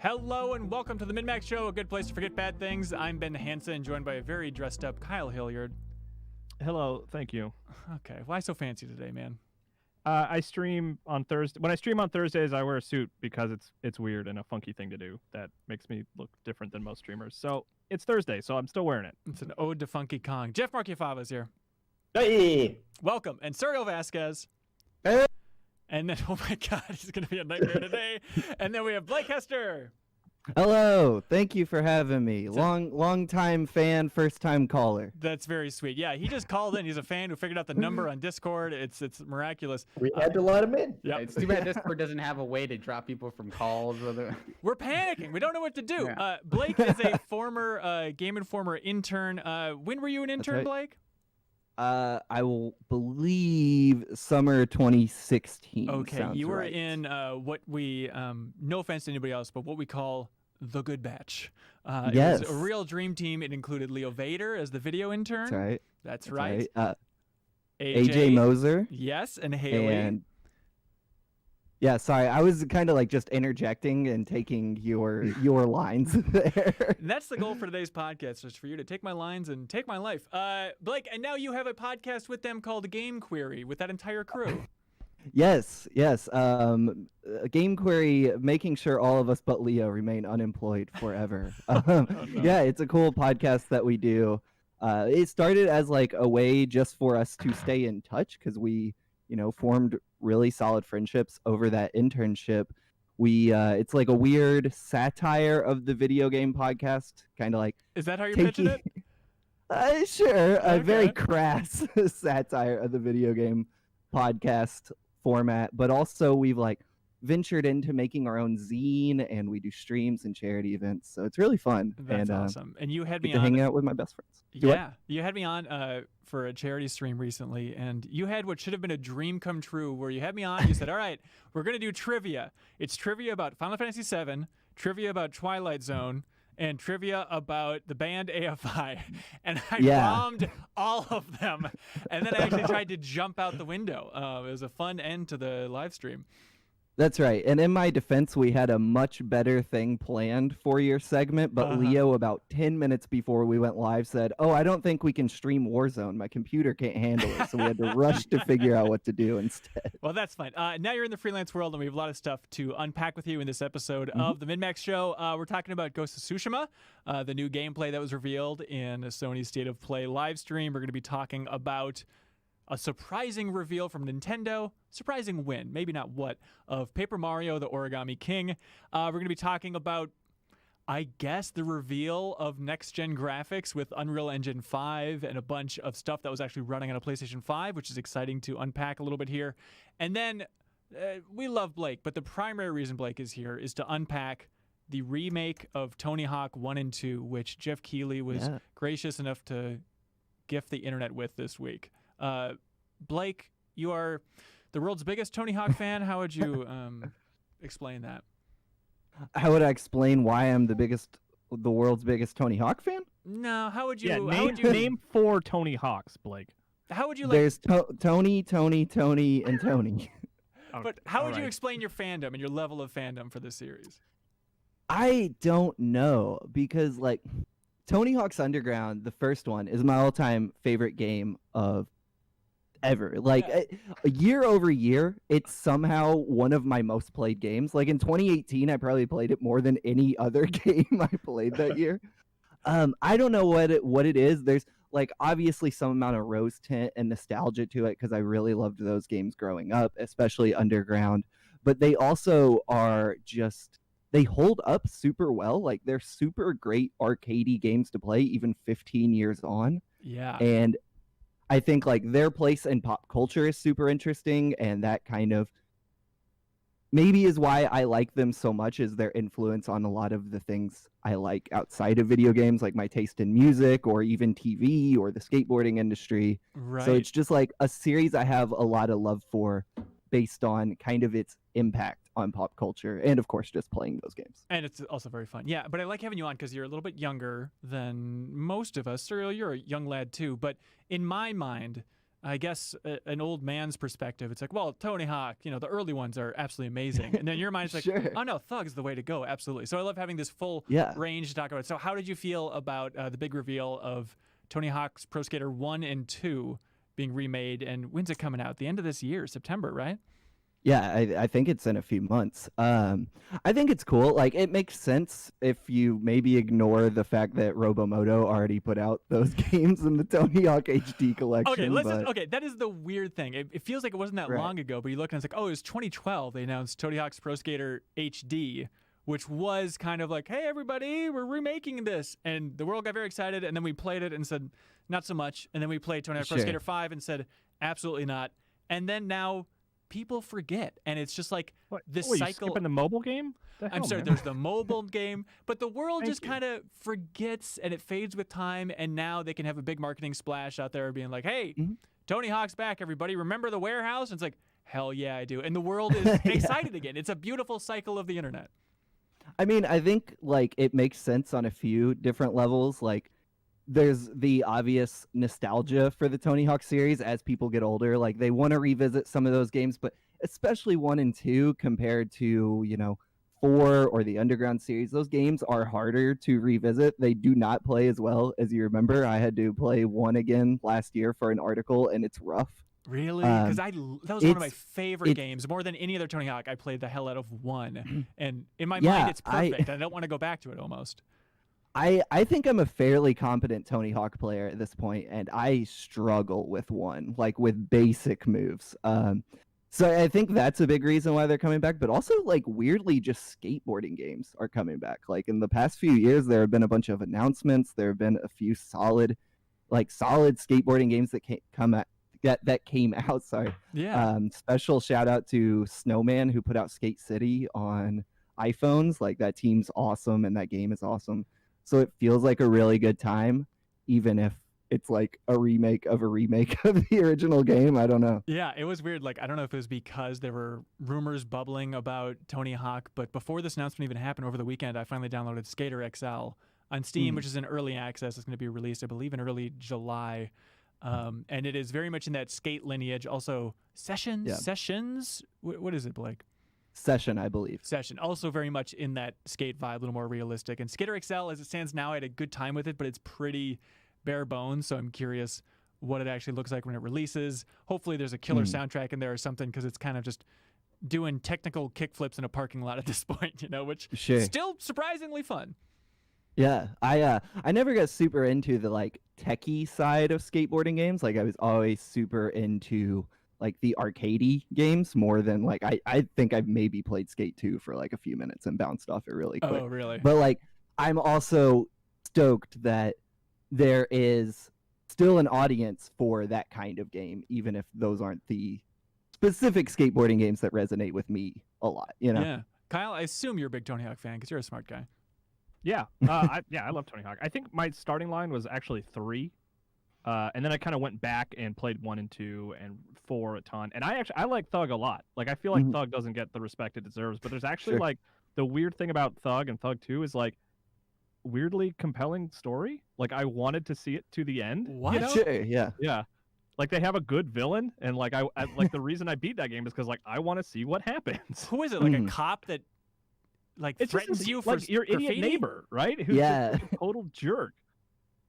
Hello and welcome to the MinnMax Show, a good place to forget bad things. I'm Ben Hansen, joined by a very dressed up Kyle Hilliard. Hello, thank you. Okay, why so fancy today, man? I stream on Thursday. When I stream on Thursdays, I wear a suit because it's weird and a funky thing to do that makes me look different than most streamers. So it's Thursday, so I'm still wearing it. It's an ode to Funky Kong. Jeff Marchiafava's here. Hey! Welcome. And Sergio Vasquez. Hey! And then, oh my God, he's going to be a nightmare today. And then we have Blake Hester. Hello, thank you for having me. Long time fan, first time caller. That's very sweet. Yeah, he just called in. He's a fan who figured out the number on Discord. It's miraculous. We had to let him in. Yep. It's too bad Discord doesn't have a way to drop people from calls. We're panicking. We don't know what to do. Yeah. Blake is a former Game Informer intern. When were you an intern, right. Blake? I will believe summer 2016. Okay, you were right. in what we, no offense to anybody else, but what we call the Good Batch. Yes. It was a real dream team. It included Leo Vader as the video intern. That's right. That's right. AJ Moser. Yes, and Haley. And yeah, sorry, I was kind of like just interjecting and taking your lines there. And that's the goal for today's podcast, is for you to take my lines and take my life. Blake, and now you have a podcast with them called Game Query with that entire crew. Yes. Game Query, making sure all of us but Leo remain unemployed forever. Yeah, it's a cool podcast that we do. It started as like a way just for us to stay in touch because we, formed really solid friendships over that internship. It's like a weird satire of the video game podcast, kind of like. Is that how you're pitching it? Sure, Okay. a very crass satire of the video game podcast format, but also we've like ventured into making our own zine, and we do streams and charity events, so it's really fun. That's awesome. And you had me to on hang out with my best friends. You had me on for a charity stream recently, and you had what should have been a dream come true, where you had me on. You said, "All right, we're gonna do trivia. It's trivia about Final Fantasy VII, trivia about Twilight Zone, and trivia about the band AFI." And I bombed all of them, and then I actually tried to jump out the window. It was a fun end to the live stream. That's right. And in my defense, we had a much better thing planned for your segment, but Leo, about 10 minutes before we went live, said, "Oh, I don't think we can stream Warzone. My computer can't handle it." So we had to rush to figure out what to do instead. Well, that's fine. Now you're in the freelance world, and we have a lot of stuff to unpack with you in this episode of the MinnMax Show. We're talking about Ghost of Tsushima, the new gameplay that was revealed in a Sony State of Play live stream. We're going to be talking about a surprising reveal from Nintendo, surprising win, maybe not what, of Paper Mario, the Origami King. We're going to be talking about, I guess, the reveal of next-gen graphics with Unreal Engine 5 and a bunch of stuff that was actually running on a PlayStation 5, which is exciting to unpack a little bit here. And then we love Blake, but the primary reason Blake is here is to unpack the remake of Tony Hawk 1 and 2, which Jeff Keighley was gracious enough to gift the internet with this week. Blake, you are the world's biggest Tony Hawk fan. How would you explain that? How would I explain why I'm the world's biggest Tony Hawk fan? No, how would you? Yeah, how would you name 4 Tony Hawks, Blake. How would you like? There's Tony, and Tony. But how would you explain your fandom and your level of fandom for this series? I don't know, because like Tony Hawk's Underground, the first one, is my all-time favorite game of ever. Like year over year, it's somehow one of my most played games. Like in 2018, I probably played it more than any other game I played that year. I don't know what it is. There's like obviously some amount of rose tint and nostalgia to it because I really loved those games growing up, especially Underground. But they also are just, they hold up super well. Like they're super great arcadey games to play even 15 years on. Yeah. And I think like their place in pop culture is super interesting, and that kind of maybe is why I like them so much, is their influence on a lot of the things I like outside of video games, like my taste in music or even TV or the skateboarding industry. Right. So it's just like a series I have a lot of love for based on kind of its impact on pop culture and of course just playing those games. And it's also very fun. Yeah, but I like having you on because you're a little bit younger than most of us. Cyril, you're a young lad too, but in my mind, I guess, an old man's perspective, it's like, well, Tony Hawk, the early ones are absolutely amazing. And then your mind's like, Sure. oh, no, Thug's the way to go. Absolutely. So I love having this full Yeah. range to talk about. So how did you feel about the big reveal of Tony Hawk's Pro Skater 1 and 2 being remade? And when's it coming out? The end of this year, September, right? Yeah, I think it's in a few months. I think it's cool. Like, it makes sense if you maybe ignore the fact that Robomoto already put out those games in the Tony Hawk HD collection. Okay, that is the weird thing. It feels like it wasn't that long ago, but you look and it's like, oh, it was 2012. They announced Tony Hawk's Pro Skater HD, which was kind of like, hey, everybody, we're remaking this. And the world got very excited, and then we played it and said, not so much. And then we played Tony Hawk Pro Skater 5 and said, absolutely not. And then now people forget, and it's just like this cycle. You skipping the mobile game? I'm sorry, there's the mobile game, but the world just kind of forgets, and it fades with time, and now they can have a big marketing splash out there being like, hey, Tony Hawk's back, everybody. Remember the warehouse? And it's like, hell yeah, I do. And the world is excited again. It's a beautiful cycle of the internet. I mean, I think, like, it makes sense on a few different levels. Like, there's the obvious nostalgia for the Tony Hawk series as people get older. Like, they want to revisit some of those games, but especially 1 and 2 compared to, 4 or the Underground series, those games are harder to revisit. They do not play as well as you remember. I had to play 1 again last year for an article, and it's rough. Really? Because that was one of my favorite games. More than any other Tony Hawk, I played the hell out of 1. And in my mind, it's perfect. I don't want to go back to it almost. I think I'm a fairly competent Tony Hawk player at this point, and I struggle with 1, like with basic moves. So I think that's a big reason why they're coming back, but also, like, weirdly, just skateboarding games are coming back. Like, in the past few years, there have been a bunch of announcements. There have been a few solid skateboarding games that came out. Sorry. Yeah. Special shout out to Snowman, who put out Skate City on iPhones. Like, that team's awesome, and that game is awesome. So it feels like a really good time, even if it's like a remake of the original game. I don't know. Yeah, it was weird. Like, I don't know if it was because there were rumors bubbling about Tony Hawk, but before this announcement even happened over the weekend, I finally downloaded Skater XL on Steam, which is in early access. It's going to be released, I believe, in early July. And it is very much in that skate lineage. Also, Sessions? What is it, Blake? Session, I believe. Session. Also very much in that skate vibe, a little more realistic. And Skater XL, as it stands now, I had a good time with it, but it's pretty bare bones, so I'm curious what it actually looks like when it releases. Hopefully there's a killer soundtrack in there or something, because it's kind of just doing technical kickflips in a parking lot at this point, which is still surprisingly fun. Yeah, I never got super into the, like, techie side of skateboarding games. Like, I was always super into, like, the arcadey games more than, like, I think I've maybe played Skate 2 for, like, a few minutes and bounced off it really quick. Oh, really? But, like, I'm also stoked that there is still an audience for that kind of game, even if those aren't the specific skateboarding games that resonate with me a lot, Yeah. Kyle, I assume you're a big Tony Hawk fan because you're a smart guy. Yeah. I love Tony Hawk. I think my starting line was actually 3. And then I kind of went back and played 1 and 2 and 4 a ton. And I like Thug a lot. Like, I feel like Thug doesn't get the respect it deserves, but there's actually like the weird thing about Thug and Thug 2 is like weirdly compelling story. Like, I wanted to see it to the end. What? Sure, yeah. Yeah. Like, they have a good villain, and like I like the reason I beat that game is because, like, I want to see what happens. Who is it? Like a cop that threatens you for like your idiot graffiti? neighbor, right? Who's just a total jerk.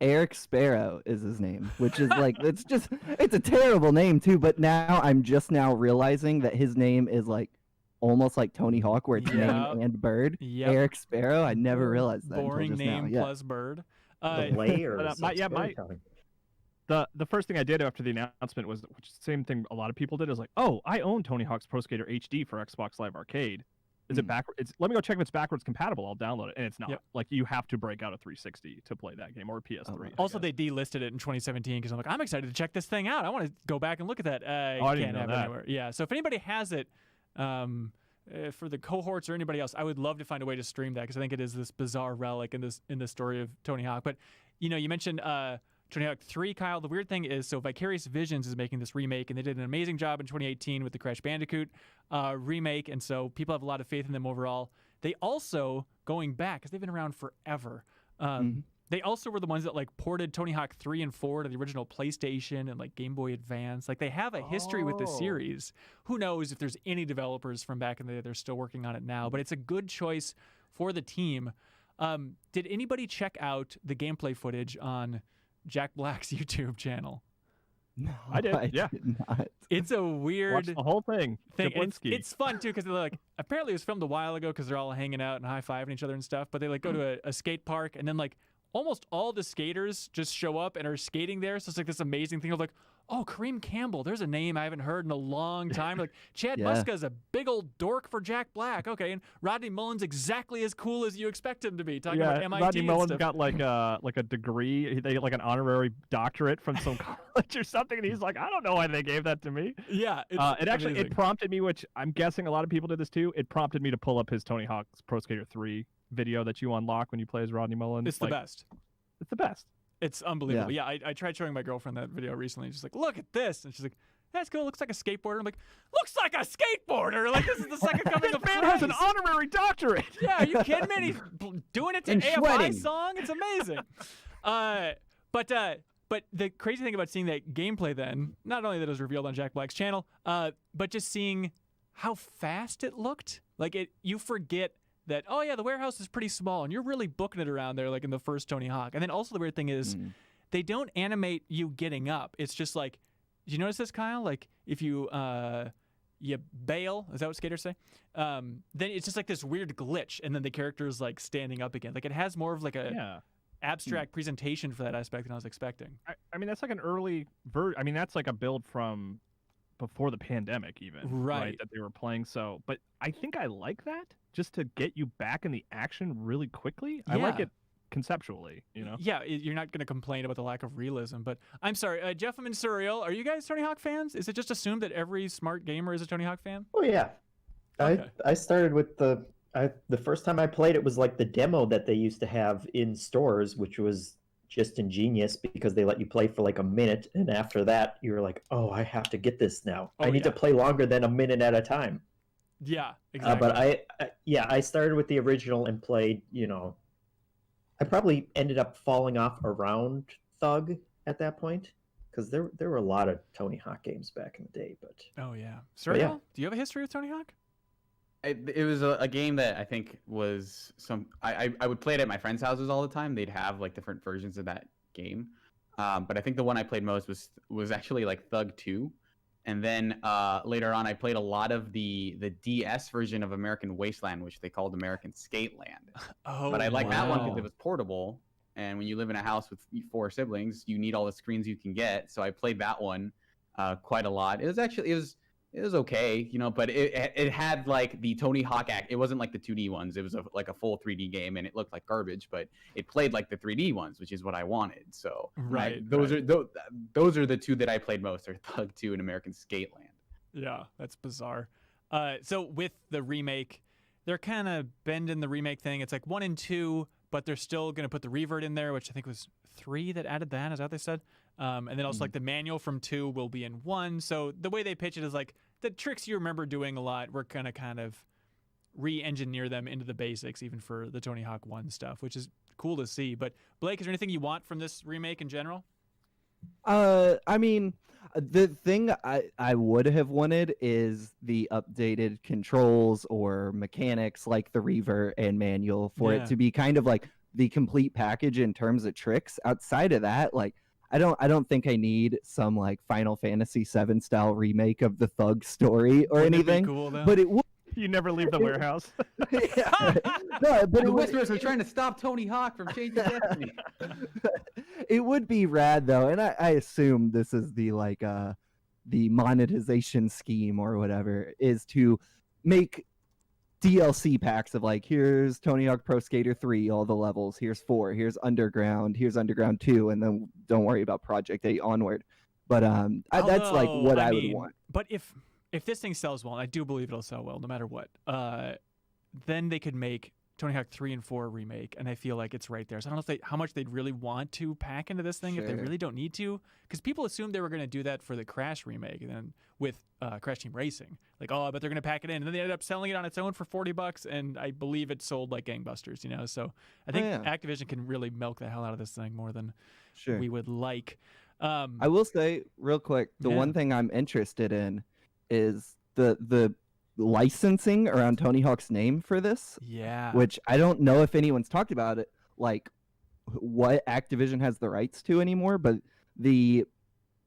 Eric Sparrow is his name, which is like it's a terrible name too, but now I'm just now realizing that his name is like almost like Tony Hawk, where it's name and bird. Eric Sparrow. I never realized that. Boring until just name now. plus bird. The layers. The first thing I did after the announcement was, which is the same thing a lot of people did, is like, oh, I own Tony Hawk's Pro Skater HD for Xbox Live Arcade. Is it backwards? Let me go check if it's backwards compatible. I'll download it, and it's not. Yep. Like, you have to break out a 360 to play that game, or a PS3. Also, they delisted it in 2017 because I'm like, I'm excited to check this thing out. I want to go back and look at that. I can't didn't know have it that. anywhere. Yeah. So if anybody has it, for the cohorts or anybody else, I would love to find a way to stream that because I think it is this bizarre relic in the story of Tony Hawk. But you mentioned Tony Hawk 3, Kyle. The weird thing is, so Vicarious Visions is making this remake, and they did an amazing job in 2018 with the Crash Bandicoot remake, and so people have a lot of faith in them overall. They also, going back, because they've been around forever, They also were the ones that like ported Tony Hawk 3 and 4 to the original PlayStation and like Game Boy Advance. Like they have a history with the series. Who knows if there's any developers from back in the day that are still working on it now, but it's a good choice for the team. Did anybody check out the gameplay footage on Jack Black's YouTube channel? No, I did. Yeah. did not. It's a weird Watched the whole thing. It's fun too because like apparently it was filmed a while ago because they're all hanging out and high-fiving each other and stuff. But they like go to a skate park and then like almost all the skaters just show up and are skating there. So it's like this amazing thing of like, oh, Kareem Campbell, there's a name I haven't heard in a long time. Like Chad Muska's a big old dork for Jack Black. Okay, and Rodney Mullen's exactly as cool as you expect him to be. Talking about MIT Rodney and Mullen's stuff. got like a degree. They like an honorary doctorate from some college or something, and he's like, I don't know why they gave that to me. Yeah, it actually amazing. it prompted me, which I'm guessing a lot of people did this too. It prompted me to pull up his Tony Hawk's Pro Skater 3 video that you unlock when you play as Rodney Mullen. It's the best. It's the best. It's unbelievable. Yeah, I tried showing my girlfriend that video recently. She's like, look at this. And she's like, that's cool. Looks like a skateboarder. I'm like, looks like a skateboarder. Like, this is the second coming of man Christ. has an honorary doctorate. Yeah, are you kidding me? And he's doing it to And AFI sweating. song. It's amazing. But the crazy thing about seeing that gameplay then, not only that it was revealed on Jack Black's channel, but just seeing how fast it looked. Like, you forget that, oh yeah, the warehouse is pretty small and you're really booking it around there like in the first Tony Hawk. And then also the weird thing is they don't animate you getting up. It's just like, did you notice this, Kyle? Like if you bail, is that what skaters say? Then it's just like this weird glitch and then the character is like standing up again. Like it has more of like a abstract presentation for that aspect than I was expecting. I mean, that's like an early version. I mean, that's like a build from before the pandemic even, right? That they were playing. So, but I think I like that just to get you back in the action really quickly. I like it conceptually, you know? Yeah, you're not going to complain about the lack of realism, but I'm sorry, Jeff and Surreal, are you guys Tony Hawk fans? Is it just assumed that every smart gamer is a Tony Hawk fan? Oh yeah, Okay. I started with the first time I played it was like the demo that they used to have in stores, which was just ingenious because they let you play for like a minute, and after that you're like, oh, I have to get this now. I need to play longer than a minute at a time. Yeah, exactly. But I started with the original and played, you know, I probably ended up falling off around Thug at that point because there were a lot of Tony Hawk games back in the day. But oh yeah, Surreal, do you have a history with Tony Hawk? It was a game that I think was I would play it at my friends' houses all the time. They'd have like different versions of that game, but I think the one I played most was actually like Thug 2. And then later on, I played a lot of the DS version of American Wasteland, which they called American Skateland. Oh, but I like that one because wow. it was portable. And when you live in a house with 4 siblings, you need all the screens you can get. So I played that one quite a lot. It was okay, you know, but it had like the Tony Hawk act. It wasn't like the 2D ones. It was like a full 3D game, and it looked like garbage, but it played like the 3D ones, which is what I wanted. So those are the two that I played most, are Thug 2 and American Skateland. Yeah, that's bizarre. So with the remake, they're kind of bending the remake thing. It's like 1 and 2, but they're still going to put the revert in there, which I think was 3 that added that. Is that what they said? And then also like the manual from 2 will be in 1. So the way they pitch it is like the tricks you remember doing a lot, we're going to kind of re-engineer them into the basics, even for the Tony Hawk 1 stuff, which is cool to see. But Blake, is there anything you want from this remake in general? I mean, the thing I would have wanted is the updated controls or mechanics like the revert and manual for it to be kind of like the complete package in terms of tricks. Outside of that, like I don't think I need some like Final Fantasy VII style remake of the Thug story or Wouldn't it be anything. cool, though? But it would. You never leave the warehouse. No, but The it would, Whisperers are trying to stop Tony Hawk from changing destiny. it would be rad though, and I assume this is the like the monetization scheme or whatever is to make DLC packs of like, here's Tony Hawk Pro Skater 3, all the levels, here's 4, here's Underground 2, and then don't worry about Project 8 onward. But that's like what I would want. But if this thing sells well, and I do believe it'll sell well no matter what, then they could make Tony Hawk 3 and 4 remake, and I feel like it's right there. So I don't know how much they'd really want to pack into this thing if they really don't need to, because people assumed they were going to do that for the Crash remake, and then with Crash Team Racing, like, oh, I bet they're going to pack it in, and then they ended up selling it on its own for $40, and I believe it sold like gangbusters, you know. So I think Activision can really milk the hell out of this thing more than we would like. I will say real quick, the one thing I'm interested in is the licensing around Tony Hawk's name for this. Yeah. Which I don't know if anyone's talked about it, like what Activision has the rights to anymore, but the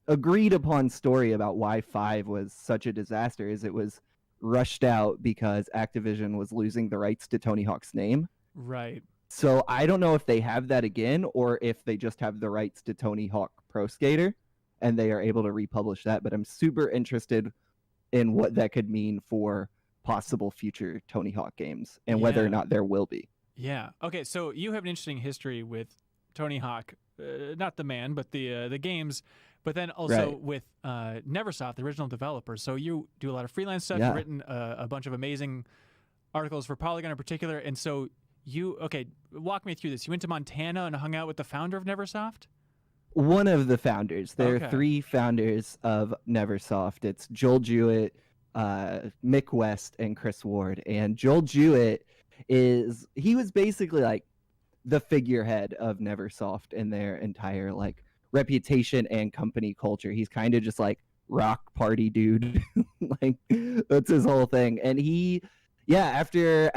agreed upon story about why 5 was such a disaster is it was rushed out because Activision was losing the rights to Tony Hawk's name. Right. So I don't know if they have that again or if they just have the rights to Tony Hawk Pro Skater and they are able to republish that, but I'm super interested in what that could mean for possible future Tony Hawk games and whether or not there will be. Yeah. Okay, so you have an interesting history with Tony Hawk, not the man, but the games, but then also with Neversoft, the original developer. So you do a lot of freelance stuff. You've written a bunch of amazing articles for Polygon in particular, and so walk me through this. You went to Montana and hung out with the founder of Neversoft? One of the founders. There are 3 founders of Neversoft. It's Joel Jewett, Mick West, and Chris Ward. And Joel Jewett he was basically like the figurehead of Neversoft in their entire like reputation and company culture. He's kind of just like rock party dude. Like that's his whole thing. And after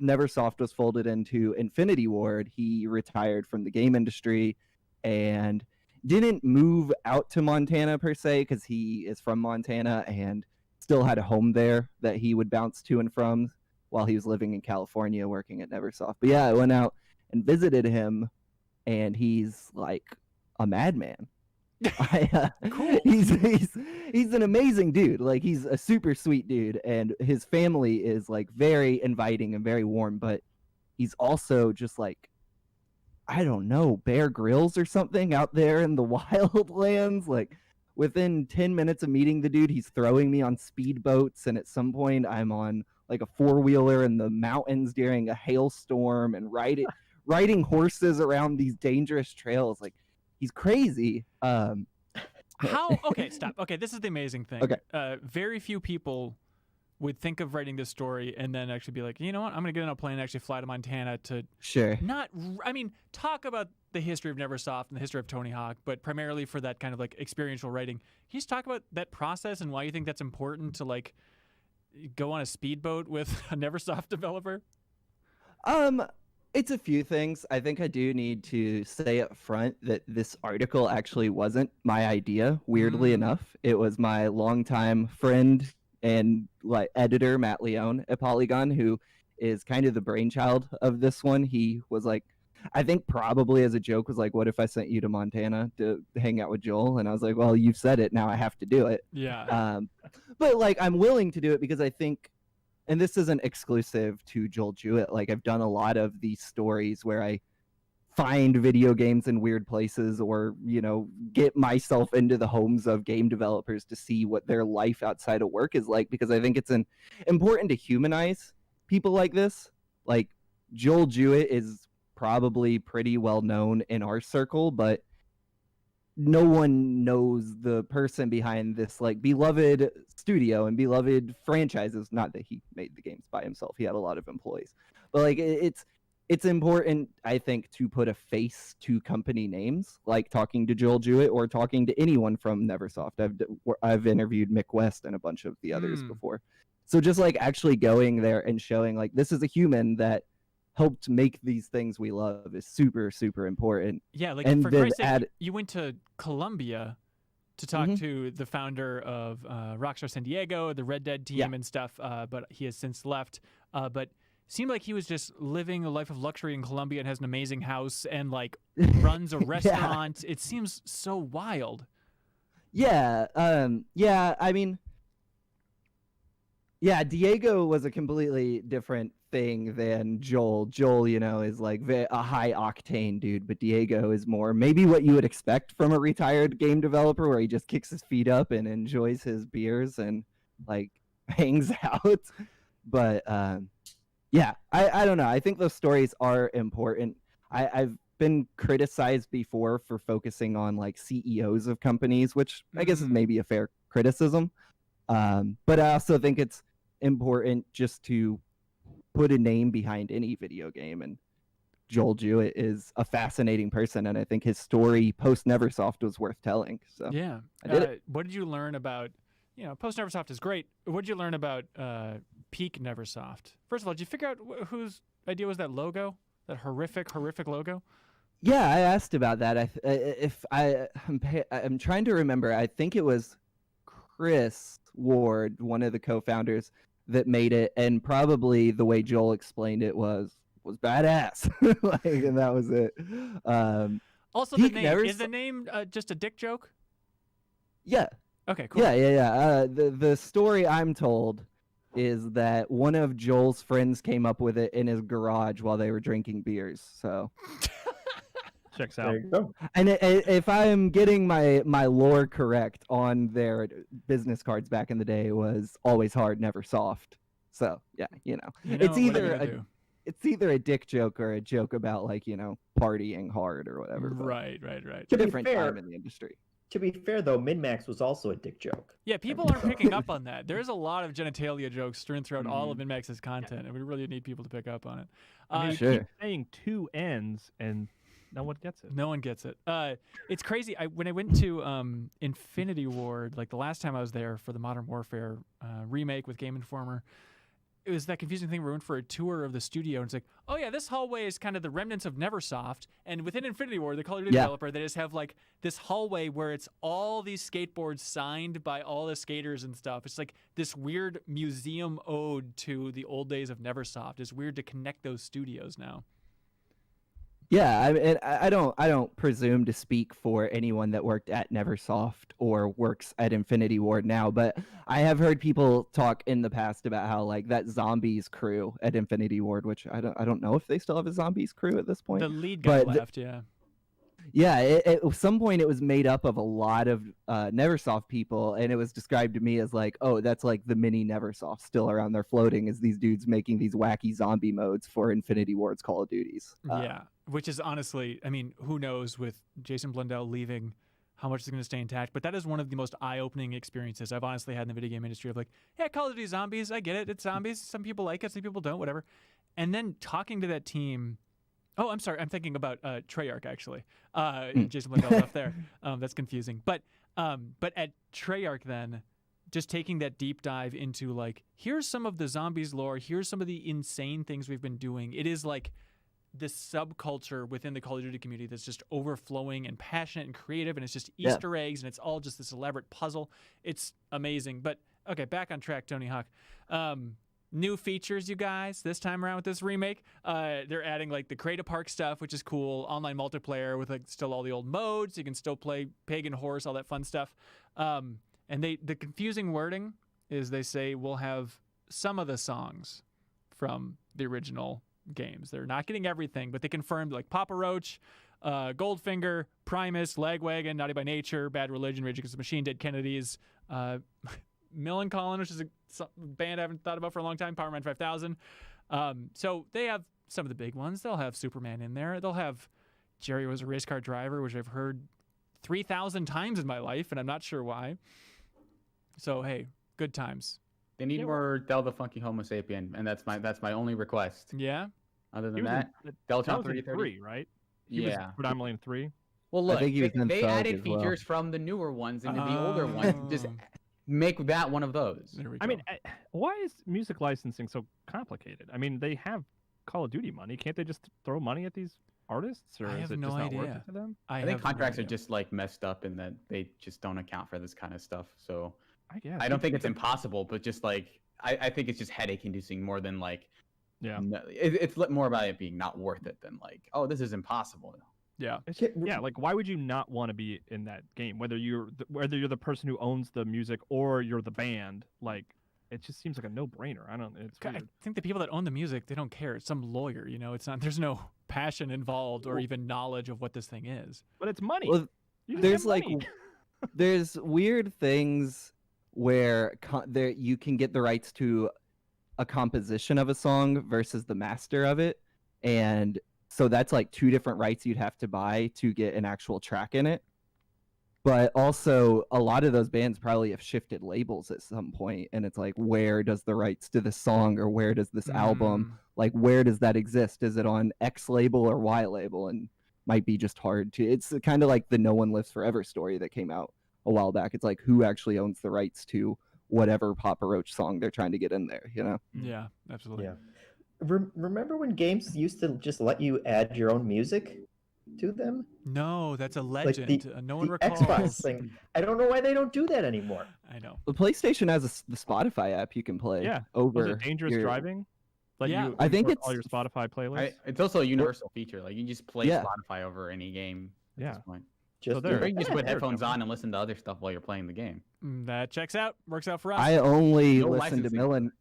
Neversoft was folded into Infinity Ward, he retired from the game industry and didn't move out to Montana per se because he is from Montana and still had a home there that he would bounce to and from while he was living in California working at Neversoft. But yeah, I went out and visited him and he's like a madman. Cool. He's an amazing dude. Like he's a super sweet dude and his family is like very inviting and very warm, but he's also just like, I don't know, Bear Grylls or something out there in the wildlands. Like within 10 minutes of meeting the dude, he's throwing me on speedboats, and at some point I'm on like a 4-wheeler in the mountains during a hailstorm and riding horses around these dangerous trails. Like he's crazy. Okay, stop. Okay, this is the amazing thing. Okay. Very few people would think of writing this story and then actually be like, you know what, I'm going to get on a plane and actually fly to Montana to talk about the history of Neversoft and the history of Tony Hawk, but primarily for that kind of like experiential writing. Can you just talk about that process and why you think that's important to like go on a speedboat with a Neversoft developer? It's a few things. I think I do need to say up front that this article actually wasn't my idea, weirdly enough. It was my longtime friend and like editor, Matt Leone at Polygon, who is kind of the brainchild of this one. He was like, I think probably as a joke was like, what if I sent you to Montana to hang out with Joel? And I was like, well, you've said it, now I have to do it. Yeah. But like, I'm willing to do it because I think, and this isn't exclusive to Joel Jewett, like I've done a lot of these stories where I find video games in weird places or, you know, get myself into the homes of game developers to see what their life outside of work is like, because I think it's important to humanize people like this. Like Joel Jewett is probably pretty well known in our circle, but no one knows the person behind this like beloved studio and beloved franchises. Not that he made the games by himself, he had a lot of employees, but like it's important, I think, to put a face to company names, like talking to Joel Jewett or talking to anyone from Neversoft. I've interviewed Mick West and a bunch of the others before. So just like actually going there and showing like this is a human that helped make these things we love is super, super important. Yeah, like and for Christ's sake, you went to Colombia to talk to the founder of Rockstar San Diego, the Red Dead team and stuff, but he has since left. But seemed like he was just living a life of luxury in Colombia and has an amazing house and like runs a restaurant. It seems so wild. Yeah. I mean, yeah, Diego was a completely different thing than Joel. Joel, you know, is like a high octane dude, but Diego is more maybe what you would expect from a retired game developer, where he just kicks his feet up and enjoys his beers and like hangs out. But Yeah, I don't know. I think those stories are important. I've been criticized before for focusing on like CEOs of companies, which I guess is maybe a fair criticism. But I also think it's important just to put a name behind any video game. And Joel Jewett is a fascinating person, and I think his story post Neversoft was worth telling. So Yeah. I did it. What did you learn about, post Neversoft is great. What did you learn about peak Neversoft? First of all, did you figure out whose idea was that logo? That horrific logo? Yeah, I asked about that. I'm trying to remember. I think it was Chris Ward, one of the co-founders, that made it, and probably the way Joel explained it was badass. And that was it. Also, the Peak name is the name just a dick joke? Yeah. Okay, cool. Yeah. The story I'm told is that one of Joel's friends came up with it in his garage while they were drinking beers. So Checks out. There you go. And if I'm getting my lore correct on their business cards back in the day, it was always hard, never soft. So yeah, it's either a dick joke or a joke about like partying hard or whatever. Right. To be Different fair, time in the industry. To be fair, though, MinnMax was also a dick joke. Yeah, people aren't picking up on that. There's a lot of genitalia jokes strewn throughout all of MinnMax's content, and we really need people to pick up on it. You Sure. keep saying two ends, and no one gets it. No one gets it. It's crazy. When I went to Infinity Ward, like the last time I was there for the Modern Warfare remake with Game Informer, it was that confusing thing. We went for a tour of the studio, and it's like, oh yeah, this hallway is kind of the remnants of Neversoft, and within Infinity Ward, the Call of Duty developer, they just have like this hallway where it's all these skateboards signed by all the skaters and stuff. It's like this weird museum ode to the old days of Neversoft. It's weird to connect those studios now. Yeah, I don't presume to speak for anyone that worked at Neversoft or works at Infinity Ward now, but I have heard people talk in the past about how like that Zombies crew at Infinity Ward, which I don't know if they still have a Zombies crew at this point. The lead guy but left, yeah. Yeah, at some point it was made up of a lot of Neversoft people, and it was described to me as like, oh, that's like the mini Neversoft still around there floating as these dudes making these wacky zombie modes for Infinity Ward's Call of Duties. Yeah, which is honestly, I mean, who knows with Jason Blundell leaving, how much is going to stay intact, but that is one of the most eye-opening experiences I've honestly had in the video game industry of like, yeah, Call of Duty Zombies, I get it, it's zombies, some people like it, some people don't, whatever. And then talking to that team. Oh, I'm sorry. I'm thinking about Treyarch, actually. Jason Blundell left there. That's confusing. But at Treyarch, then, just taking that deep dive into, like, here's some of the zombies lore. Here's some of the insane things we've been doing. It is, like, this subculture within the Call of Duty community that's just overflowing and passionate and creative, and it's just Easter eggs, and it's all just this elaborate puzzle. It's amazing. But, okay, back on track, Tony Hawk. New features, you guys, this time around with this remake. They're adding like the Create a Park stuff, which is cool. Online multiplayer with like still all the old modes. You can still play Pagan Horse, all that fun stuff. And the confusing wording is they say we'll have some of the songs from the original games. They're not getting everything, but they confirmed like Papa Roach, Goldfinger, Primus, Lagwagon, Naughty by Nature, Bad Religion, Rage Against the Machine, Dead Kennedys, Millencolin, which is a band I haven't thought about for a long time, Power Man 5000. So they have some of the big ones. They'll have Superman in there. They'll have Jerry Was a Race Car Driver, which I've heard 3,000 times in my life, and I'm not sure why. So, hey, good times. They need more Del the Funky Homo Sapien, and that's my only request. Yeah? Other than that, Del Chop 3030. Right? He was predominantly in 3. Well, look, they added well. features from the newer ones into the older ones. Just make that one of those. There we go. I mean, why is music licensing so complicated? I mean, they have Call of Duty money. Can't they just throw money at these artists, or I is have it no just not idea. worth it to them? I think contracts are just like messed up in that they just don't account for this kind of stuff. So I guess. I don't think it's impossible, but just like I think it's just headache inducing more than like it's more about it being not worth it than like, oh, this is impossible. Yeah. Like why would you not want to be in that game? Whether you're the person who owns the music or you're the band, like it just seems like a no-brainer. It's weird. I think the people that own the music, they don't care. It's some lawyer, it's not. There's no passion involved or even knowledge of what this thing is. But it's money. Well, there's like there's weird things where you can get the rights to a composition of a song versus the master of it, and so that's like 2 different rights you'd have to buy to get an actual track in it. But also, a lot of those bands probably have shifted labels at some point, and it's like, where does the rights to this song or where does this album, like, where does that exist? Is it on X label or Y label? And might be just hard to. It's kind of like the No One Lives Forever story that came out a while back. It's like, who actually owns the rights to whatever Papa Roach song they're trying to get in there, you know? Yeah, absolutely. Yeah. Remember when games used to just let you add your own music to them? No, that's a Like legend. No one the recalls. Xbox thing. I don't know why they don't do that anymore. I know. The PlayStation has the Spotify app you can play. Yeah. Over Was it Dangerous your- Driving? Let Yeah. you I think import all it's- your Spotify playlists. It's also a universal feature. Like you just play Yeah. Spotify over any game at Yeah. this point. Just there- Or you can just put there, headphones Kevin. on and listen to other stuff while you're playing the game. That checks out. Works out for us. I only No listened to licensing. Millen.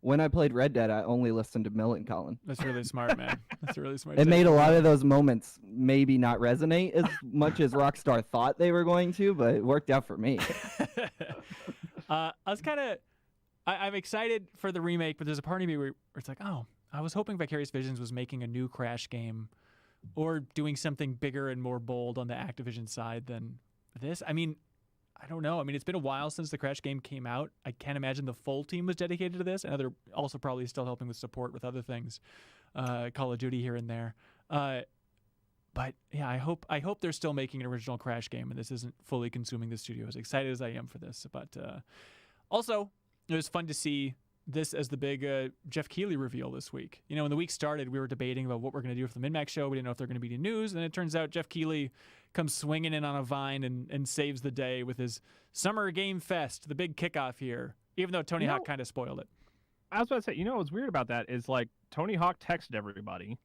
When I played Red Dead, I only listened to Millen Collin. That's really smart, man. That's really smart. It made a lot of those moments maybe not resonate as much as Rockstar thought they were going to, but it worked out for me. I was kind of, I'm excited for the remake, but there's a part of me where it's like, oh, I was hoping Vicarious Visions was making a new Crash game, or doing something bigger and more bold on the Activision side than this. I mean, I don't know. I mean, it's been a while since the Crash game came out. I can't imagine the full team was dedicated to this, and they're also probably still helping with support with other things, Call of Duty here and there. But yeah, I hope they're still making an original Crash game, and this isn't fully consuming the studio. As excited as I am for this, but also it was fun to see this as the big Jeff Keighley reveal this week. You know, when the week started, we were debating about what we're going to do for the MinnMax show. We didn't know if they're going to be any news, and it turns out Jeff Keighley comes swinging in on a vine and saves the day with his Summer Game Fest, the big kickoff here, even though Tony Hawk kind of spoiled it. I was about to say, you know what's weird about that is like Tony Hawk texted everybody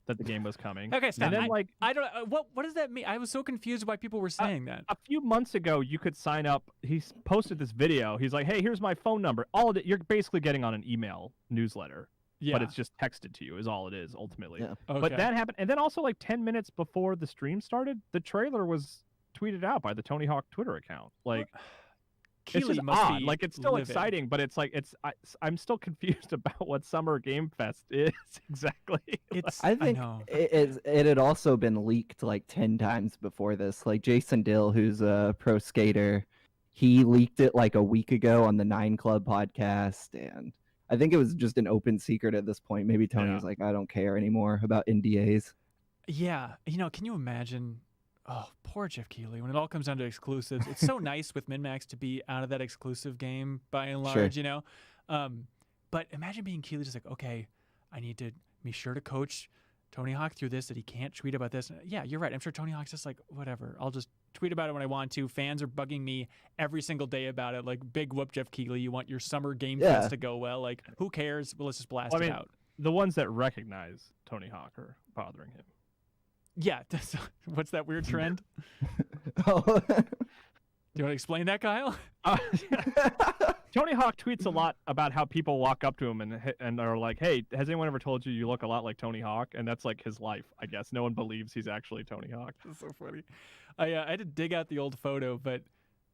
that the game was coming. Okay, stop. And then I don't. What does that mean? I was so confused why people were saying that. A few months ago, you could sign up. He posted this video. He's like, "Hey, here's my phone number." All of it, you're basically getting on an email newsletter, Yeah, but it's just texted to you. Is all it is ultimately. Yeah. okay. But that happened, and then also like 10 minutes before the stream started, the trailer was tweeted out by the Tony Hawk Twitter account. Like, it's Keighley just must odd. be Like, it's still livid. exciting, but it's like I'm still confused about what Summer Game Fest is exactly. It's. I think know. it had also been leaked like 10 times before this. Like Jason Dill, who's a pro skater, he leaked it like a week ago on the 9 Club podcast, and I think it was just an open secret at this point. Maybe Tony Yeah. was like, I don't care anymore about NDAs. Yeah, you know, can you imagine? Oh, poor Jeff Keighley. When it all comes down to exclusives, it's so nice with MinnMax to be out of that exclusive game by and Sure. large, you know. But imagine being Keighley, just like, okay, I need to be sure to coach Tony Hawk through this, that he can't tweet about this. Yeah, you're right. I'm sure Tony Hawk's just like, whatever. I'll just tweet about it when I want to. Fans are bugging me every single day about it. Like, big whoop, Jeff Keighley. You want your Summer Game Yeah. Fest to go well. Like, who cares? Well, let's just blast Well, I it mean, out. The ones that recognize Tony Hawk are bothering him. Yeah. What's that weird trend? Oh. Do you want to explain that, Kyle? Tony Hawk tweets a lot about how people walk up to him and are like, "Hey, has anyone ever told you look a lot like Tony Hawk?" And that's like his life, I guess. No one believes he's actually Tony Hawk. That's so funny. I had to dig out the old photo, but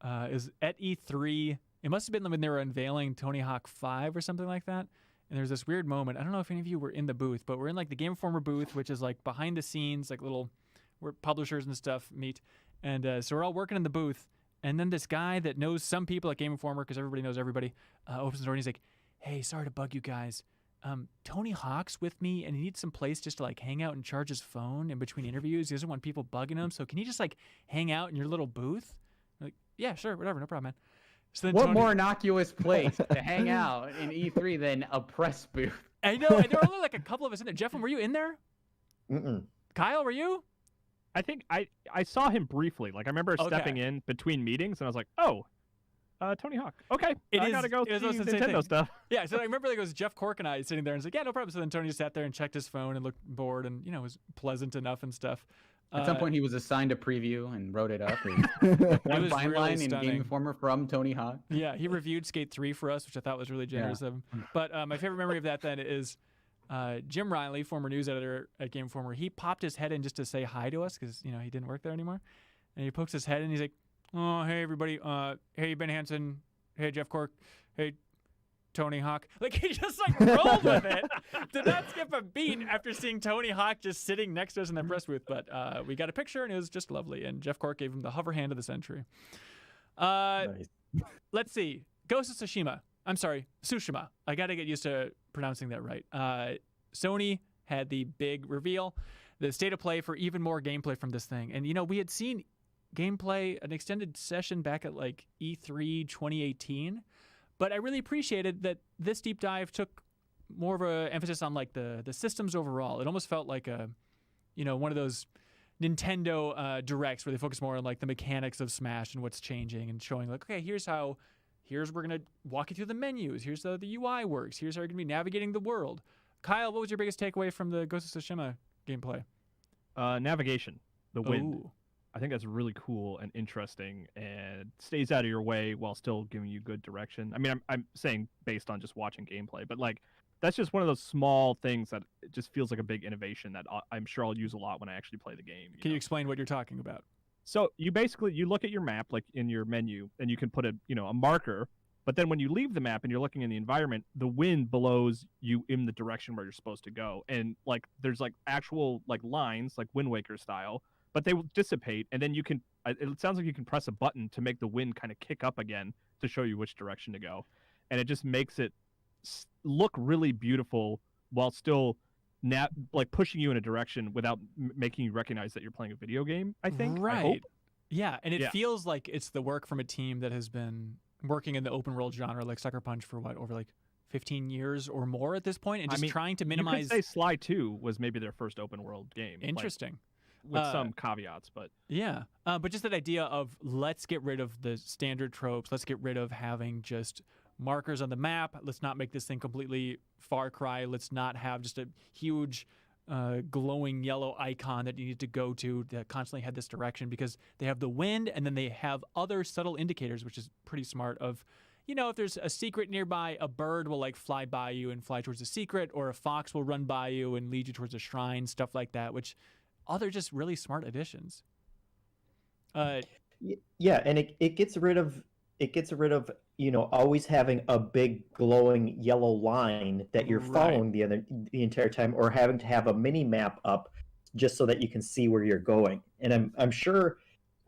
it was at E3. It must have been when they were unveiling Tony Hawk 5 or something like that. And there's this weird moment. I don't know if any of you were in the booth, but we're in like the Game Informer booth, which is like behind the scenes, like little where publishers and stuff meet. And so we're all working in the booth. And then this guy that knows some people at Game Informer, because everybody knows everybody, opens the door and he's like, "Hey, sorry to bug you guys. Tony Hawk's with me, and he needs some place just to like hang out and charge his phone in between interviews. He doesn't want people bugging him. So can you just like hang out in your little booth?" I'm like, "Yeah, sure, whatever, no problem, man." So then What Tony- more innocuous place to hang out in E3 than a press booth? I know, and there were only like a couple of us in there. Jeff, were you in there? Mm-mm. Kyle, were you? I think I saw him briefly. Like I remember Okay. stepping in between meetings, and I was like, "Oh, Tony Hawk. Okay, I gotta go it was see almost the same Nintendo thing. stuff." Yeah, so I remember like, it was Jeff Cork and I sitting there and was like, "Yeah, no problem." So then Tony just sat there and checked his phone and looked bored and, you know, was pleasant enough and stuff. At some point, he was assigned a preview and wrote it up. It One was fine really line in stunning. Game Informer from Tony Hawk. Yeah, he reviewed Skate 3 for us, which I thought was really generous of him. But my favorite memory of that then is Jim Riley, former news editor at Game Informer. He popped his head in just to say hi to us because, you know, he didn't work there anymore. And he pokes his head in and he's like, "Oh, hey, everybody. Hey, Ben Hansen. Hey, Jeff Cork. Hey, Tony Hawk. Like, he just like rolled with it. Did not skip a beat after seeing Tony Hawk just sitting next to us in the press booth. But we got a picture, and it was just lovely. And Jeff Cork gave him the hover hand of the century. Nice. Let's see. Ghost of Tsushima. I'm sorry, Tsushima. I got to get used to pronouncing that right. Sony had the big reveal, the state of play for even more gameplay from this thing. And, you know, we had seen gameplay, an extended session back at like E3 2018. But I really appreciated that this deep dive took more of an emphasis on like the systems overall. It almost felt like a, you know, one of those Nintendo directs where they focus more on like the mechanics of Smash and what's changing and showing like, okay, here's we're going to walk you through the menus. Here's how the UI works. Here's how you're going to be navigating the world. Kyle, what was your biggest takeaway from the Ghost of Tsushima gameplay? Navigation, the wind. Ooh. I think that's really cool and interesting, and stays out of your way while still giving you good direction. I mean, I'm saying based on just watching gameplay, but like that's just one of those small things that it just feels like a big innovation that I'm sure I'll use a lot when I actually play the game. Can you explain what you're talking about? So you look at your map, like in your menu, and you can put a marker. But then when you leave the map and you're looking in the environment, the wind blows you in the direction where you're supposed to go. And like there's like actual like lines, like Wind Waker style, but they will dissipate. And then it sounds like you can press a button to make the wind kind of kick up again to show you which direction to go. And it just makes it look really beautiful while still like pushing you in a direction without making you recognize that you're playing a video game, I think. Right. I hope. Yeah. And it feels like it's the work from a team that has been working in the open world genre like Sucker Punch for over like 15 years or more at this point, and just trying to minimize. You could say Sly 2 was maybe their first open world game. Interesting. Like, with some caveats, but yeah. But just that idea of let's get rid of the standard tropes. Let's get rid of having just markers on the map. Let's not make this thing completely Far Cry. Let's not have just a huge glowing yellow icon that you need to go to that constantly head this direction, because they have the wind and then they have other subtle indicators, which is pretty smart of, you know, if there's a secret nearby, a bird will like fly by you and fly towards the secret, or a fox will run by you and lead you towards a shrine, stuff like that, which other just really smart additions. Yeah, and it gets rid of always having a big glowing yellow line that you're following the entire time, or having to have a mini map up just so that you can see where you're going. And I'm sure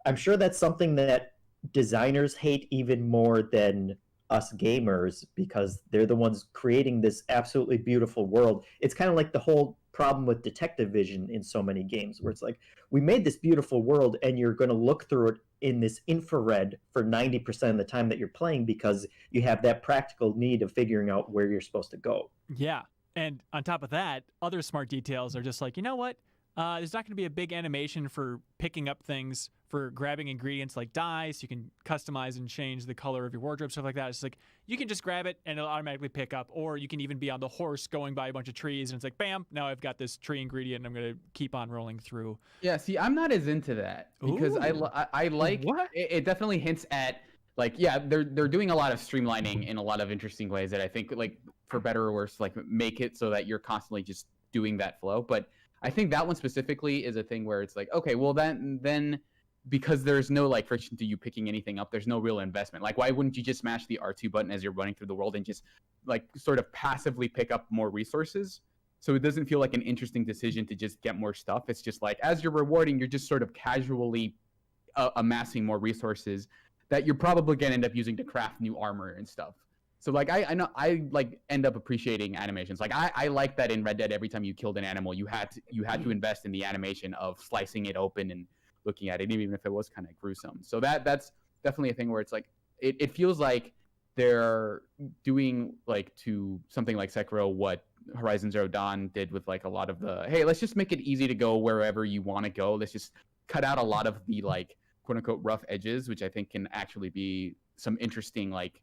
that's something that designers hate even more than us gamers, because they're the ones creating this absolutely beautiful world. It's kind of like the whole problem with detective vision in so many games, where it's like, we made this beautiful world and you're going to look through it in this infrared for 90% of the time that you're playing, because you have that practical need of figuring out where you're supposed to go. Yeah. And on top of that, other smart details are just like, you know what? There's not going to be a big animation for picking up things, for grabbing ingredients like dyes. You can customize and change the color of your wardrobe, stuff like that. It's like you can just grab it and it'll automatically pick up, or you can even be on the horse going by a bunch of trees and it's like, bam, now I've got this tree ingredient and I'm going to keep on rolling through. Yeah, see, I'm not as into that, because I like what? It definitely hints at, like, yeah, they're doing a lot of streamlining in a lot of interesting ways that I think, like, for better or worse, like, make it so that you're constantly just doing that flow. But I think that one specifically is a thing where it's like, okay, well then because there's no like friction to you picking anything up, there's no real investment. Like, why wouldn't you just smash the R2 button as you're running through the world and just like sort of passively pick up more resources? So it doesn't feel like an interesting decision to just get more stuff. It's just like, as you're rewarding, you're just sort of casually amassing more resources that you're probably gonna end up using to craft new armor and stuff. So like I know I like end up appreciating animations. Like I like that in Red Dead, every time you killed an animal, you had to invest in the animation of slicing it open and looking at it, even if it was kind of gruesome. So that's definitely a thing where it's like it feels like they're doing like to something like Sekiro what Horizon Zero Dawn did with like a lot of the, hey, let's just make it easy to go wherever you want to go. Let's just cut out a lot of the like quote unquote rough edges, which I think can actually be some interesting like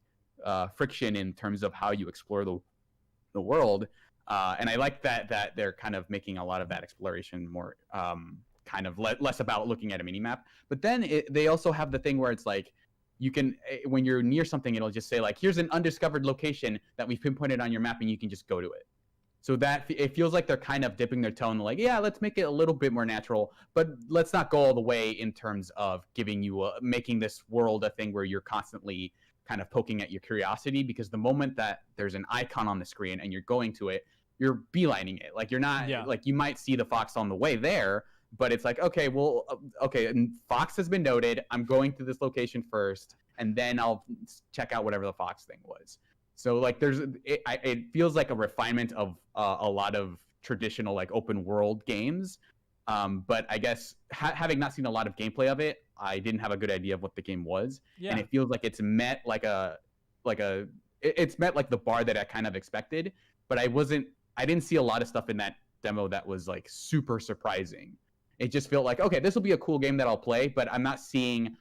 friction in terms of how you explore the world. And I like that they're kind of making a lot of that exploration more kind of less about looking at a mini map. But then they also have the thing where it's like, you can, when you're near something, it'll just say like, here's an undiscovered location that we've pinpointed on your map and you can just go to it. So that it feels like they're kind of dipping their toe in, like, yeah, let's make it a little bit more natural, but let's not go all the way in terms of giving you making this world a thing where you're constantly kind of poking at your curiosity, because the moment that there's an icon on the screen and you're going to it, you're beelining it. Like you're not like, you might see the fox on the way there, but it's like, okay, well, okay, and fox has been noted. I'm going to this location first, and then I'll check out whatever the fox thing was. So like it feels like a refinement of a lot of traditional like open world games. But I guess having not seen a lot of gameplay of it, I didn't have a good idea of what the game was. And it feels like it's met it's met like the bar that I kind of expected, but I didn't see a lot of stuff in that demo that was like super surprising. It just felt like, okay, this will be a cool game that I'll play, but I'm not seeing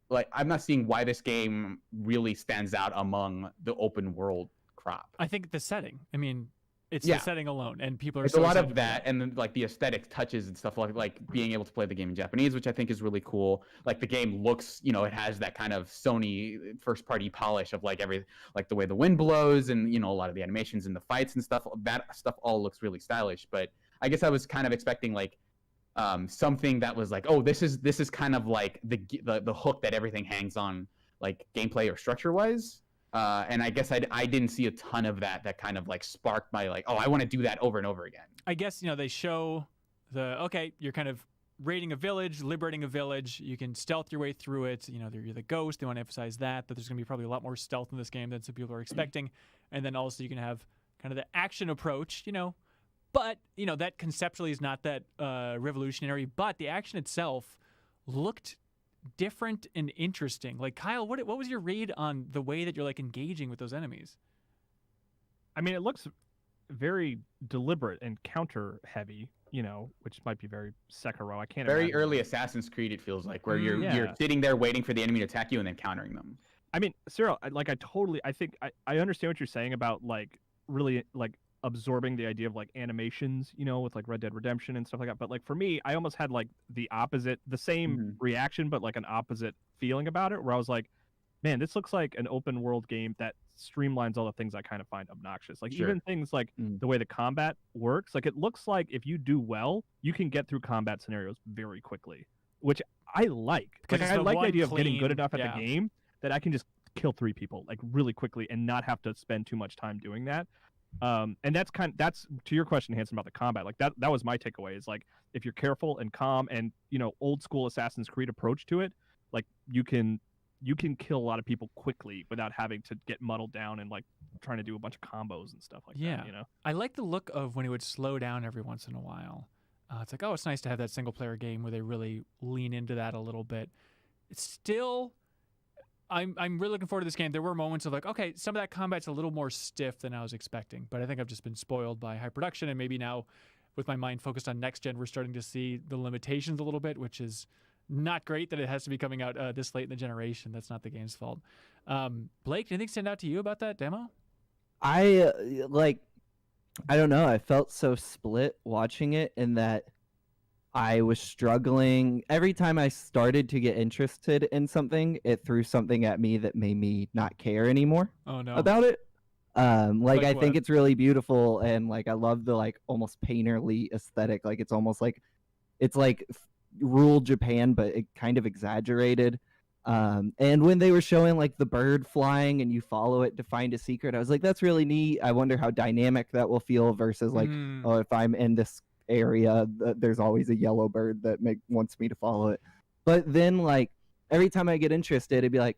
why this game really stands out among the open world crop. I think the setting. I mean, it's the setting alone, and people are. It's a lot of that, and then like the aesthetic touches and stuff, like being able to play the game in Japanese, which I think is really cool. Like the game looks, it has that kind of Sony first party polish of like the way the wind blows, and a lot of the animations and the fights and stuff. That stuff all looks really stylish. But I guess I was kind of expecting like something that was like, oh, this is kind of like the hook that everything hangs on, like gameplay or structure wise. And I guess I didn't see a ton of that kind of like sparked my like, oh, I want to do that over and over again. I guess, they show you're kind of raiding a village, liberating a village. You can stealth your way through it. You're the ghost. They want to emphasize that there's going to be probably a lot more stealth in this game than some people are expecting. And then also you can have kind of the action approach, but, that conceptually is not that revolutionary. But the action itself looked different and interesting. Like, Kyle, what was your read on the way that you're like engaging with those enemies? I mean, it looks very deliberate and counter heavy, which might be very Sekiro. I can't very imagine. Early Assassin's Creed, it feels like, where you're sitting there waiting for the enemy to attack you and then countering them. I mean, Cyril, I understand what you're saying about like really like absorbing the idea of like animations, with like Red Dead Redemption and stuff like that. But like for me, I almost had like the same reaction, but like an opposite feeling about it, where I was like, man, this looks like an open world game that streamlines all the things I kind of find obnoxious. Like even things like the way the combat works, like it looks like if you do well, you can get through combat scenarios very quickly, which I like. Because I like the idea of getting good enough at the game that I can just kill 3 people like really quickly and not have to spend too much time doing that. And that's to your question, Hanson, about the combat. Like that was my takeaway, is like if you're careful and calm and old school Assassin's Creed approach to it, like you can kill a lot of people quickly without having to get muddled down and like trying to do a bunch of combos and stuff like that. I like the look of when it would slow down every once in a while. It's like, oh, it's nice to have that single player game where they really lean into that a little bit. It's still, I'm really looking forward to this game. There were moments of like, okay, some of that combat's a little more stiff than I was expecting, but I think I've just been spoiled by high production, and maybe now with my mind focused on next gen, we're starting to see the limitations a little bit, which is not great that it has to be coming out this late in the generation. That's not the game's fault. Blake, anything stand out to you about that demo? I don't know. I felt so split watching it in that I was struggling. Every time I started to get interested in something, it threw something at me that made me not care anymore about it. I think it's really beautiful, and like I love the like almost painterly aesthetic. Like it's almost like it's like rural Japan, but it kind of exaggerated. And when they were showing like the bird flying and you follow it to find a secret, I was like, that's really neat. I wonder how dynamic that will feel versus like, oh, if I'm in this area, there's always a yellow bird that wants me to follow it. But then like every time I get interested, it'd be like,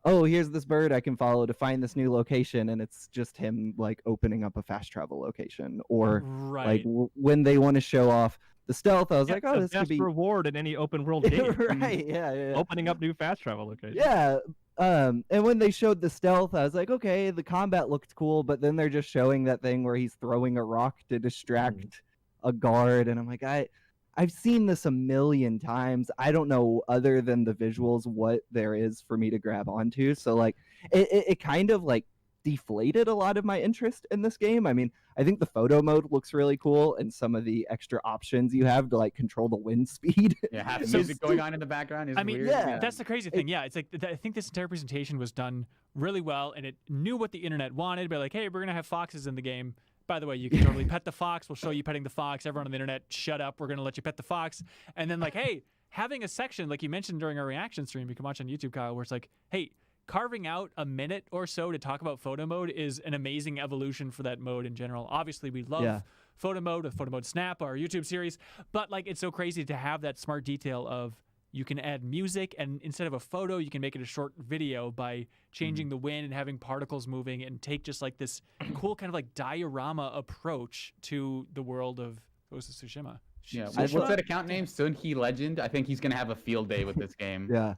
oh, here's this bird I can follow to find this new location, and it's just him like opening up a fast travel location. Or like when they want to show off the stealth, I was like, oh, this could be reward in any open world game. Right, yeah. Opening up new fast travel locations. Yeah. And when they showed the stealth, I was like, okay, the combat looked cool, but then they're just showing that thing where he's throwing a rock to distract a guard, and I'm like, I've seen this a million times. I don't know, other than the visuals, what there is for me to grab onto. So like it kind of like deflated a lot of my interest in this game. I mean, I think the photo mode looks really cool, and some of the extra options you have to like control the wind speed. Yeah, have music going on in the background is weird. Yeah, that's the crazy thing. Yeah, it's like I think this entire presentation was done really well, and it knew what the internet wanted. But like, hey, we're gonna have foxes in the game. By the way, you can totally pet the fox. We'll show you petting the fox. Everyone on the internet, shut up. We're gonna let you pet the fox. And then like, hey, having a section like you mentioned during our reaction stream, you can watch on YouTube, Kyle, where it's like, hey, carving out a minute or so to talk about photo mode is an amazing evolution for that mode in general. Obviously, we love photo mode with Photo Mode Snap, our YouTube series, but like it's so crazy to have that smart detail of you can add music, and instead of a photo, you can make it a short video by changing the wind and having particles moving, and take just like this cool kind of like diorama approach to the world of Ghost of Tsushima. Yeah, what's that account name? Sunhee Legend. I think he's gonna have a field day with this game. Yeah.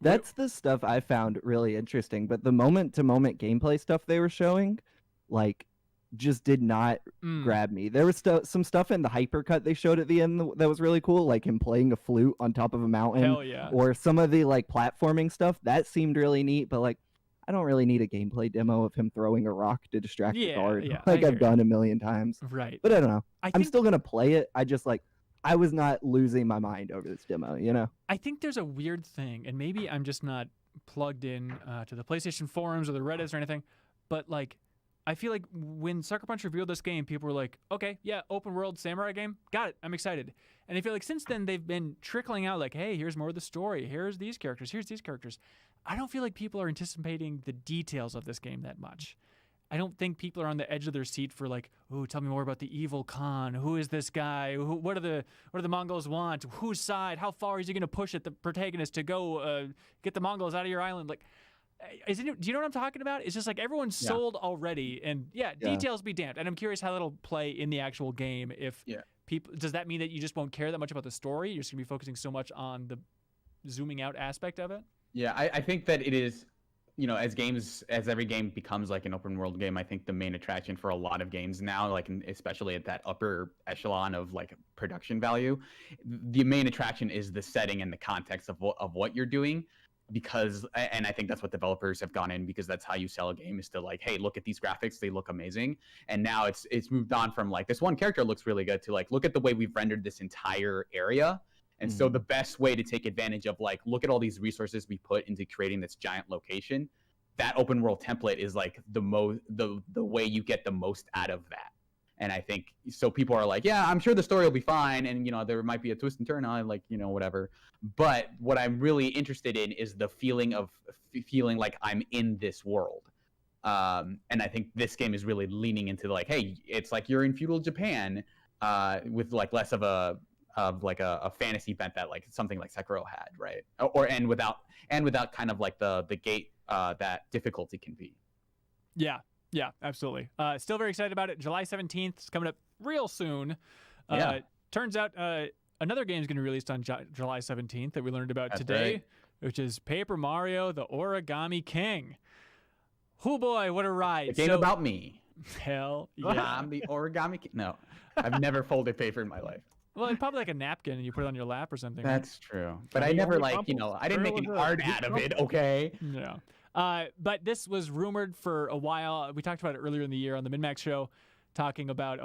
That's the stuff I found really interesting, but the moment-to-moment gameplay stuff they were showing, like, just did not grab me. There was some stuff in the hypercut they showed at the end that was really cool, like him playing a flute on top of a mountain. Hell yeah. Or some of the like platforming stuff that seemed really neat, but like I don't really need a gameplay demo of him throwing a rock to distract the guard like I've done a million times. Right. But I don't know. I'm still gonna play it. I just like I was not losing my mind over this demo, you know? I think there's a weird thing, and maybe I'm just not plugged in to the PlayStation forums or the Reddits or anything, but like I feel like when Sucker Punch revealed this game, people were like, okay, yeah, open world samurai game. Got it. I'm excited. And I feel like since then they've been trickling out like, hey, here's more of the story. Here's these characters. Here's these characters. I don't feel like people are anticipating the details of this game that much. I don't think people are on the edge of their seat for like, oh, tell me more about the evil Khan. Who is this guy? What do the Mongols want? Whose side? How far is he going to push at the protagonist to go get the Mongols out of your island? Like, do you know what I'm talking about? It's just like everyone's sold already, and details be damned. And I'm curious how that'll play in the actual game. If people, does that mean that you just won't care that much about the story? You're just gonna be focusing so much on the zooming out aspect of it? Yeah, I think that it is, you know, as every game becomes like an open world game, I think the main attraction for a lot of games now, like especially at that upper echelon of like production value, the main attraction is the setting and the context of what you're doing. Because, and I think that's what developers have gone in, because that's how you sell a game, is to like, hey, look at these graphics, they look amazing. And now it's moved on from like, this one character looks really good, to like, look at the way we've rendered this entire area. And so the best way to take advantage of like, look at all these resources we put into creating this giant location, that open world template is like the way you get the most out of that. And I think so people are like, yeah, I'm sure the story will be fine, and you know there might be a twist and turn on, like, you know, whatever. But what I'm really interested in is the feeling of feeling like I'm in this world. And I think this game is really leaning into like, hey, it's like you're in feudal Japan, with like less of a fantasy bent that like something like Sekiro had, right? And without kind of like the gate that difficulty can be. Yeah, absolutely. Still very excited about it. July 17th. It's coming up real soon. Turns out another game is going to be released on July 17th that we learned about today, which is Paper Mario, the Origami King. Oh boy, what a ride. A game about me. Hell yeah. I'm the Origami King. No, I've never folded paper in my life. Well, it's probably like a napkin and you put it on your lap or something. That's true. But I never like, you know, I didn't make an art out of it, okay? Yeah. But this was rumored for a while. We talked about it earlier in the year on the MinnMax show, talking about,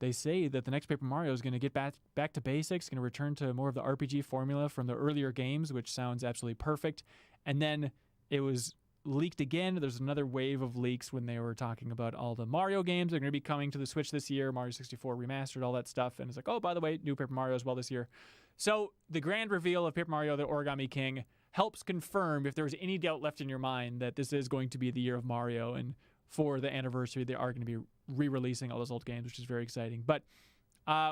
they say that the next Paper Mario is going to get back to basics, going to return to more of the RPG formula from the earlier games, which sounds absolutely perfect. And then it was leaked again. There's another wave of leaks when they were talking about all the Mario games that are going to be coming to the Switch this year, Mario 64 remastered, all that stuff. And it's like, oh, by the way, new Paper Mario as well this year. So the grand reveal of Paper Mario, the Origami King, helps confirm, if there was any doubt left in your mind, that this is going to be the year of Mario, and for the anniversary they are going to be re-releasing all those old games, which is very exciting. But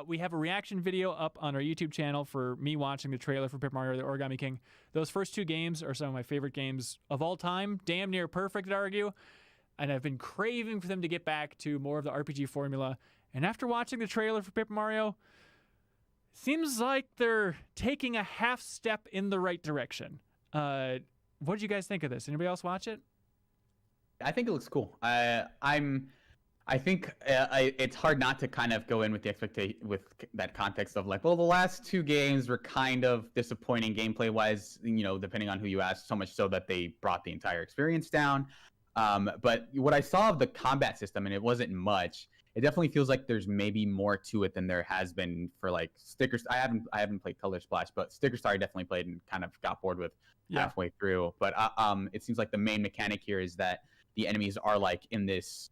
we have a reaction video up on our YouTube channel for me watching the trailer for Paper Mario the Origami King. Those first two games are some of my favorite games of all time, damn near perfect, I'd argue, and I've been craving for them to get back to more of the RPG formula. And after watching the trailer for Paper Mario, seems like they're taking a half step in the right direction. What did you guys think of this? Anybody else watch it? I think it looks cool. I think it's hard not to kind of go in with the expectation, with that context of like, well, the last two games were kind of disappointing gameplay wise, you know, depending on who you ask, so much so that they brought the entire experience down. But what I saw of the combat system, and it wasn't much, it definitely feels like there's maybe more to it than there has been for like Stickers. I haven't played Color Splash, but Sticker Star I definitely played and kind of got bored with halfway through. But it seems like the main mechanic here is that the enemies are like in this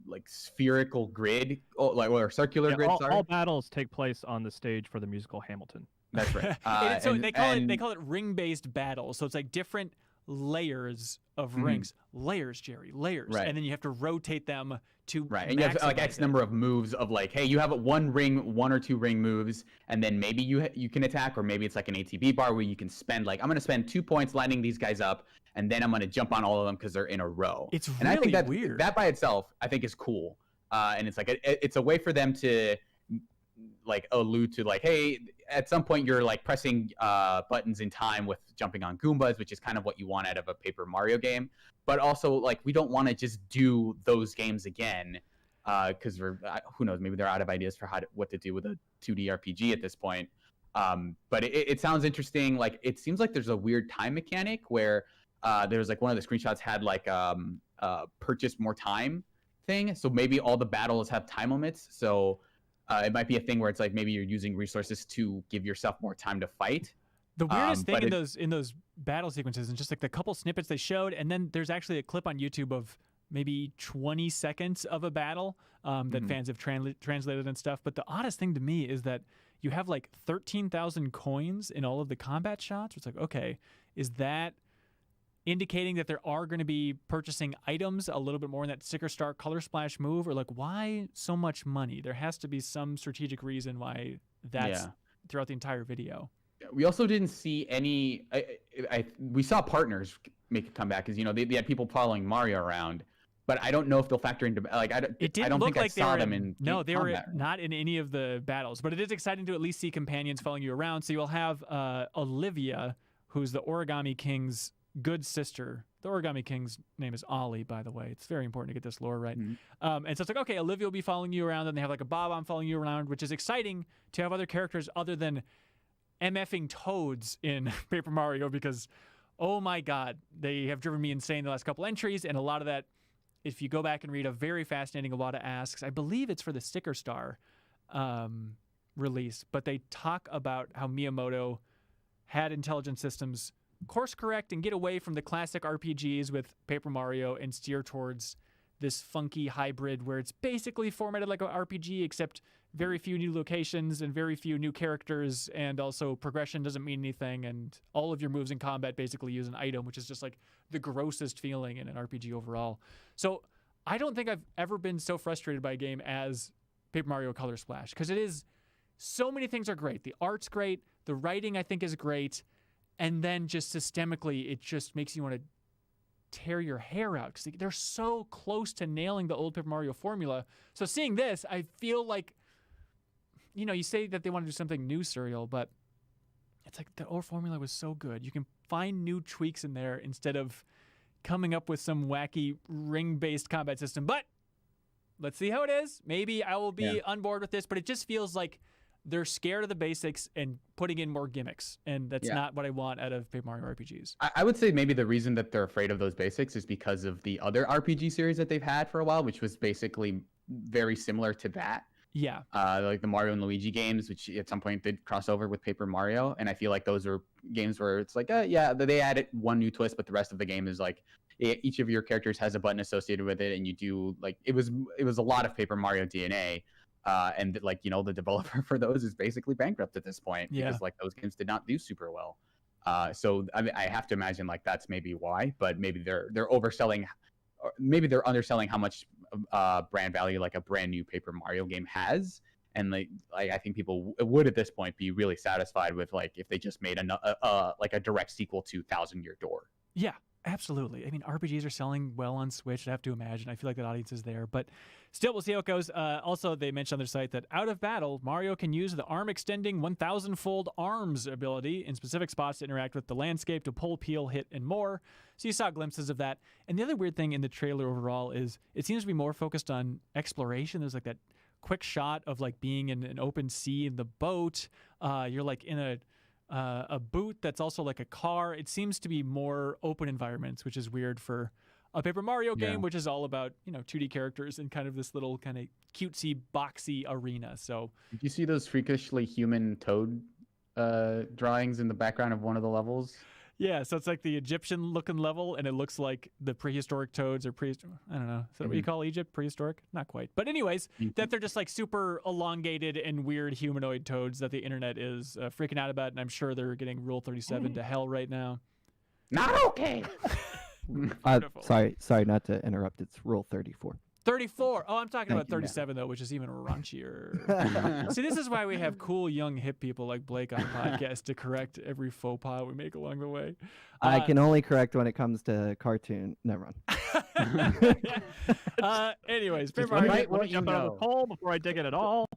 like spherical grid, or circular grid. All battles take place on the stage for the musical Hamilton. That's right. So they call it ring-based battles. So it's like different layers of rings. Layers, Jerry, layers. Right. And then you have to rotate them to Right, and you have like X number of moves of like, hey, you have one or two ring moves, and then maybe you can attack, or maybe it's like an ATB bar where you can spend like, I'm gonna spend 2 points lining these guys up, and then I'm gonna jump on all of them because they're in a row. It's and I think weird. That by itself, I think is cool, and it's like it's a way for them to like allude to like, hey, at some point you're like pressing buttons in time with jumping on Goombas, which is kind of what you want out of a Paper Mario game. But also, like, we don't want to just do those games again, because who knows, maybe they're out of ideas for what to do with a 2D RPG at this point. But it sounds interesting. Like, it seems like there's a weird time mechanic where there's like one of the screenshots had like purchase more time thing. So maybe all the battles have time limits. So it might be a thing where it's like maybe you're using resources to give yourself more time to fight. The weirdest thing in those battle sequences and just like the couple snippets they showed, and then there's actually a clip on YouTube of maybe 20 seconds of a battle that fans have translated and stuff. But the oddest thing to me is that you have like 13,000 coins in all of the combat shots. It's like, okay, is that indicating that there are going to be purchasing items a little bit more in that sticker star color splash move? Or like, why so much money? There has to be some strategic reason why that's throughout the entire video. We also didn't see any. We saw partners make a comeback because they had people following Mario around, but I don't know if they'll factor into like I don't think I saw them in. No, they were not in any of the battles, but it is exciting to at least see companions following you around. So you'll have Olivia, who's the Origami King's good sister. The Origami King's name is Ollie, by the way. It's very important to get this lore right. And so it's like, okay, Olivia will be following you around, and they have like a Bob-omb following you around, which is exciting to have other characters other than MFing Toads in Paper Mario, because oh my god, they have driven me insane the last couple entries, and a lot of that, if you go back and read a very fascinating Iwata Asks, I believe it's for the Sticker Star release, but they talk about how Miyamoto had intelligent systems course correct and get away from the classic RPGs with Paper Mario and steer towards this funky hybrid where it's basically formatted like an RPG, except very few new locations and very few new characters, and also progression doesn't mean anything, and all of your moves in combat basically use an item, which is just like the grossest feeling in an RPG overall. So I don't think I've ever been so frustrated by a game as Paper Mario Color Splash, because it is, so many things are great. The art's great, the writing I think is great, and then just systemically it just makes you want to tear your hair out because they're so close to nailing the old Paper Mario formula. So seeing this, I feel like, you say that they want to do something new, Serial, but it's like the old formula was so good. You can find new tweaks in there instead of coming up with some wacky ring-based combat system. But let's see how it is. Maybe I will be on board with this, but it just feels like they're scared of the basics and putting in more gimmicks, and that's not what I want out of Paper Mario RPGs. I would say maybe the reason that they're afraid of those basics is because of the other RPG series that they've had for a while, which was basically very similar to that. Yeah. Like the Mario and Luigi games, which at some point did cross over with Paper Mario. And I feel like those are games where it's like, they added one new twist, but the rest of the game is like, each of your characters has a button associated with it. And you do like, it was a lot of Paper Mario DNA. And like, the developer for those is basically bankrupt at this point because like those games did not do super well. So I have to imagine like that's maybe why, but maybe they're overselling, or maybe they're underselling how much brand value like a brand new Paper Mario game has. And like I think people would at this point be really satisfied with like if they just made like a direct sequel to Thousand Year Door. Yeah, absolutely. I mean, RPGs are selling well on Switch. I have to imagine. I feel like that audience is there, but still, we'll see how it goes. Also, they mentioned on their site that out of battle, Mario can use the arm extending 1,000-fold arms ability in specific spots to interact with the landscape, to pull, peel, hit, and more. So you saw glimpses of that. And the other weird thing in the trailer overall is it seems to be more focused on exploration. There's like that quick shot of like being in an open sea in the boat. You're like in a boot that's also like a car. It seems to be more open environments, which is weird for a Paper Mario game, which is all about 2D characters and kind of this little kind of cutesy boxy arena. So did you see those freakishly human Toad drawings in the background of one of the levels? Yeah, so it's like the Egyptian looking level, and it looks like the prehistoric toads or I don't know. Is that what you call Egypt? Prehistoric? Not quite. But anyways, that they're just like super elongated and weird humanoid toads that the internet is freaking out about, and I'm sure they're getting Rule 37 to hell right now. Not okay. Beautiful. Sorry not to interrupt. It's Rule 34. 34. Oh, I'm talking Thank about you, 37 though, which is even raunchier. See, this is why we have cool young hip people like Blake on the podcast to correct every faux pas we make along the way. I can only correct when it comes to cartoon. Never mind. Anyways, Just Paper let me Mario- let me jump out of the poll before I dig it at all.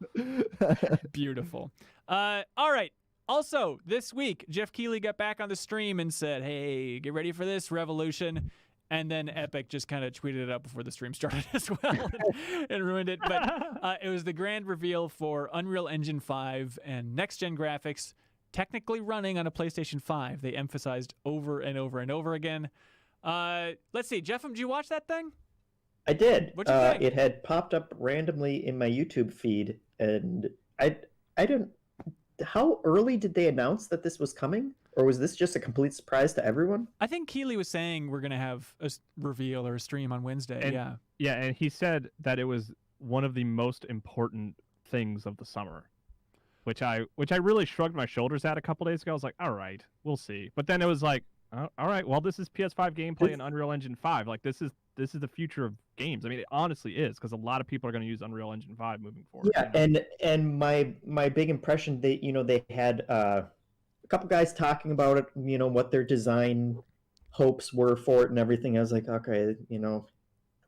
Beautiful. All right. Also, this week, Jeff Keighley got back on the stream and said, hey, get ready for this revolution. And then Epic just kind of tweeted it out before the stream started as well and ruined it. But it was the grand reveal for Unreal Engine 5 and next-gen graphics technically running on a PlayStation 5. They emphasized over and over and over again. Let's see. Jeff, did you watch that thing? I did. What'd you think? It had popped up randomly in my YouTube feed, and I didn't. How early did they announce that this was coming? Or was this just a complete surprise to everyone? I think Keighley was saying we're going to have a reveal or a stream on Wednesday. And- yeah. Yeah, and he said that it was one of the most important things of the summer, which I really shrugged my shoulders at a couple days ago. I was like, all right, we'll see. But then it was like, all right, well, this is PS5 gameplay in Unreal Engine 5. Like this is the future of games. I mean, it honestly is, because a lot of people are going to use Unreal Engine 5 moving forward. Yeah, and my big impression, they had a couple guys talking about it, what their design hopes were for it and everything. I was like, okay,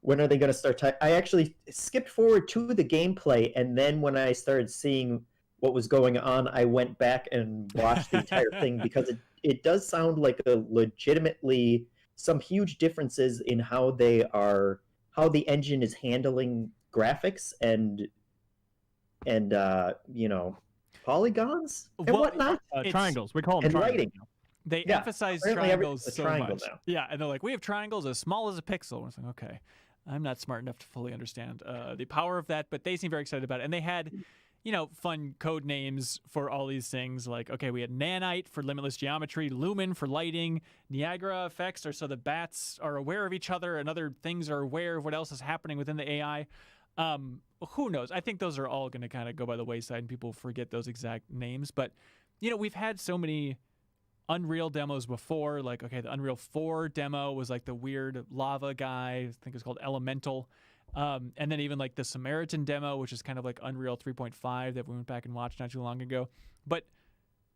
when are they going to start? I actually skipped forward to the gameplay, and then when I started seeing what was going on, I went back and watched the entire thing, because it does sound like a legitimately some huge differences in how the engine is handling graphics and polygons and Well, whatnot. Triangles. We call them And triangles. lighting. They Yeah, emphasize apparently triangles everything's a so triangle much. now. Yeah, and they're like, we have triangles as small as a pixel. I was like, okay, I'm not smart enough to fully understand the power of that, but they seem very excited about it. And they had, fun code names for all these things. Like, okay, we had Nanite for limitless geometry, Lumen for lighting, Niagara effects are so the bats are aware of each other and other things are aware of what else is happening within the AI. Who knows? I think those are all going to kind of go by the wayside and people forget those exact names. But, we've had so many Unreal demos before. Like, okay, the Unreal 4 demo was like the weird lava guy. I think it's called Elemental. And then even like the Samaritan demo, which is kind of like Unreal 3.5 that we went back and watched not too long ago. But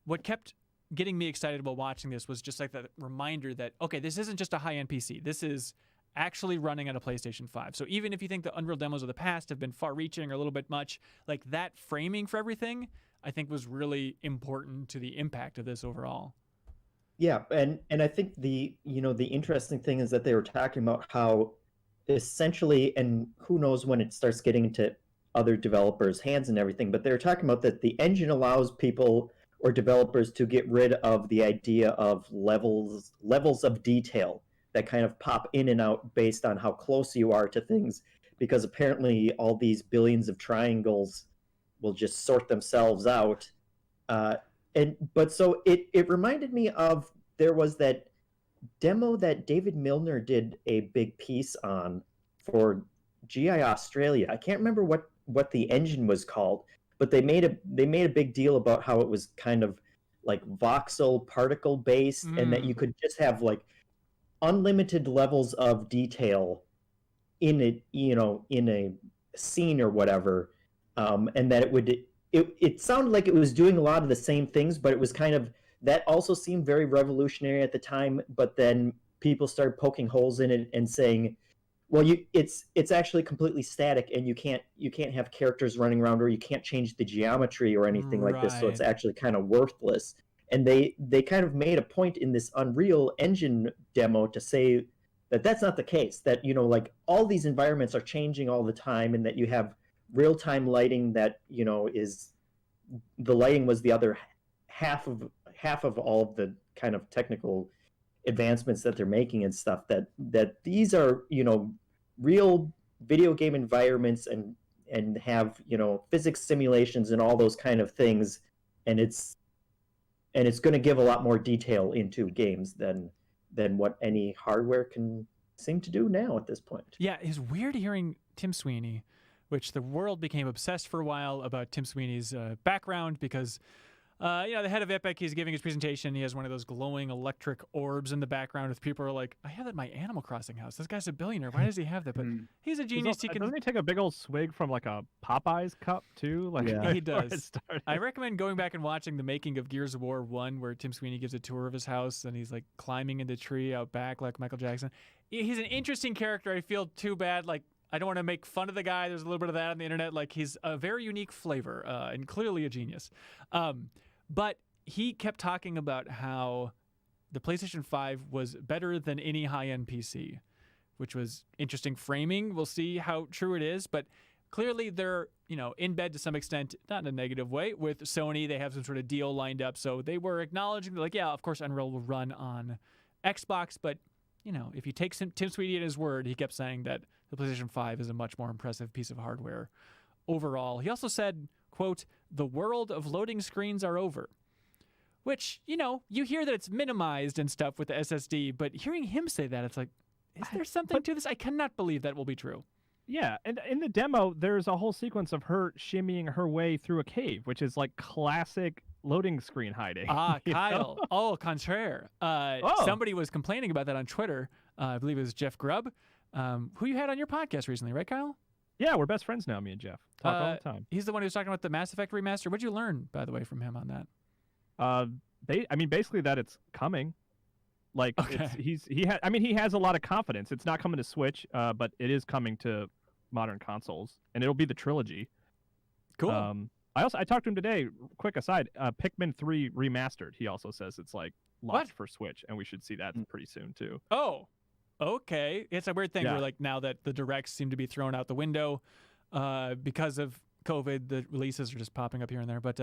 what kept getting me excited about watching this was just like that reminder that, okay, this isn't just a high-end PC. This is actually running on a PlayStation 5. So even if you think the Unreal demos of the past have been far-reaching or a little bit much, like that framing for everything, I think was really important to the impact of this overall. Yeah, and I think the interesting thing is that they were talking about how essentially, and who knows when it starts getting into other developers' hands and everything, but they were talking about that the engine allows people or developers to get rid of the idea of levels of detail that kind of pop in and out based on how close you are to things, because apparently all these billions of triangles will just sort themselves out. But so it reminded me of, there was that demo that David Milner did a big piece on for GI Australia. I can't remember what the engine was called, but they made a big deal about how it was kind of like voxel particle based, and that you could just have like unlimited levels of detail in it, in a scene or whatever, and that it sounded like it was doing a lot of the same things, but it was kind of, that also seemed very revolutionary at the time. But then people started poking holes in it and saying, well, it's actually completely static, and you can't have characters running around, or you can't change the geometry or anything like this, so it's Right. actually kind of worthless. And they kind of made a point in this Unreal Engine demo to say that that's not the case, that like all these environments are changing all the time, and that you have real-time lighting that is, the lighting was the other half of all of the kind of technical advancements that they're making and stuff, that these are real video game environments and have physics simulations and all those kind of things, and it's going to give a lot more detail into games than what any hardware can seem to do now at this point. Yeah, it's weird hearing Tim Sweeney, which the world became obsessed for a while about Tim Sweeney's background, because The head of Epic, he's giving his presentation. He has one of those glowing electric orbs in the background with people are like, I have that in my Animal Crossing house. This guy's a billionaire. Why does he have that? But he's a genius. Doesn't he take a big old swig from like a Popeyes cup too? Like Yeah. He does. I recommend going back and watching the making of Gears of War 1 where Tim Sweeney gives a tour of his house and he's like climbing in the tree out back like Michael Jackson. He's an interesting character. I feel too bad. Like, I don't want to make fun of the guy. There's a little bit of that on the internet. Like, he's a very unique flavor and clearly a genius. But he kept talking about how the PlayStation 5 was better than any high-end PC, which was interesting framing. We'll see how true it is, but clearly they're, in bed to some extent, not in a negative way, with Sony. They have some sort of deal lined up, so they were acknowledging, like, yeah, of course Unreal will run on Xbox, but, if you take Tim Sweeney at his word, he kept saying that the PlayStation 5 is a much more impressive piece of hardware overall. He also said, quote, "The world of loading screens are over." Which, you hear that it's minimized and stuff with the SSD, but hearing him say that, it's like, is there something to this? I cannot believe that will be true. Yeah, and in the demo, there's a whole sequence of her shimmying her way through a cave, which is like classic loading screen hiding. Kyle. Oh, contraire. Somebody was complaining about that on Twitter. I believe it was Jeff Grubb, who you had on your podcast recently, right, Kyle? Yeah, we're best friends now, me and Jeff. Talk all the time. He's the one who was talking about the Mass Effect remaster. What'd you learn, by the way, from him on that? Basically that it's coming. Like, okay. he has a lot of confidence. It's not coming to Switch, but it is coming to modern consoles, and it'll be the trilogy. Cool. I talked to him today. Quick aside, Pikmin 3 remastered. He also says it's like launched for Switch, and we should see that pretty soon too. Oh, okay. It's a weird thing where like now that the directs seem to be thrown out the window because of COVID, the releases are just popping up here and there. But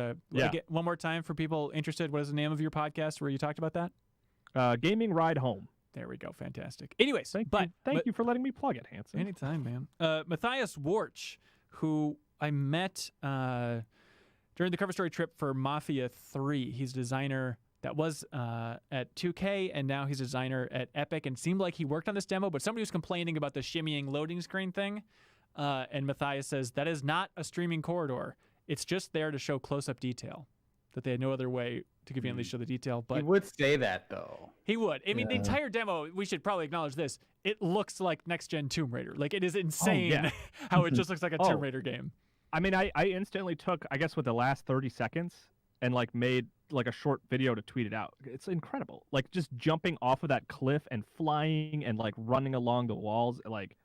one more time for people interested, what is the name of your podcast where you talked about that? Gaming Ride Home. There we go. Fantastic. Anyways, thank you for letting me plug it, Hanson. Anytime, man. Matthias Warch, who I met during the cover story trip for Mafia 3. He's a designer that was at 2K, and now he's a designer at Epic, and seemed like he worked on this demo, but somebody was complaining about the shimmying loading screen thing, and Matthias says, that is not a streaming corridor. It's just there to show close-up detail, that they had no other way to conveniently show the detail. But he would say that, though. He would. I mean, the entire demo, we should probably acknowledge this, it looks like next-gen Tomb Raider. Like, it is insane how it just looks like a Tomb Raider game. I mean, I instantly took, I guess, with the last 30 seconds and, like, made, like, a short video to tweet it out. It's incredible. Like, just jumping off of that cliff and flying and, like, running along the walls, like,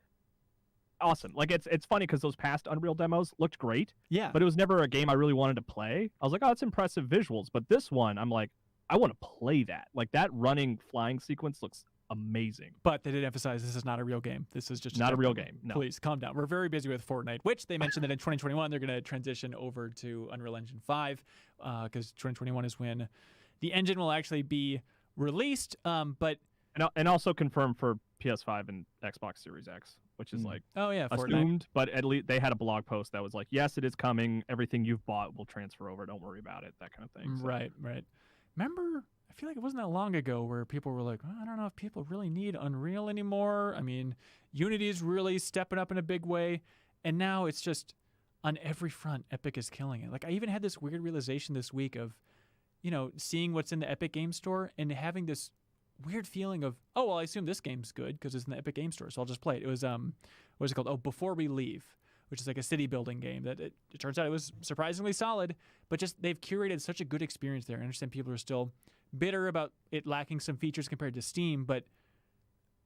awesome. Like, it's funny because those past Unreal demos looked great. Yeah. But it was never a game I really wanted to play. I was like, oh, it's impressive visuals. But this one, I'm like, I want to play that. Like, that running, flying sequence looks amazing. But they did emphasize this is not a real game. This is just not a real game. No. Please calm down. We're very busy with Fortnite, which they mentioned that in 2021 they're going to transition over to Unreal Engine 5 because 2021 is when the engine will actually be released. But and also confirmed for PS5 and Xbox Series X, which is like Fortnite. Assumed. But at least they had a blog post that was like, yes, it is coming. Everything you've bought will transfer over. Don't worry about it. That kind of thing. So. Right. Remember, I feel like it wasn't that long ago where people were like, I don't know if people really need Unreal anymore. I mean, Unity's really stepping up in a big way. And now it's just on every front, Epic is killing it. Like, I even had this weird realization this week of, seeing what's in the Epic Game Store and having this weird feeling of, oh, well, I assume this game's good because it's in the Epic Game Store, so I'll just play it. It was, what was it called? Oh, Before We Leave, which is like a city building game that it turns out it was surprisingly solid, but just they've curated such a good experience there. I understand people are still bitter about it lacking some features compared to Steam, but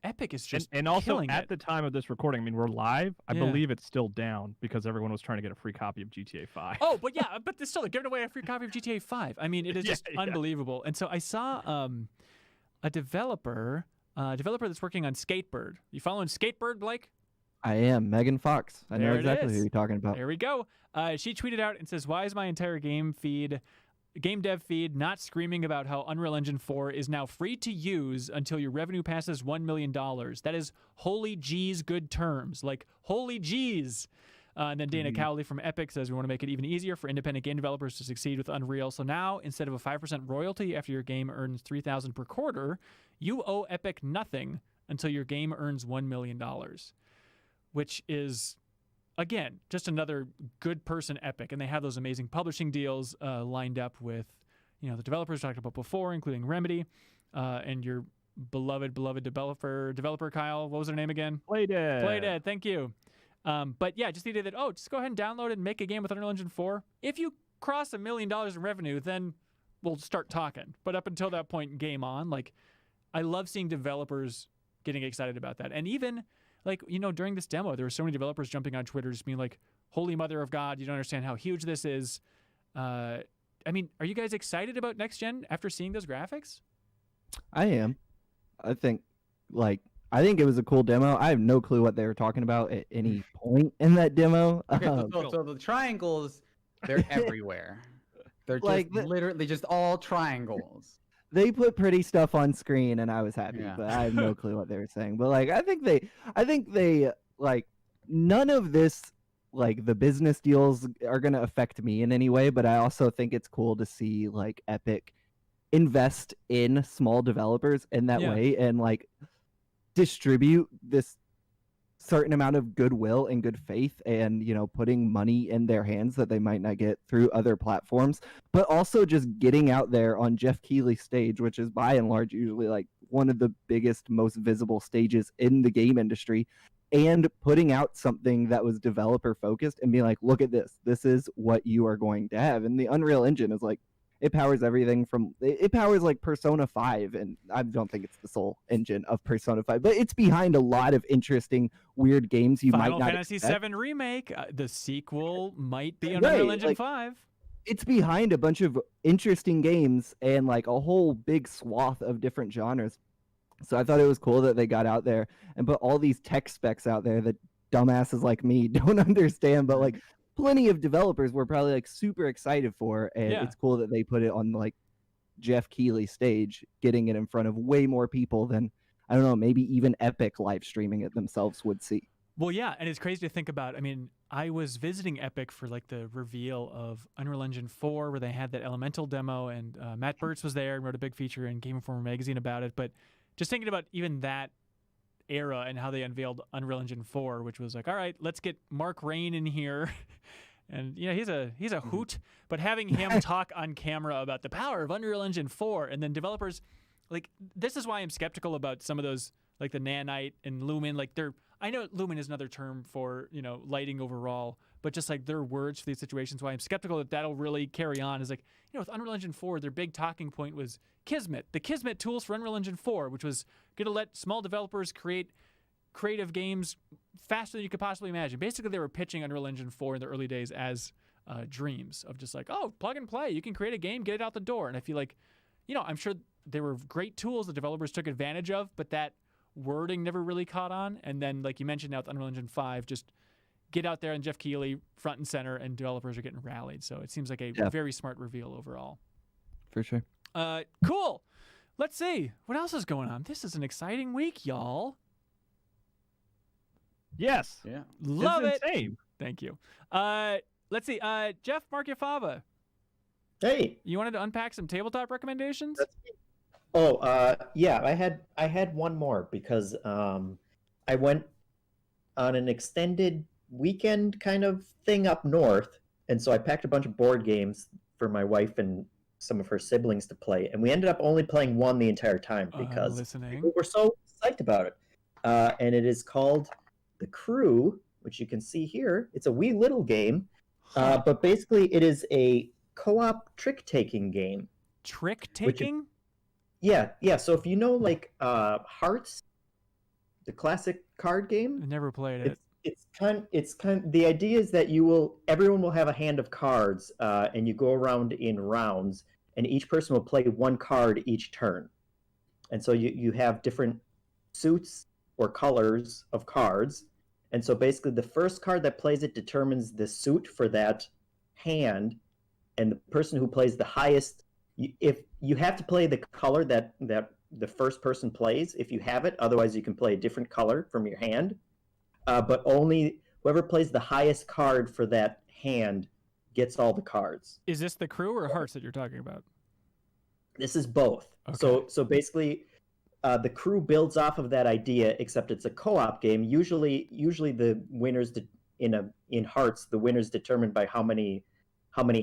Epic is just and also killing at it. the time of this recording, I mean, we're live. I believe it's still down because everyone was trying to get a free copy of GTA 5. Oh, but they're still giving away a free copy of GTA 5. I mean, it is just unbelievable. And so I saw a developer that's working on Skatebird. You following Skatebird, Blake? I am. Megan Fox. I know There it exactly is. who you're talking about. There we go. She tweeted out and says, why is my entire game dev feed not screaming about how Unreal Engine 4 is now free to use until your revenue passes $1 million? That is holy geez good terms. Like, holy geez. And then Dana Cowley from Epic says, we want to make it even easier for independent game developers to succeed with Unreal. So now, instead of a 5% royalty after your game earns $3,000 per quarter, you owe Epic nothing until your game earns $1 million. Which is, again, just another good person Epic. And they have those amazing publishing deals lined up with the developers talked about before, including Remedy, and your beloved developer Kyle. What was their name again? Playdead. Thank you. But yeah, just the idea that just go ahead and download and make a game with Unreal Engine 4. If you cross $1 million in revenue, then we'll start talking. But up until that point, game on. Like, I love seeing developers getting excited about that. And even during this demo, there were so many developers jumping on Twitter just being like, "Holy Mother of God, you don't understand how huge this is." Are you guys excited about next gen after seeing those graphics? I am. I think it was a cool demo. I have no clue what they were talking about at any point in that demo. Okay, so the triangles, they're everywhere. They're just literally just all triangles. They put pretty stuff on screen, and I was happy. Yeah. But I have no clue what they were saying. But I think they none of this, the business deals are gonna affect me in any way. But I also think it's cool to see Epic invest in small developers in that way and distribute this certain amount of goodwill and good faith and putting money in their hands that they might not get through other platforms, but also just getting out there on Jeff Keighley's stage, which is by and large usually one of the biggest, most visible stages in the game industry, and putting out something that was developer focused and being like, look at this is what you are going to have. And the Unreal Engine is it powers everything from it powers Persona 5, and I don't think it's the sole engine of Persona 5, but it's behind a lot of interesting, weird games you might not Final Fantasy expect. 7 Remake, the sequel might be on Unreal Engine 5. It's behind a bunch of interesting games and a whole big swath of different genres. So I thought it was cool that they got out there and put all these tech specs out there that dumbasses like me don't understand, but plenty of developers were probably super excited for, and it's cool that they put it on Jeff Keighley's stage, getting it in front of way more people than, I don't know, maybe even Epic live streaming it themselves would see. Well, yeah, and it's crazy to think about. I mean, I was visiting Epic for the reveal of Unreal Engine 4, where they had that Elemental demo, and Matt Burtz was there and wrote a big feature in Game Informer magazine about it. But just thinking about even that era and how they unveiled Unreal Engine 4, which was all right, let's get Mark Rain in here. And he's a hoot, but having him talk on camera about the power of Unreal Engine 4, and then developers this is why I'm skeptical about some of those the Nanite and Lumen. I know Lumen is another term for lighting overall, but just their words for these situations. Why I'm skeptical that that'll really carry on is with Unreal Engine 4, their big talking point was Kismet, the Kismet tools for Unreal Engine 4, which was going to let small developers create creative games faster than you could possibly imagine. Basically, they were pitching Unreal Engine 4 in the early days as dreams of just plug and play. You can create a game, get it out the door. And I feel I'm sure there were great tools that developers took advantage of, but that wording never really caught on. And then, you mentioned now with Unreal Engine 5, just get out there and Jeff Keighley front and center, and developers are getting rallied. So it seems like a very smart reveal overall. For sure. Cool. Let's see. What else is going on? This is an exciting week, y'all. Yes. Yeah. Love it's it. Insane. Thank you. Let's see. Jeff Markiafava, Hey. you wanted to unpack some tabletop recommendations? Yeah, I had one more because I went on an extended weekend kind of thing up north, and so I packed a bunch of board games for my wife and some of her siblings to play, and we ended up only playing one the entire time because we were so psyched about it. And it is called The Crew, which you can see here. It's a wee little game, but basically it is a co-op trick-taking game. Trick-taking? Yeah. So if you know Hearts, the classic card game, I never played it. It's the idea is that everyone will have a hand of cards, and you go around in rounds, and each person will play one card each turn. And so you have different suits or colors of cards. And so basically the first card that plays it determines the suit for that hand, and the person who plays the highest, if you have to play the color that the first person plays, if you have it, otherwise you can play a different color from your hand. But only whoever plays the highest card for that hand gets all the cards. Is this The Crew or Hearts that you're talking about? This is both. Okay. So basically, The Crew builds off of that idea, except it's a co-op game. Usually the winners in Hearts, the winners determined by how many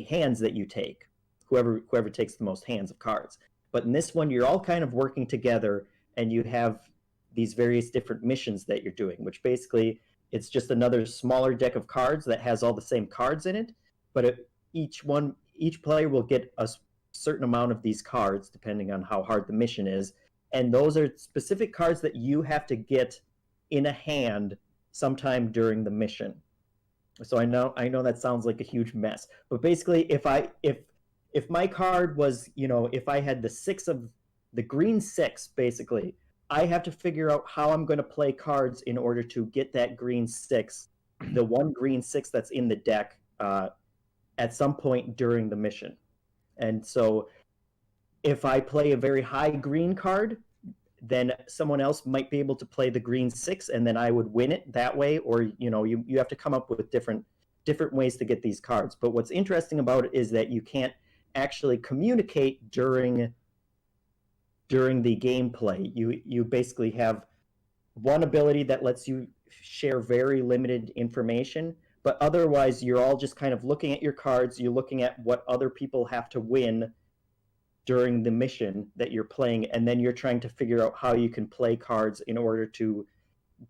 hands that you take. whoever takes the most hands of cards. But in this one, you're all kind of working together, and you have these various different missions that you're doing, which basically it's just another smaller deck of cards that has all the same cards in it, but each player will get a certain amount of these cards depending on how hard the mission is, and those are specific cards that you have to get in a hand sometime during the mission. So I know that sounds like a huge mess, but basically if my card was, if I had the green 6, basically I have to figure out how I'm going to play cards in order to get that green 6, the one green 6 that's in the deck, at some point during the mission. And so if I play a very high green card, then someone else might be able to play the green 6, and then I would win it that way. Or, you have to come up with different ways to get these cards. But what's interesting about it is that you can't actually communicate during the gameplay. You basically have one ability that lets you share very limited information, but otherwise you're all just kind of looking at your cards, you're looking at what other people have to win during the mission that you're playing, and then you're trying to figure out how you can play cards in order to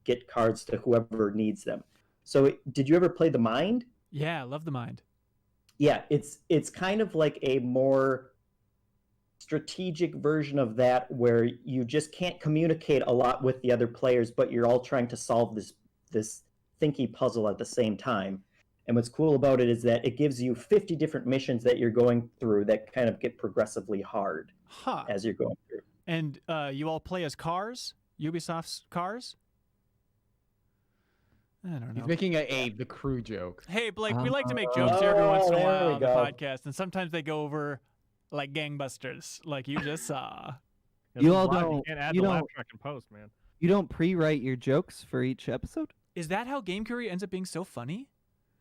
get cards to whoever needs them. So did you ever play The Mind? Yeah, I love The Mind. Yeah, it's kind of like a more strategic version of that, where you just can't communicate a lot with the other players, but you're all trying to solve this thinky puzzle at the same time. And what's cool about it is that it gives you 50 different missions that you're going through that kind of get progressively hard as you're going through. And you all play as cars? Ubisoft's cars? I don't know. He's making the crew joke. Hey, Blake, we like to make jokes every once in a there while we on the go. podcast, and sometimes they go over like gangbusters, like you just saw. You all live, don't- You can't add you the laugh don't- track in post, man. You don't pre-write your jokes for each episode? Is that how Game Curie ends up being so funny?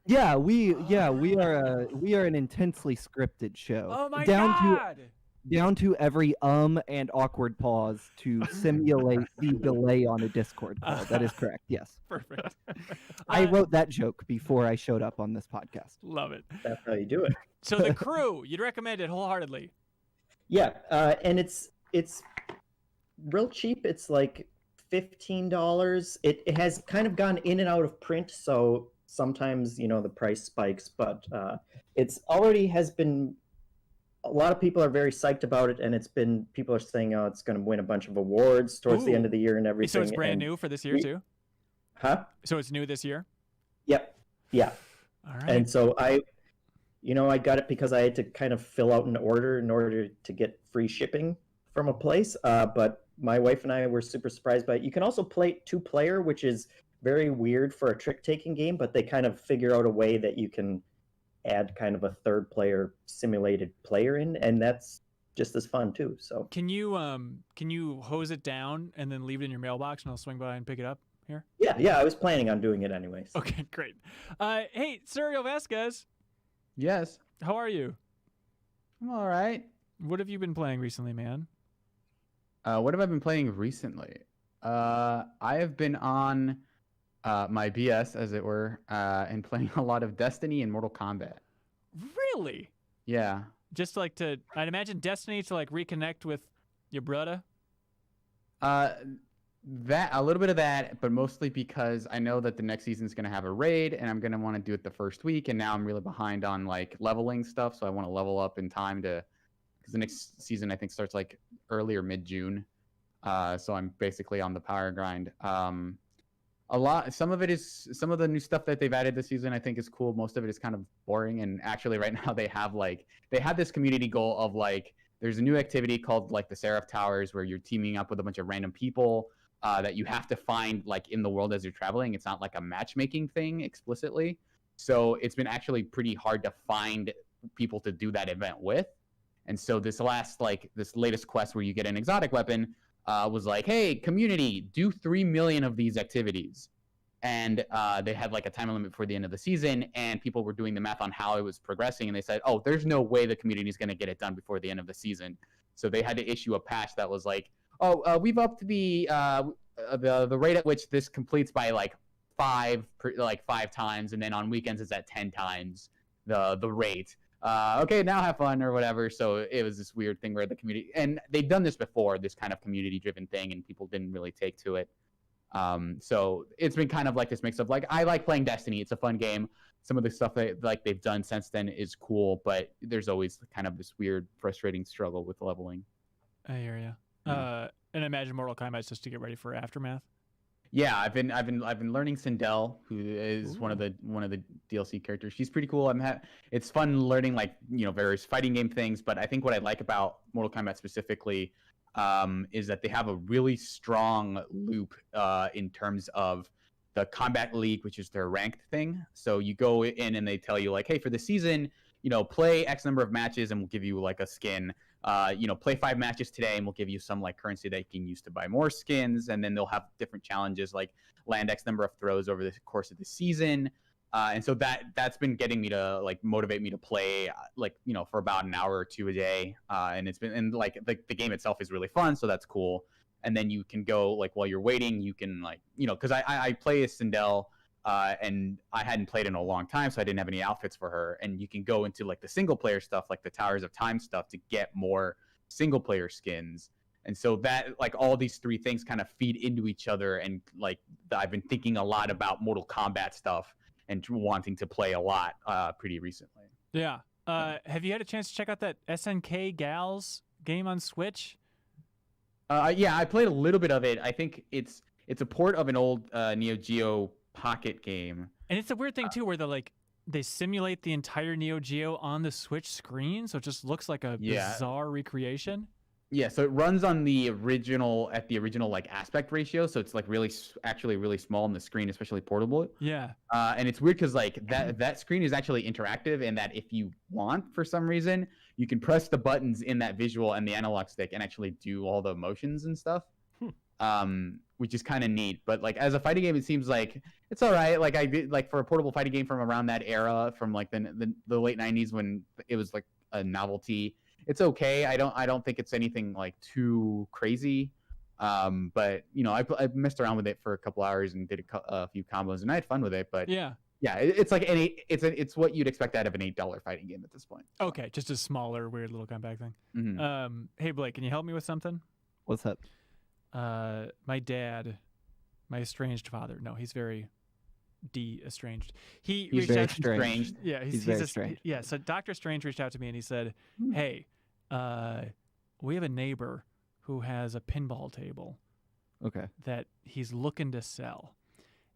Yeah, we are an intensely scripted show. Oh my down god! down to every and awkward pause to simulate the delay on a Discord call. That is correct. Yes. Perfect. I wrote that joke before I showed up on this podcast. Love it. That's how you do it. So the crew, you'd recommend it wholeheartedly. Yeah, and it's real cheap. It's like $15. It has kind of gone in and out of print, so sometimes the price spikes, but it's already has been. A lot of people are very psyched about it, and people are saying, oh, it's going to win a bunch of awards towards the end of the year and everything. So it's brand new for this year too? Huh? So it's new this year? Yep. Yeah. All right. And so I got it because I had to kind of fill out an order in order to get free shipping from a place. But my wife and I were super surprised by it. You can also play 2-player, which is very weird for a trick-taking game, but they kind of figure out a way that you can add kind of a 3rd-player simulated player in, and that's just as fun too. So can you hose it down and then leave it in your mailbox, and I'll swing by and pick it up here? Yeah, I was planning on doing it anyways. Okay, great. Hey, Sergio Vasquez, Yes. how are you? I'm all right. What have you been playing recently, man? What have I been playing recently? I have been on my BS, as it were, and playing a lot of Destiny and Mortal Kombat. Really? Yeah. Just like I'd imagine Destiny to like reconnect with your brother. That a little bit of that, but mostly because I know that the next season's gonna have a raid, and I'm gonna want to do it the first week, and now I'm really behind on like leveling stuff, so I want to level up in time because the next season I think starts like early or mid-June. So I'm basically on the power grind. Some of the new stuff that they've added this season I think is cool. Most of it is kind of boring, and actually right now they have this community goal of like there's a new activity called like the Seraph Towers, where you're teaming up with a bunch of random people that you have to find like in the world as you're traveling. It's not like a matchmaking thing explicitly, so it's been actually pretty hard to find people to do that event with. And so this latest quest where you get an exotic weapon was like, hey, community, do 3 million of these activities. And they had like a time limit before the end of the season, and people were doing the math on how it was progressing, and they said, oh, there's no way the community is going to get it done before the end of the season. So they had to issue a patch that was like, we've upped the rate at which this completes by like 5 times, and then on weekends it's at 10 times the rate. okay, now have fun or whatever. So it was this weird thing where the community, and they've done this before, this kind of community-driven thing, and people didn't really take to it. So it's been kind of like this mix of like, I like playing Destiny. It's a fun game. Some of the stuff that like they've done since then is cool, but there's always kind of this weird, frustrating struggle with leveling. I hear you. And I imagine Mortal Kombat's just to get ready for Aftermath. Yeah, I've been learning Sindel, who is one of the DLC characters. She's pretty cool. It's fun learning like various fighting game things. But I think what I like about Mortal Kombat specifically is that they have a really strong loop in terms of the Combat League, which is their ranked thing. So you go in and they tell you like, hey, for the season, play X number of matches and we'll give you like a skin. Play 5 matches today and we'll give you some like currency that you can use to buy more skins. And then they'll have different challenges like land X number of throws over the course of the season. And so that's been getting me to like motivate me to play for about an hour or two a day. And it's been, and like the game itself is really fun. So that's cool. And then you can go like while you're waiting, you can like, cause I play as Sindel, and I hadn't played in a long time, so I didn't have any outfits for her. And you can go into like the single player stuff, like the Towers of Time stuff, to get more single player skins. And so that like all these three things kind of feed into each other. And like I've been thinking a lot about Mortal Kombat stuff and wanting to play a lot pretty recently. Yeah. Have you had a chance to check out that SNK Gals game on Switch? Yeah, I played a little bit of it. I think it's a port of an old Neo Geo Pocket game. And it's a weird thing too, where they simulate the entire Neo Geo on the Switch screen, so it just looks like a bizarre recreation. Yeah, so it runs on the original like aspect ratio, so it's like actually really small on the screen, especially portable. Yeah. And it's weird because like that screen is actually interactive, and that if you want for some reason, you can press the buttons in that visual and the analog stick and actually do all the motions and stuff. Which is kind of neat. But like as a fighting game, it seems like it's all right. Like I did like for a portable fighting game from around that era, from like the late 90s when it was like a novelty. It's okay. I don't think it's anything like too crazy. But I messed around with it for a couple hours and did a few combos, and I had fun with it. But yeah, it's like it's what you'd expect out of an $8 fighting game at this point. So. Okay, just a smaller, weird little comeback thing. Mm-hmm. Hey Blake, can you help me with something? What's up? My dad, my estranged father. No, he's very de-estranged. He's very estranged. Yeah, he's very strange. Yeah, so Dr. Strange reached out to me and he said, "Hey, we have a neighbor who has a pinball table. Okay. That he's looking to sell,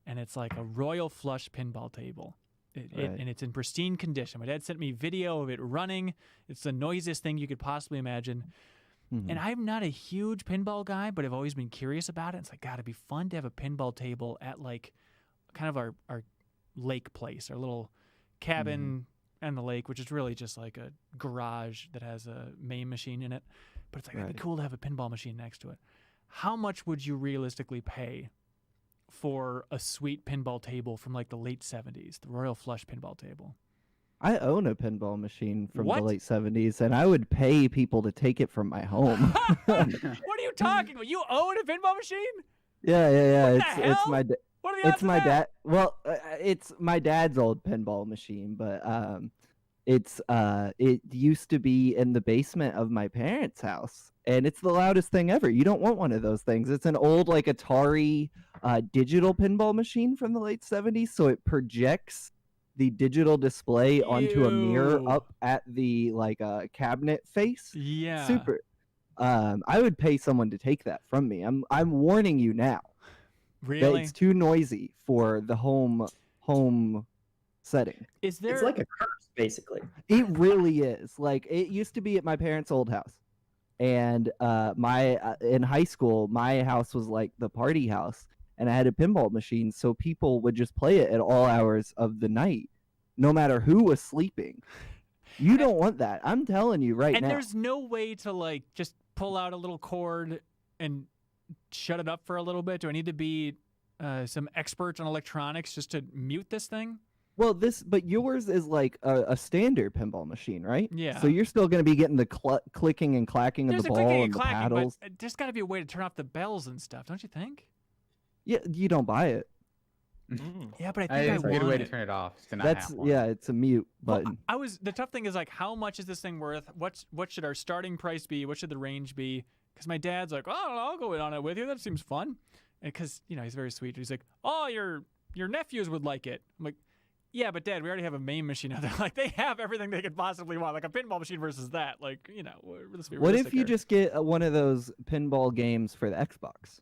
and it's like a royal flush pinball table." And it's in pristine condition. My dad sent me video of it running. It's the noisiest thing you could possibly imagine. Mm-hmm. And I'm not a huge pinball guy, but I've always been curious about it. It's like, God, it'd be fun to have a pinball table at like kind of our lake place, our little cabin on the lake, which is really just like a garage that has a main machine in it. But it's like, it'd be cool to have a pinball machine next to it. How much would you realistically pay for a sweet pinball table from like the late 70s, the Royal Flush pinball table? I own a pinball machine from the late 70s, and I would pay people to take it from my home. What are you talking about? You own a pinball machine? Yeah. It's my what are the odds it's my dad. Well, it's my dad's old pinball machine, but it used to be in the basement of my parents' house, and it's the loudest thing ever. You don't want one of those things. It's an old like Atari digital pinball machine from the late 70s, so it projects the digital display onto a mirror up at the like cabinet face. Yeah. Super. I would pay someone to take that from me. I'm warning you now. Really? That it's too noisy for the home setting. Is there? It's like a curse, basically. It really is. Like it used to be at my parents' old house, and in high school, my house was like the party house. And I had a pinball machine, so people would just play it at all hours of the night, no matter who was sleeping. You don't want that. I'm telling you right now. And there's no way to like just pull out a little cord and shut it up for a little bit? Do I need to be some expert on electronics just to mute this thing? Well, but yours is like a standard pinball machine, right? Yeah. So you're still going to be getting the clicking and clacking of the ball and the paddles. But there's got to be a way to turn off the bells and stuff, don't you think? Yeah, you don't buy it. Yeah, but I I think I just figured a way want to it. turn it off. Just to not That's have one. yeah, it's a mute Well, button. the tough thing is like, how much is this thing worth? What should our starting price be? What should the range be? Because my dad's like, oh, I'll go in on it with you. That seems fun. And because he's very sweet. He's like, oh, your nephews would like it. I'm like, yeah, but Dad, we already have a MAME machine out there. Like they have everything they could possibly want, like a pinball machine versus that. Like let's be What realistic if you here. just get one of those pinball games for the Xbox?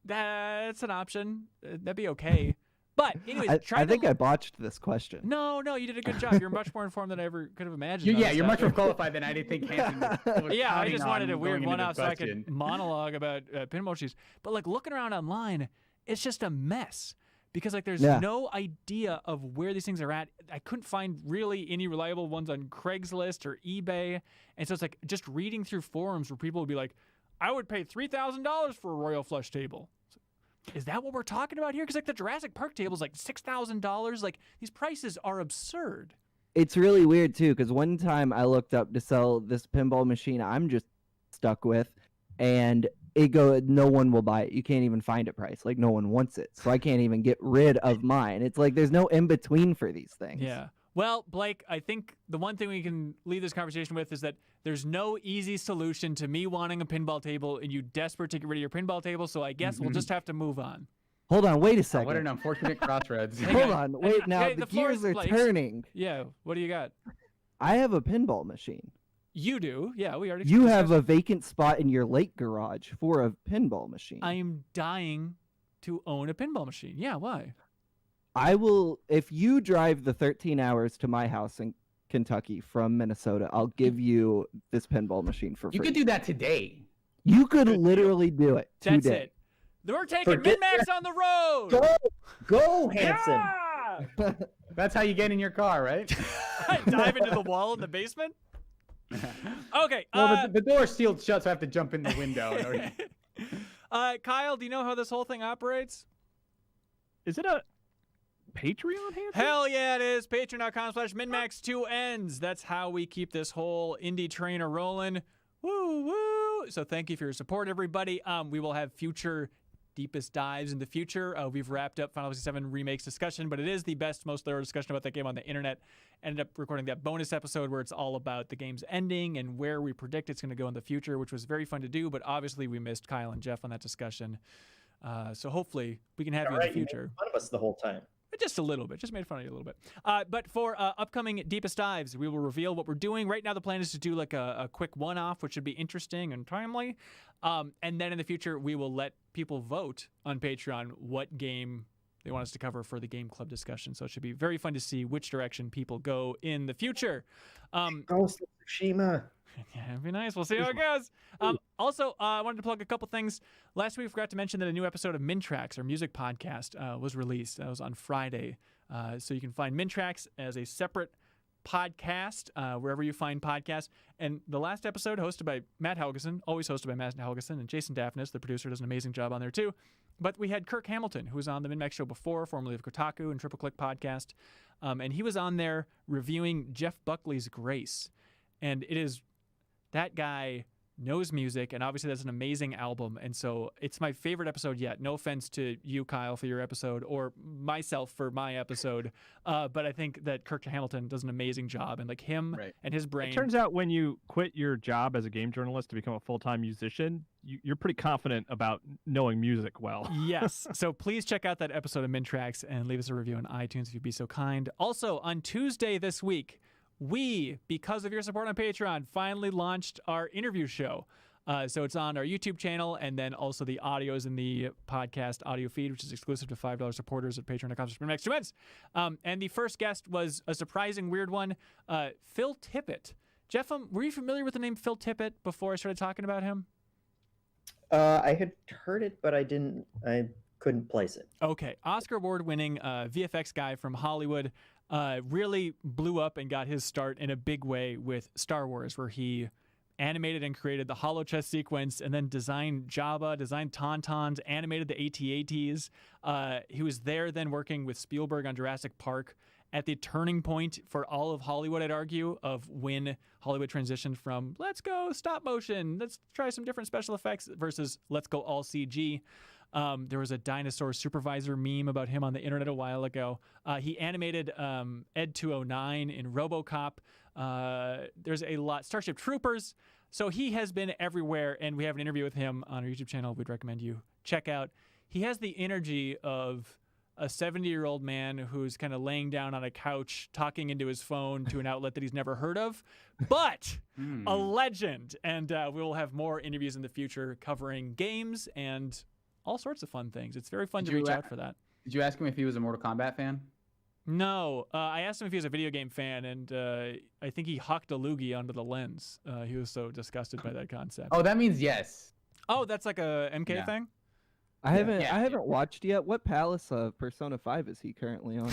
That's an option. That'd be okay. But anyways, I think I botched this question. No, you did a good job. You're much more informed than I ever could have imagined. You're much more qualified than I did think Hanson was Yeah, I counting just wanted on a weird going into one-off the so I could question. monologue about pinball machines. But like looking around online, it's just a mess because like there's Yeah. no idea of where these things are at. I couldn't find really any reliable ones on Craigslist or eBay, and so it's like just reading through forums where people would be like, "I would pay $3,000 for a Royal Flush table." Is that what we're talking about here? Because like the Jurassic Park table is like $6,000. Like these prices are absurd. It's really weird too, because one time I looked up to sell this pinball machine I'm just stuck with, and no one will buy it. You can't even find a price. Like no one wants it, so I can't even get rid of mine. It's like there's no in between for these things. Yeah. Well, Blake, I think the one thing we can leave this conversation with is that there's no easy solution to me wanting a pinball table and you desperate to get rid of your pinball table, so I guess we'll just have to move on. Hold on, wait a Oh, second. what an unfortunate crossroads. Hang Hold on. on, wait. Now Hey, the the floor gears is are Blake's. turning. Yeah, what do you got? I have a pinball machine. You do. Yeah, we already You have discussed- a vacant spot in your lake garage for a pinball machine. I'm dying to own a pinball machine. Yeah, why? I will, if you drive the 13 hours to my house in Kentucky from Minnesota, I'll give you this pinball machine for free. You could do that today. You could literally do it That's today. it. We're taking Forget MinnMax on the road. Go, Hanson. Yeah! That's how you get in your car, right? Dive into the wall in the basement. Okay. Well, the door's sealed shut, so I have to jump in the window. in order- Kyle, do you know how this whole thing operates? Is it a Patreon, Hanson? Hell yeah, it is. Patreon.com/MinnMax2ends. That's how we keep this whole indie trainer rolling. Woo, woo. So thank you for your support, everybody. We will have future deepest dives in the future. We've wrapped up Final Fantasy VII Remake's discussion, but it is the best, most thorough discussion about that game on the internet. Ended up recording that bonus episode where it's all about the game's ending and where we predict it's going to go in the future, which was very fun to do, but obviously we missed Kyle and Jeff on that discussion. So hopefully we can have you in the You made future. fun of us the whole time. Just a little bit. Just made fun of you a little bit. But for upcoming Deepest Dives, we will reveal what we're doing. Right now, the plan is to do like a quick one-off, which should be interesting and timely. And then in the future, we will let people vote on Patreon what game they want us to cover for the Game Club discussion. So it should be very fun to see which direction people go in the future. Ghost of Tsushima. Yeah, it'd be nice. We'll see how it goes. Also, I wanted to plug a couple things. Last week, we forgot to mention that a new episode of MinnTracks, our music podcast, was released. That was on Friday. So you can find MinnTracks as a separate podcast wherever you find podcasts. And the last episode, hosted by Matt Helgeson, always hosted by Matt Helgeson, and Jason Daphnis, the producer, does an amazing job on there too. But we had Kirk Hamilton, who was on the MinnMax show before, formerly of Kotaku and Triple Click podcast. And he was on there reviewing Jeff Buckley's Grace. And it is... That guy knows music, and obviously that's an amazing album, and so it's my favorite episode yet. No offense to you, Kyle, for your episode, or myself for my episode, but I think that Kirk Hamilton does an amazing job, and like him and his brain. It turns out when you quit your job as a game journalist to become a full-time musician, you're pretty confident about knowing music well. Yes. So please check out that episode of MinnTracks and leave us a review on iTunes if you'd be so kind. Also, on Tuesday this week, we, because of your support on Patreon, finally launched our interview show. So it's on our YouTube channel, and then also the audio is in the podcast audio feed, which is exclusive to $5 supporters at patreon.com/MinnMax2ends. And the first guest was a surprising weird one, Phil Tippett. Jeff, were you familiar with the name Phil Tippett before I started talking about him? I had heard it, but I couldn't place it. Okay. Oscar award-winning VFX guy from Hollywood. Really blew up and got his start in a big way with Star Wars, where he animated and created the holo chess sequence, and then designed Jabba, designed Tauntauns, animated the AT-ATs. He was there then working with Spielberg on Jurassic Park at the turning point for all of Hollywood, I'd argue, of when Hollywood transitioned from let's go stop motion, let's try some different special effects versus let's go all CG. There was a dinosaur supervisor meme about him on the internet a while ago. He animated Ed 209 in RoboCop. There's a lot. Starship Troopers. So he has been everywhere, and we have an interview with him on our YouTube channel we'd recommend you check out. He has the energy of a 70-year-old man who's kind of laying down on a couch talking into his phone to an outlet that he's never heard of, but a legend. And we will have more interviews in the future covering games and all sorts of fun things. It's very fun to reach out for that. Did you ask him if he was a Mortal Kombat fan? No, I asked him if he was a video game fan, and I think he hucked a loogie onto the lens. He was so disgusted by that concept. Oh, that means yes. Oh, that's like a MK thing? I haven't watched yet. What palace of Persona 5 is he currently on?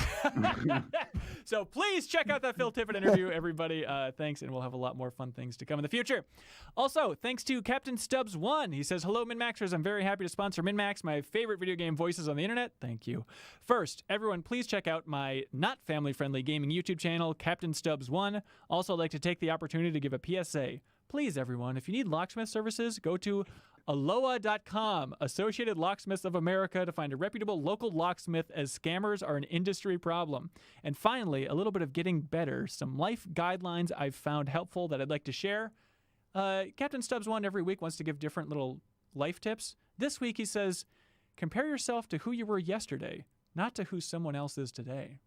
So please check out that Phil Tippett interview, everybody. Thanks, and we'll have a lot more fun things to come in the future. Also, thanks to Captain Stubbs1. He says, hello, MinnMaxers. I'm very happy to sponsor MinnMax, my favorite video game voices on the internet. Thank you. First, everyone, please check out my not family-friendly gaming YouTube channel, Captain Stubbs1. Also, I'd like to take the opportunity to give a PSA. Please, everyone, if you need locksmith services, go to Aloha.com, Associated Locksmiths of America, to find a reputable local locksmith, as scammers are an industry problem. And finally, a little bit of getting better, some life guidelines I've found helpful that I'd like to share. Captain Stubbs1 every week wants to give different little life tips. This week he says, compare yourself to who you were yesterday, not to who someone else is today.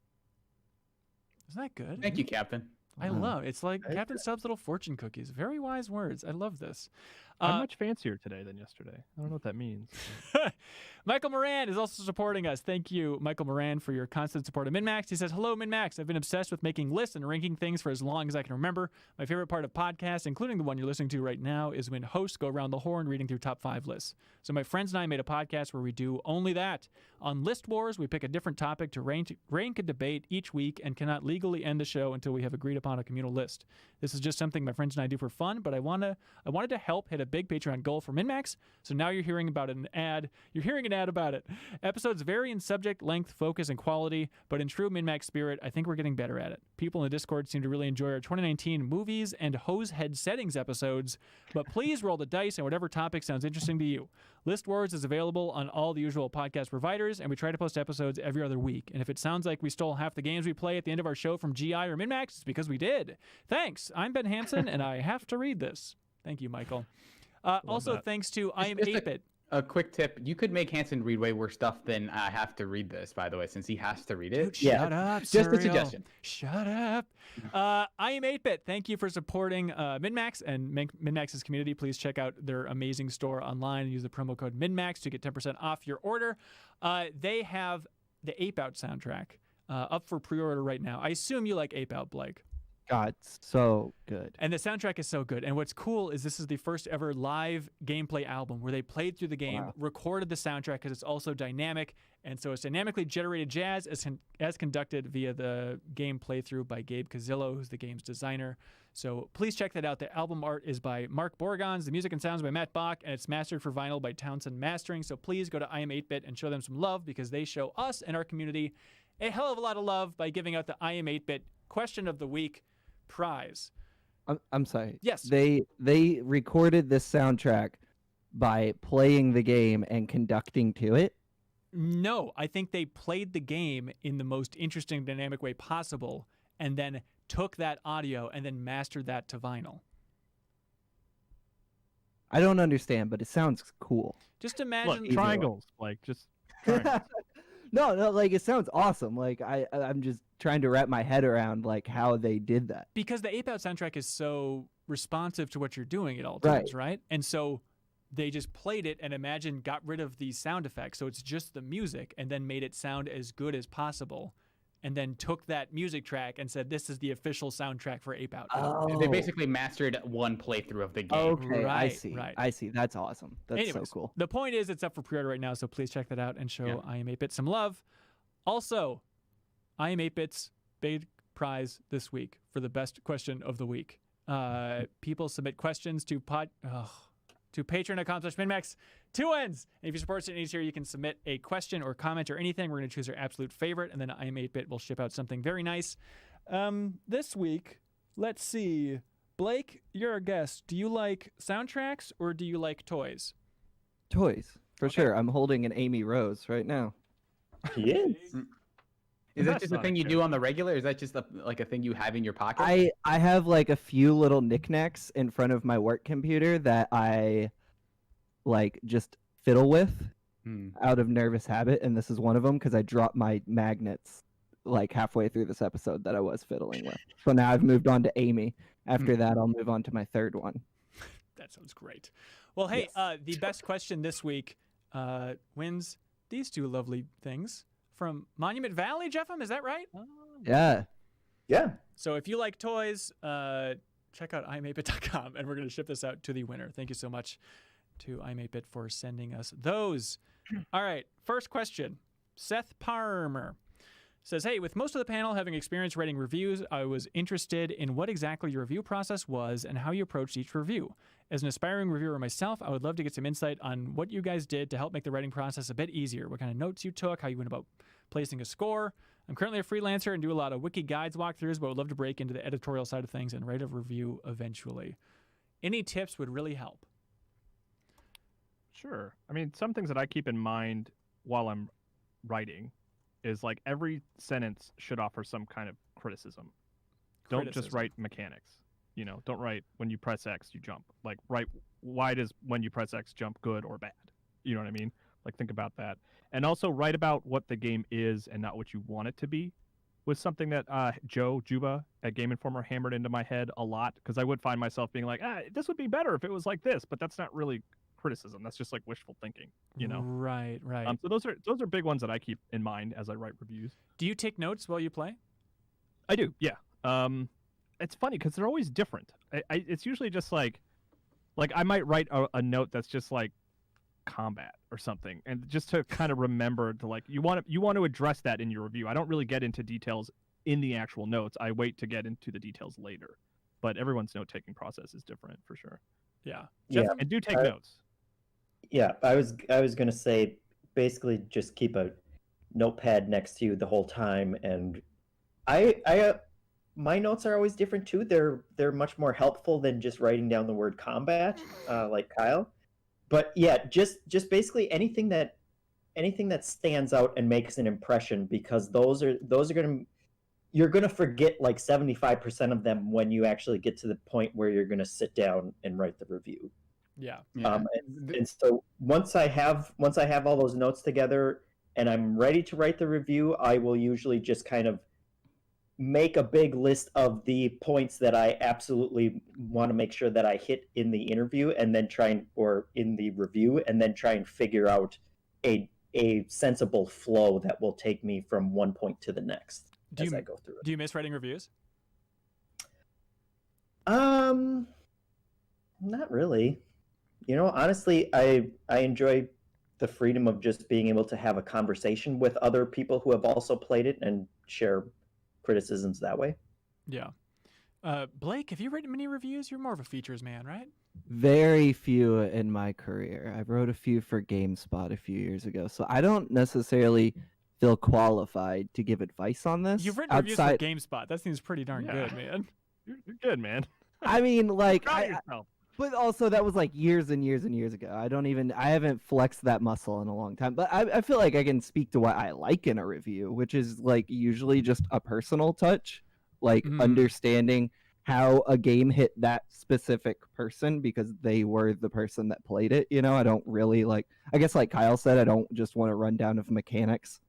Isn't that good? Thank you, Captain. I love it's like Captain Stubbs' little fortune cookies. Very wise words. I love this. I'm much fancier today than yesterday. I don't know what that means. Michael Moran is also supporting us. Thank you, Michael Moran, for your constant support of MinnMax. He says, hello, MinnMax. I've been obsessed with making lists and ranking things for as long as I can remember. My favorite part of podcasts, including the one you're listening to right now, is when hosts go around the horn reading through top 5 lists. So my friends and I made a podcast where we do only that. On List Wars, we pick a different topic to rank and debate each week and cannot legally end the show until we have agreed upon a communal list. This is just something my friends and I do for fun, but I wanted to help hit a big Patreon goal for MinnMax, so now you're hearing about an ad. You're hearing an ad about it. Episodes vary in subject, length, focus, and quality, but in true MinnMax spirit, I think we're getting better at it. People in the Discord seem to really enjoy our 2019 movies and hose head settings episodes, but please roll the dice on whatever topic sounds interesting to you. List Wars is available on all the usual podcast providers, and we try to post episodes every other week. And if it sounds like we stole half the games we play at the end of our show from GI or MinnMax, it's because we did. Thanks. I'm Ben Hansen, and I have to read this. Thank you, Michael. Also, thanks to I Am 8-Bit. A quick tip: you could make Hansen read way worse stuff than I have to read this. By the way, since he has to read it. Dude, shut up, just Serial. a suggestion. Shut up. I Am 8-Bit. Thank you for supporting MinnMax and MinnMax's community. Please check out their amazing store online and use the promo code MinnMax to get 10% off your order. They have the Ape Out soundtrack up for pre-order right now. I assume you like Ape Out, Blake. God, so good. And the soundtrack is so good. And what's cool is this is the first ever live gameplay album where they played through the game, recorded the soundtrack because it's also dynamic. And so it's dynamically generated jazz as conducted via the game playthrough by Gabe Cazillo, who's the game's designer. So please check that out. The album art is by Mark Borgons, the music and sounds by Matt Bach, and it's mastered for vinyl by Townsend Mastering. So please go to I Am 8-Bit and show them some love because they show us and our community a hell of a lot of love by giving out the I Am 8-Bit Question of the Week prize. I'm sorry. Yes. They recorded this soundtrack by playing the game and conducting to it. No, I think they played the game in the most interesting, dynamic way possible, and then took that audio and then mastered that to vinyl. I don't understand, but it sounds cool. Just imagine triangles, like just triangles. No, like it sounds awesome. Like I'm just trying to wrap my head around like how they did that. Because the Ape Out soundtrack is so responsive to what you're doing at all times, right? And so they just played it and got rid of these sound effects. So it's just the music and then made it sound as good as possible. And then took that music track and said, this is the official soundtrack for Ape Out. Oh. They basically mastered one playthrough of the game. Okay, Right, I see. right. I see. That's awesome. That's Anyways, so cool. The point is it's up for pre-order right now, so please check that out and show I Am 8-Bit some love. Also, I Am 8-Bit's big prize this week for the best question of the week. People submit questions to patreon.com/MinnMax. 2 N's. And if you support certain needs here, you can submit a question or comment or anything. We're going to choose our absolute favorite, and then I Am 8-Bit will ship out something very nice. This week, let's see. Blake, you're our guest. Do you like soundtracks or do you like toys? Toys. For sure. I'm holding an Amy Rose right now. He is. Is that That's just a not thing you good. do on the regular? Is that just like a thing you have in your pocket? I have like a few little knickknacks in front of my work computer that I like just fiddle with out of nervous habit, and this is one of them because I dropped my magnets like halfway through this episode that I was fiddling with. So now I've moved on to Amy. After that, I'll move on to my third one. That sounds great. Well, hey, Yes. the best question this week wins these two lovely things from Monument Valley, Jeffem. Is that right? Yeah. Yeah. So if you like toys, check out imapeit.com, and we're going to ship this out to the winner. Thank you so much to imapeit for sending us those. All right, first question. Seth Parmer says, hey, with most of the panel having experience writing reviews, I was interested in what exactly your review process was and how you approached each review. As an aspiring reviewer myself, I would love to get some insight on what you guys did to help make the writing process a bit easier, what kind of notes you took, how you went about placing a score. I'm currently a freelancer and do a lot of wiki guides walkthroughs, but would love to break into the editorial side of things and write a review eventually. Any tips would really help. Sure. I mean, some things that I keep in mind while I'm writing is like every sentence should offer some kind of criticism. Don't just write mechanics. You know, don't write when you press X, you jump. Like, write why does when you press X jump good or bad? You know what I mean? Like, think about that. And also write about what the game is and not what you want it to be. Was something that Joe Juba at Game Informer hammered into my head a lot, because I would find myself being like, this would be better if it was like this, but that's not really criticism. That's just like wishful thinking, you know? Right. So those are big ones that I keep in mind as I write reviews. Do you take notes while you play? I do, yeah. It's funny because they're always different. It's usually just like I might write a note that's just like combat or something, and just to kind of remember to like you want to address that in your review. I don't really get into details in the actual notes. I wait to get into the details later. But everyone's note taking process is different for sure. Yeah. Yeah. And do take notes. Yeah, I was gonna say basically just keep a notepad next to you the whole time, and I my notes are always different too. They're much more helpful than just writing down the word combat, like Kyle. But yeah, just basically anything that stands out and makes an impression, because those are you're gonna forget like 75% of them when you actually get to the point where you're gonna sit down and write the review. Yeah. And so once I have all those notes together and I'm ready to write the review, I will usually just kind of make a big list of the points that I absolutely want to make sure that I hit in the interview, and then or in the review, and then try and figure out a sensible flow that will take me from one point to the next as I go through it. Do you miss writing reviews? Not really. You know, honestly, I enjoy the freedom of just being able to have a conversation with other people who have also played it and share criticisms that way. Yeah. Blake, have you written many reviews? You're more of a features man, right? Very few in my career. I wrote a few for GameSpot a few years ago, so I don't necessarily feel qualified to give advice on this. You've written reviews for GameSpot. That seems pretty darn good, man. You're good, man. I mean, like, Proud of yourself. but also that was like years and years and years ago. I haven't flexed that muscle in a long time. But I feel like I can speak to what I like in a review, which is like usually just a personal touch, like understanding how a game hit that specific person because they were the person that played it. You know, I don't really like, I guess like Kyle said, I don't just want a rundown of mechanics.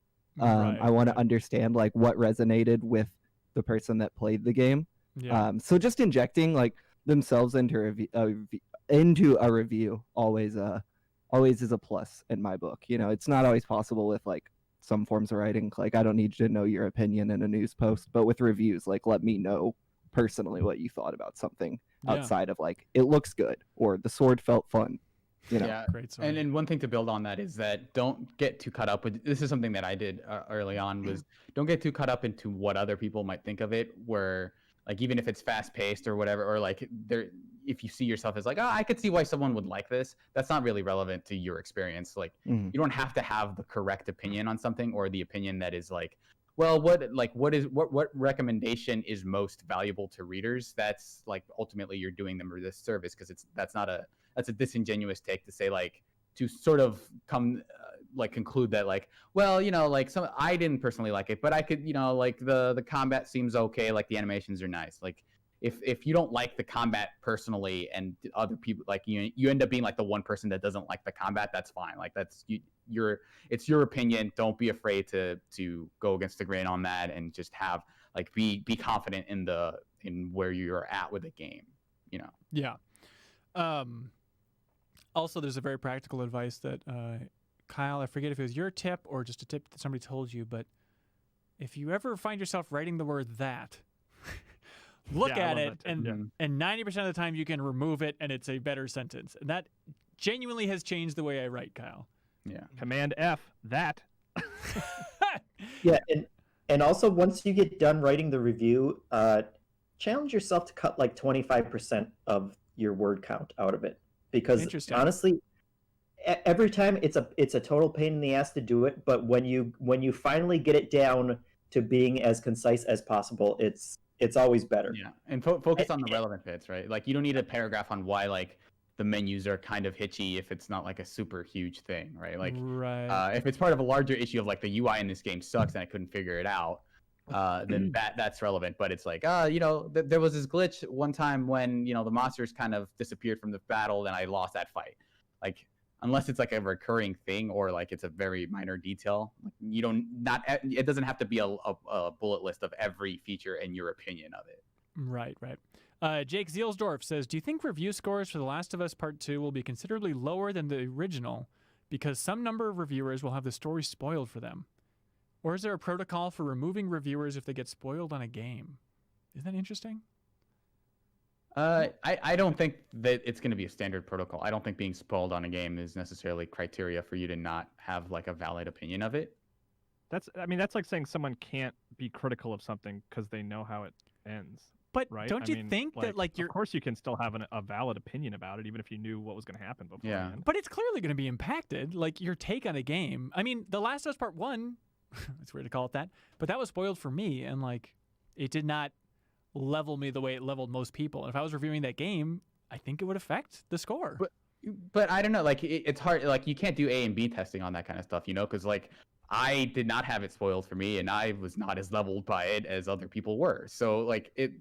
I want to understand like what resonated with the person that played the game. Yeah. So just injecting like themselves into a review always is a plus in my book. You know, it's not always possible with like some forms of writing. Like, I don't need you to know your opinion in a news post, but with reviews, like, let me know personally what you thought about something outside of like, it looks good or the sword felt fun. You know? Yeah, great. And then one thing to build on that is that don't get too caught up with, this is something that I did early on, was don't get too caught up into what other people might think of it, where like, even if it's fast paced or whatever, or like if you see yourself as like, oh, I could see why someone would like this, that's not really relevant to your experience. Like, you don't have to have the correct opinion on something, or the opinion that is like, well, what recommendation is most valuable to readers? That's like, ultimately you're doing them a disservice, because that's a disingenuous take to say like, to sort of come like conclude that like, well, like I didn't personally like it, but I could, like the combat seems okay, like the animations are nice. Like if you don't like the combat personally and other people like you end up being like the one person that doesn't like the combat, that's fine. Like that's it's your opinion. Don't be afraid to go against the grain on that, and just have like be confident in where you're at with the game, Yeah. Also, there's a very practical advice that Kyle, I forget if it was your tip or just a tip that somebody told you, but if you ever find yourself writing the word that, look at it, and 90% of the time you can remove it, and it's a better sentence. And that genuinely has changed the way I write, Kyle. Yeah. Command F, that. Yeah, and also once you get done writing the review, challenge yourself to cut like 25% of your word count out of it, because honestly, every time it's a total pain in the ass to do it. But when you finally get it down to being as concise as possible, it's always better. Yeah, and focus on the relevant bits, right? Like you don't need a paragraph on why like the menus are kind of hitchy if it's not like a super huge thing, right? Like if it's part of a larger issue of like the UI in this game sucks and I couldn't figure it out, then that's relevant. But it's like, there was this glitch one time when the monsters kind of disappeared from the battle and I lost that fight. Like unless it's like a recurring thing or like it's a very minor detail, it doesn't have to be a bullet list of every feature and your opinion of it. Right. Jake Zielsdorf says, do you think review scores for The Last of Us Part 2 will be considerably lower than the original because some number of reviewers will have the story spoiled for them? Or is there a protocol for removing reviewers if they get spoiled on a game? Isn't that interesting? I don't think that it's going to be a standard protocol. I don't think being spoiled on a game is necessarily criteria for you to not have like a valid opinion of it. That's like saying someone can't be critical of something because they know how it ends. But right? don't you think that like of course you can still have a valid opinion about it, even if you knew what was going to happen before. Yeah. But it's clearly going to be impacted. Like your take on a game. I mean, The Last of Us Part 1, it's weird to call it that, but that was spoiled for me, and like it did not level me the way it leveled most people. And if I was reviewing that game, I think it would affect the score. But I don't know. Like it's hard. Like you can't do A and B testing on that kind of stuff, because like I did not have it spoiled for me, and I was not as leveled by it as other people were. So like it,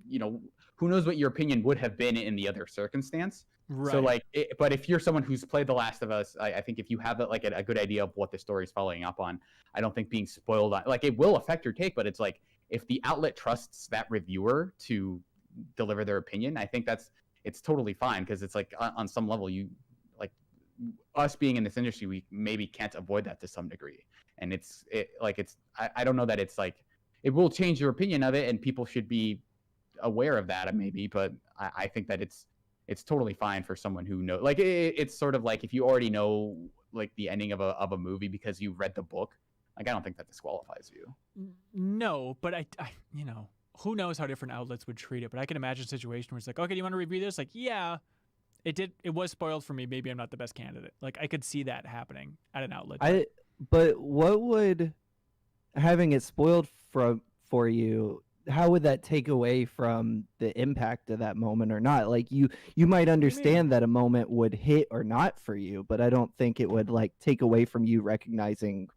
who knows what your opinion would have been in the other circumstance. Right. So like, but if you're someone who's played The Last of Us, I think if you have like a good idea of what the story is following up on, I don't think being spoiled on like it will affect your take. But it's like if the outlet trusts that reviewer to deliver their opinion, I think it's totally fine, because it's like on some level us being in this industry, we maybe can't avoid that to some degree. And I don't know that it's like, it will change your opinion of it and people should be aware of that maybe, but I think that it's totally fine for someone who knows, like it's sort of like if you already know like the ending of a movie because you read the book, like I don't think that disqualifies you. No, but I who knows how different outlets would treat it, but I can imagine a situation where it's like, okay, do you want to review this? Like, yeah. It was spoiled for me. Maybe I'm not the best candidate. Like I could see that happening at an outlet. But what would having it spoiled for you? How would that take away from the impact of that moment or not? Like you might understand that a moment would hit or not for you, but I don't think it would like take away from you recognizing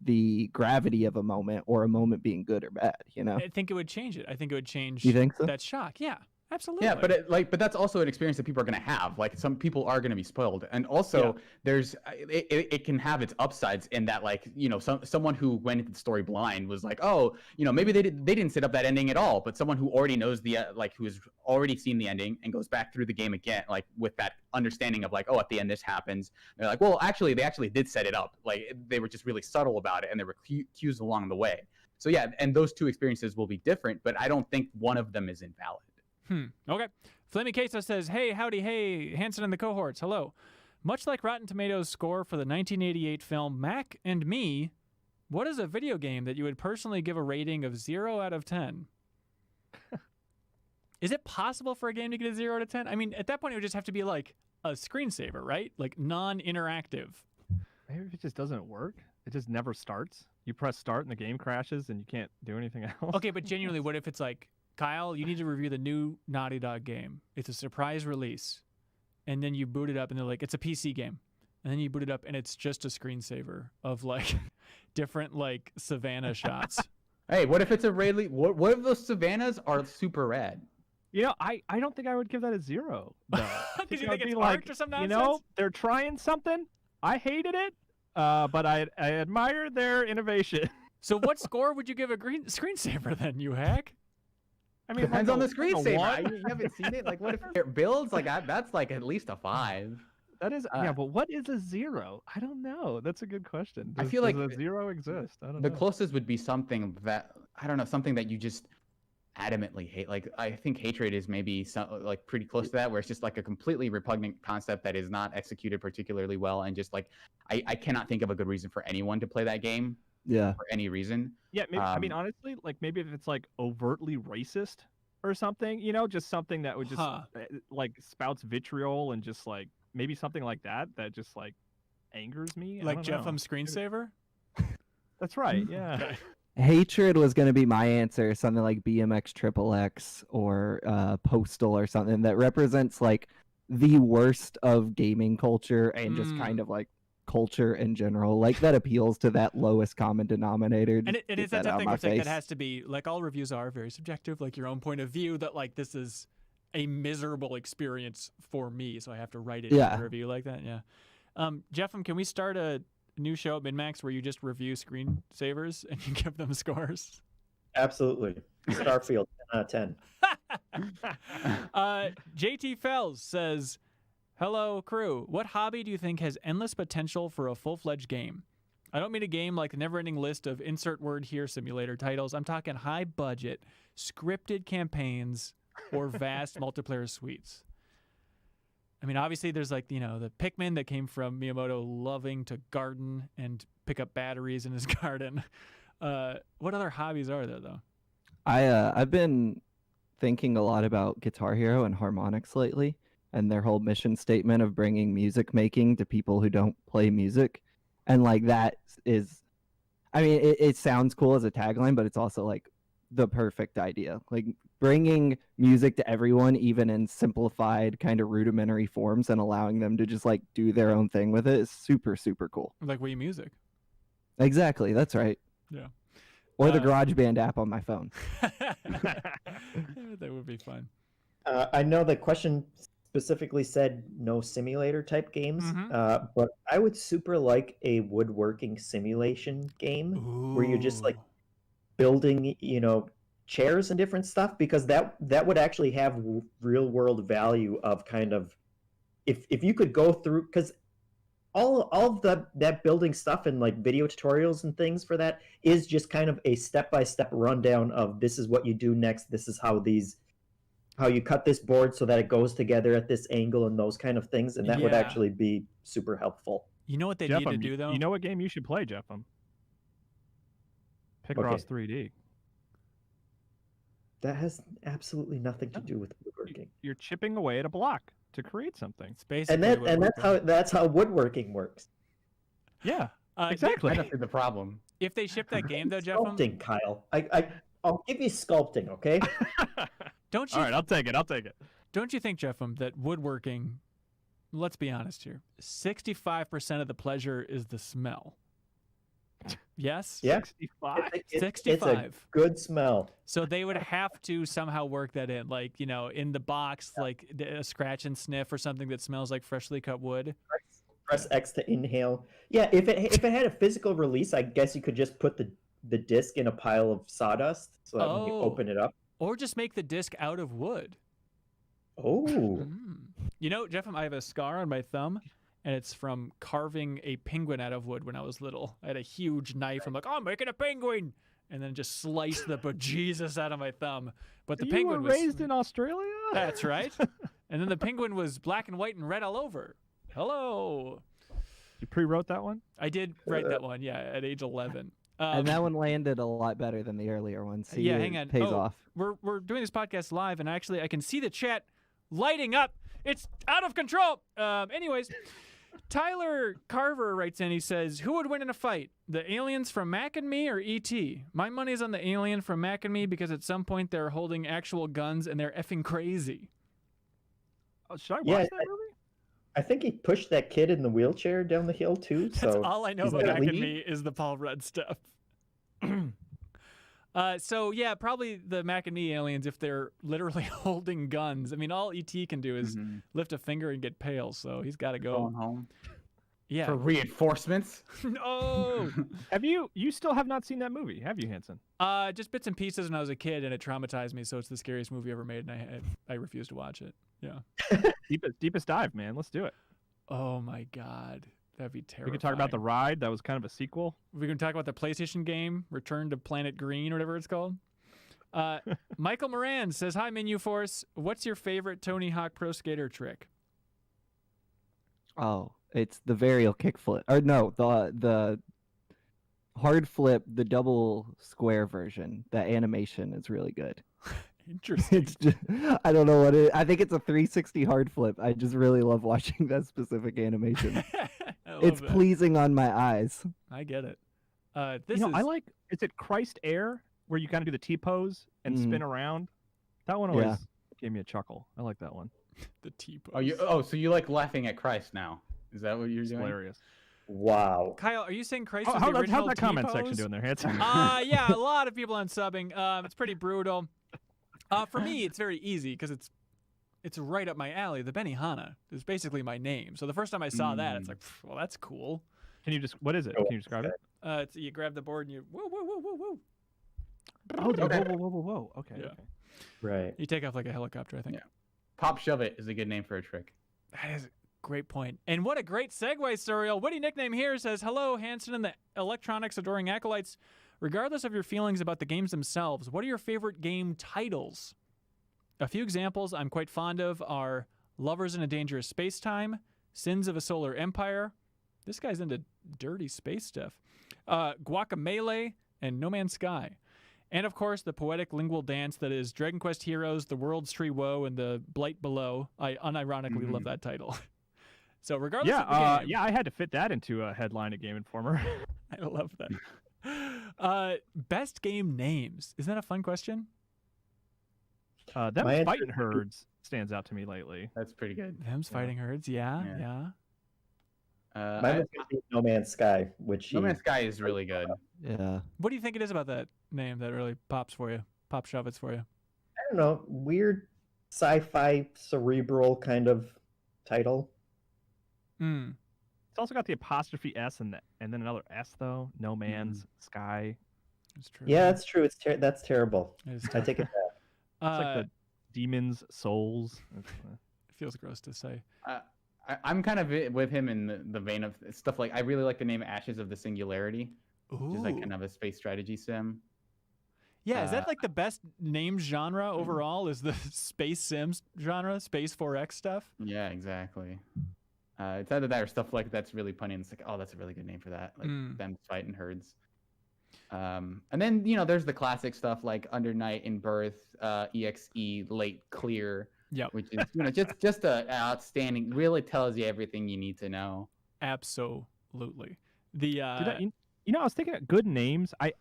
the gravity of a moment or a moment being good or bad. I think it would change it. I think it would change. You think so? That shock. Yeah. Absolutely. Yeah, but that's also an experience that people are going to have. Like some people are going to be spoiled, and also there's it can have its upsides in that like someone who went into the story blind was like, oh, maybe they didn't set up that ending at all, but someone who already knows the who has already seen the ending and goes back through the game again like with that understanding of like, oh, at the end this happens. They're like, well, actually they did set it up. Like they were just really subtle about it, and there were cues along the way. So yeah, and those two experiences will be different, but I don't think one of them is invalid. Okay. Flaming Queso says, hey, howdy, hey, Hanson and the cohorts, hello. Much like Rotten Tomatoes' score for the 1988 film Mac and Me, what is a video game that you would personally give a rating of 0 out of 10? Is it possible for a game to get a 0 out of 10? I mean, at that point, it would just have to be like a screensaver, right? Like non-interactive. Maybe if it just doesn't work. It just never starts. You press start and the game crashes and you can't do anything else. Okay, but genuinely, what if it's like, Kyle, you need to review the new Naughty Dog game. It's a surprise release. And then you boot it up and they're like, it's a PC game. and then you boot it up, and it's just a screensaver of like different like savannah shots. Hey, what if it's a really? What if those savannas are super rad? You know, I don't think I would give that a 0. Though. Because you I'd think it's be art or some nonsense? You know, they're trying something. I hated it, but I admire their innovation. So what score would you give a green screensaver then, you hack? I mean, Depends on the like screensaver. You haven't seen it. Like, what if it builds? Like, that's like at least a 5. That is, yeah, but what is a 0? I don't know. That's a good question. I feel like does a 0 exist? I don't The know. closest would be something that I don't know, something that you just adamantly hate. Like, I think hatred is maybe like pretty close to that, where it's just like a completely repugnant concept that is not executed particularly well, and just like I cannot think of a good reason for anyone to play that game. Yeah. For any reason. Yeah, maybe, I mean, honestly, like maybe if it's like overtly racist or something, you know, just something that would just like spouts vitriol and just like maybe something like that just like angers me. Like Jeff'em screensaver? That's right. Yeah. Hatred was going to be my answer, something like BMX XXX or Postal or something that represents like the worst of gaming culture and just kind of like culture in general, like that appeals to that lowest common denominator. And it is that type of thing where it's like, that has to be like, all reviews are very subjective, like your own point of view, that like this is a miserable experience for me, so I have to write it in a review like that. Yeah. Jeff'em, can we start a new show at MinnMax where you just review screensavers and you give them scores? Absolutely. Starfield, 10 out of 10. JT Fells says, hello, crew. What hobby do you think has endless potential for a full-fledged game? I don't mean a game like the never-ending list of insert word here simulator titles. I'm talking high-budget, scripted campaigns, or vast multiplayer suites. I mean, obviously, there's like, you know, the Pikmin that came from Miyamoto loving to garden and pick up batteries in his garden. What other hobbies are there, though? I've been thinking a lot about Guitar Hero and harmonics lately, and their whole mission statement of bringing music making to people who don't play music. And like that is, I mean, it sounds cool as a tagline, but it's also like the perfect idea. Like bringing music to everyone, even in simplified kind of rudimentary forms, and allowing them to just like do their own thing with it is super, super cool. Like Wii Music. Exactly. That's right. Yeah. Or the GarageBand app on my phone. That would be fun. I know the question specifically said no simulator type games, but I would super like a woodworking simulation game where you're just like building, you know, chairs and different stuff, because that would actually have real world value of kind of if you could go through, because all of that building stuff and like video tutorials and things for that is just kind of a step-by-step rundown of this is what you do next, this is how you cut this board so that it goes together at this angle and those kind of things, and that would actually be super helpful. You know what they need to do, though? You know what game you should play, Jeff'em? Picross 3D. That has absolutely nothing to do with woodworking. You're chipping away at a block to create something. It's basically that's how woodworking works. Yeah, exactly. That's the problem. If they ship that game, though, Jeff'em, Sculpting, Kyle. I'll give you sculpting, okay? don't you? All right, I'll take it. Don't you think, Jeff'em, that woodworking? Let's be honest here. 65% of the pleasure is the smell. Yes? Yeah. 65. 65. It's a good smell. So they would have to somehow work that in, like, you know, in the box, like a scratch and sniff or something that smells like freshly cut wood. Press X to inhale. Yeah, if it had a physical release, I guess you could just put the disc in a pile of sawdust so that when you open it up. Or just make the disc out of wood. Oh. You know, Jeff'em, I have a scar on my thumb, and it's from carving a penguin out of wood when I was little. I had a huge knife. I'm like, oh, I'm making a penguin, and then just sliced the bejesus out of my thumb. But the penguin was raised in Australia. That's right. And then the penguin was black and white and red all over. Hello. You pre-wrote that one? I did write that one, yeah, at age 11. And that one landed a lot better than the earlier one. See, yeah, hang on. Pays off. We're doing this podcast live, and actually I can see the chat lighting up. It's out of control. Anyways, Tyler Carver writes in. He says, "Who would win in a fight, the aliens from Mac and Me or E.T.? My money's on the alien from Mac and Me because at some point they're holding actual guns and they're effing crazy." Oh, should I watch that movie? I think he pushed that kid in the wheelchair down the hill too. That's So all I know he's about got Mac a and lead. Me is the Paul Rudd stuff. So yeah, probably the Mac and Me aliens if they're literally holding guns. I mean, all ET can do is lift a finger and get pale. So he's got to go Going home Yeah. for reinforcements. No. Have you still have not seen that movie, have you, Hanson? Just bits and pieces when I was a kid, and it traumatized me. So it's the scariest movie ever made, and I refuse to watch it. Yeah. Deepest dive, man. Let's do it. Oh my God, that'd be terrifying. We can talk about the ride. That was kind of a sequel. We can talk about the PlayStation game, Return to Planet Green, or whatever it's called. Michael Moran says, "Hi, Menu Force. What's your favorite Tony Hawk Pro Skater trick?" Oh, it's the varial kickflip. Or no, the hard flip, the double square version. That animation is really good. Interesting. It's just, I don't know what it is. I think it's a 360 hard flip. I just really love watching that specific animation. I love It's that. pleasing on my eyes. I get it. This I is like. Is it Christ Air where you kind of do the T pose and spin around? That one always gave me a chuckle. I like that one. the T-pose. So you like laughing at Christ now? Is that what you're It's doing? hilarious. Wow. Kyle, are you saying Christ Oh, is the how's original that comment T-pose? section doing there, Hanson? Yeah, a lot of people unsubbing. It's pretty brutal. For me, it's very easy because it's right up my alley. The Benihana is basically my name. So the first time I saw that, it's like, well, that's cool. Can you what is it? Can you describe it? It's, you grab the board and you woo woo woo woo woo. Oh, whoa. Okay. Yeah. Okay. Right. You take off like a helicopter, I think. Yeah. Pop Shove It is a good name for a trick. That is a great point. And what a great segue, Surreal. Witty nickname here says, "Hello, Hanson and the electronics adoring acolytes. Regardless of your feelings about the games themselves, what are your favorite game titles? A few examples I'm quite fond of are Lovers in a Dangerous Space-Time, Sins of a Solar Empire." This guy's into dirty space stuff. Guacamelee, and No Man's Sky. And, of course, the poetic lingual dance that is Dragon Quest Heroes, The World's Tree Woe, and The Blight Below. I unironically love that title. So regardless of the game... Yeah, I had to fit that into a headline at Game Informer. I love that. Best game names. Isn't that a fun question? Them My Fighting Herds stands out to me lately. That's pretty good. Them's Fighting Herds. Yeah. Mine was gonna be No Man's Sky, which No Man's Sky is really good. Yeah. What do you think it is about that name that really pops for you? Pop shove-its for you? I don't know, weird sci-fi cerebral kind of title. It's also got the apostrophe S and then another S though. No Man's Sky. It's true. Yeah, that's true. That's terrible. It is I tough. take it back. It's like the Demon's Souls. It feels gross to say. I'm kind of with him in the vein of stuff like I really like the name Ashes of the Singularity, which is like kind of a space strategy sim. Yeah, is that like the best name genre overall? Is the space sims genre, Space 4X stuff? Yeah, exactly. It's either that or stuff like that's really punny. And it's like, oh, that's a really good name for that. Like them fighting herds. And then there's the classic stuff like Under Night in Birth, EXE, Late Clear. Yeah, which is just a outstanding. Really tells you everything you need to know. Absolutely. The I was thinking of good names. I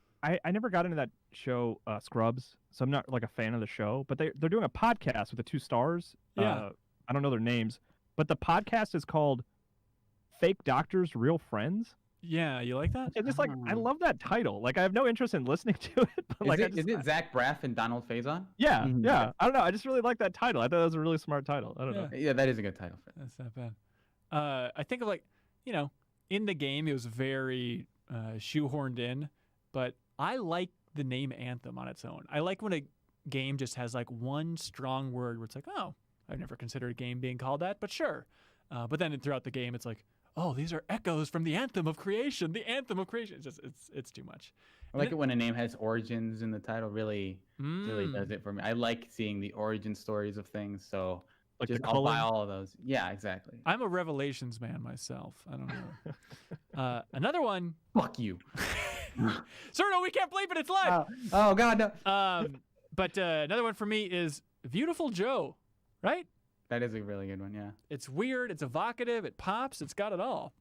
never got into that show Scrubs, so I'm not like a fan of the show. But they're doing a podcast with the 2 stars. Yeah. I don't know their names, but the podcast is called Fake Doctors, Real Friends. Yeah, you like that? It's just like I love that title. Like I have no interest in listening to it. But Is it Zach Braff and Donald Faison? Yeah, yeah. I don't know. I just really like that title. I thought that was a really smart title. I don't know. Yeah, that is a good title for it. That's not bad. I think of in the game it was very shoehorned in, but I like the name Anthem on its own. I like when a game just has like one strong word where it's like, oh, I've never considered a game being called that, but sure. But then throughout the game, it's like, oh, these are echoes from the Anthem of Creation. The Anthem of Creation. It's just it's too much. I like it when a name has origins in the title. Really does it for me. I like seeing the origin stories of things. So Like just the I'll buy culling? all of those. Yeah, exactly. I'm a Revelations man myself. I don't know. Another one. Fuck you. Sir, no, we can't believe it. It's live. Oh God, no. But another one for me is Beautiful Joe, right? That is a really good one. Yeah. It's weird. It's evocative. It pops. It's got it all.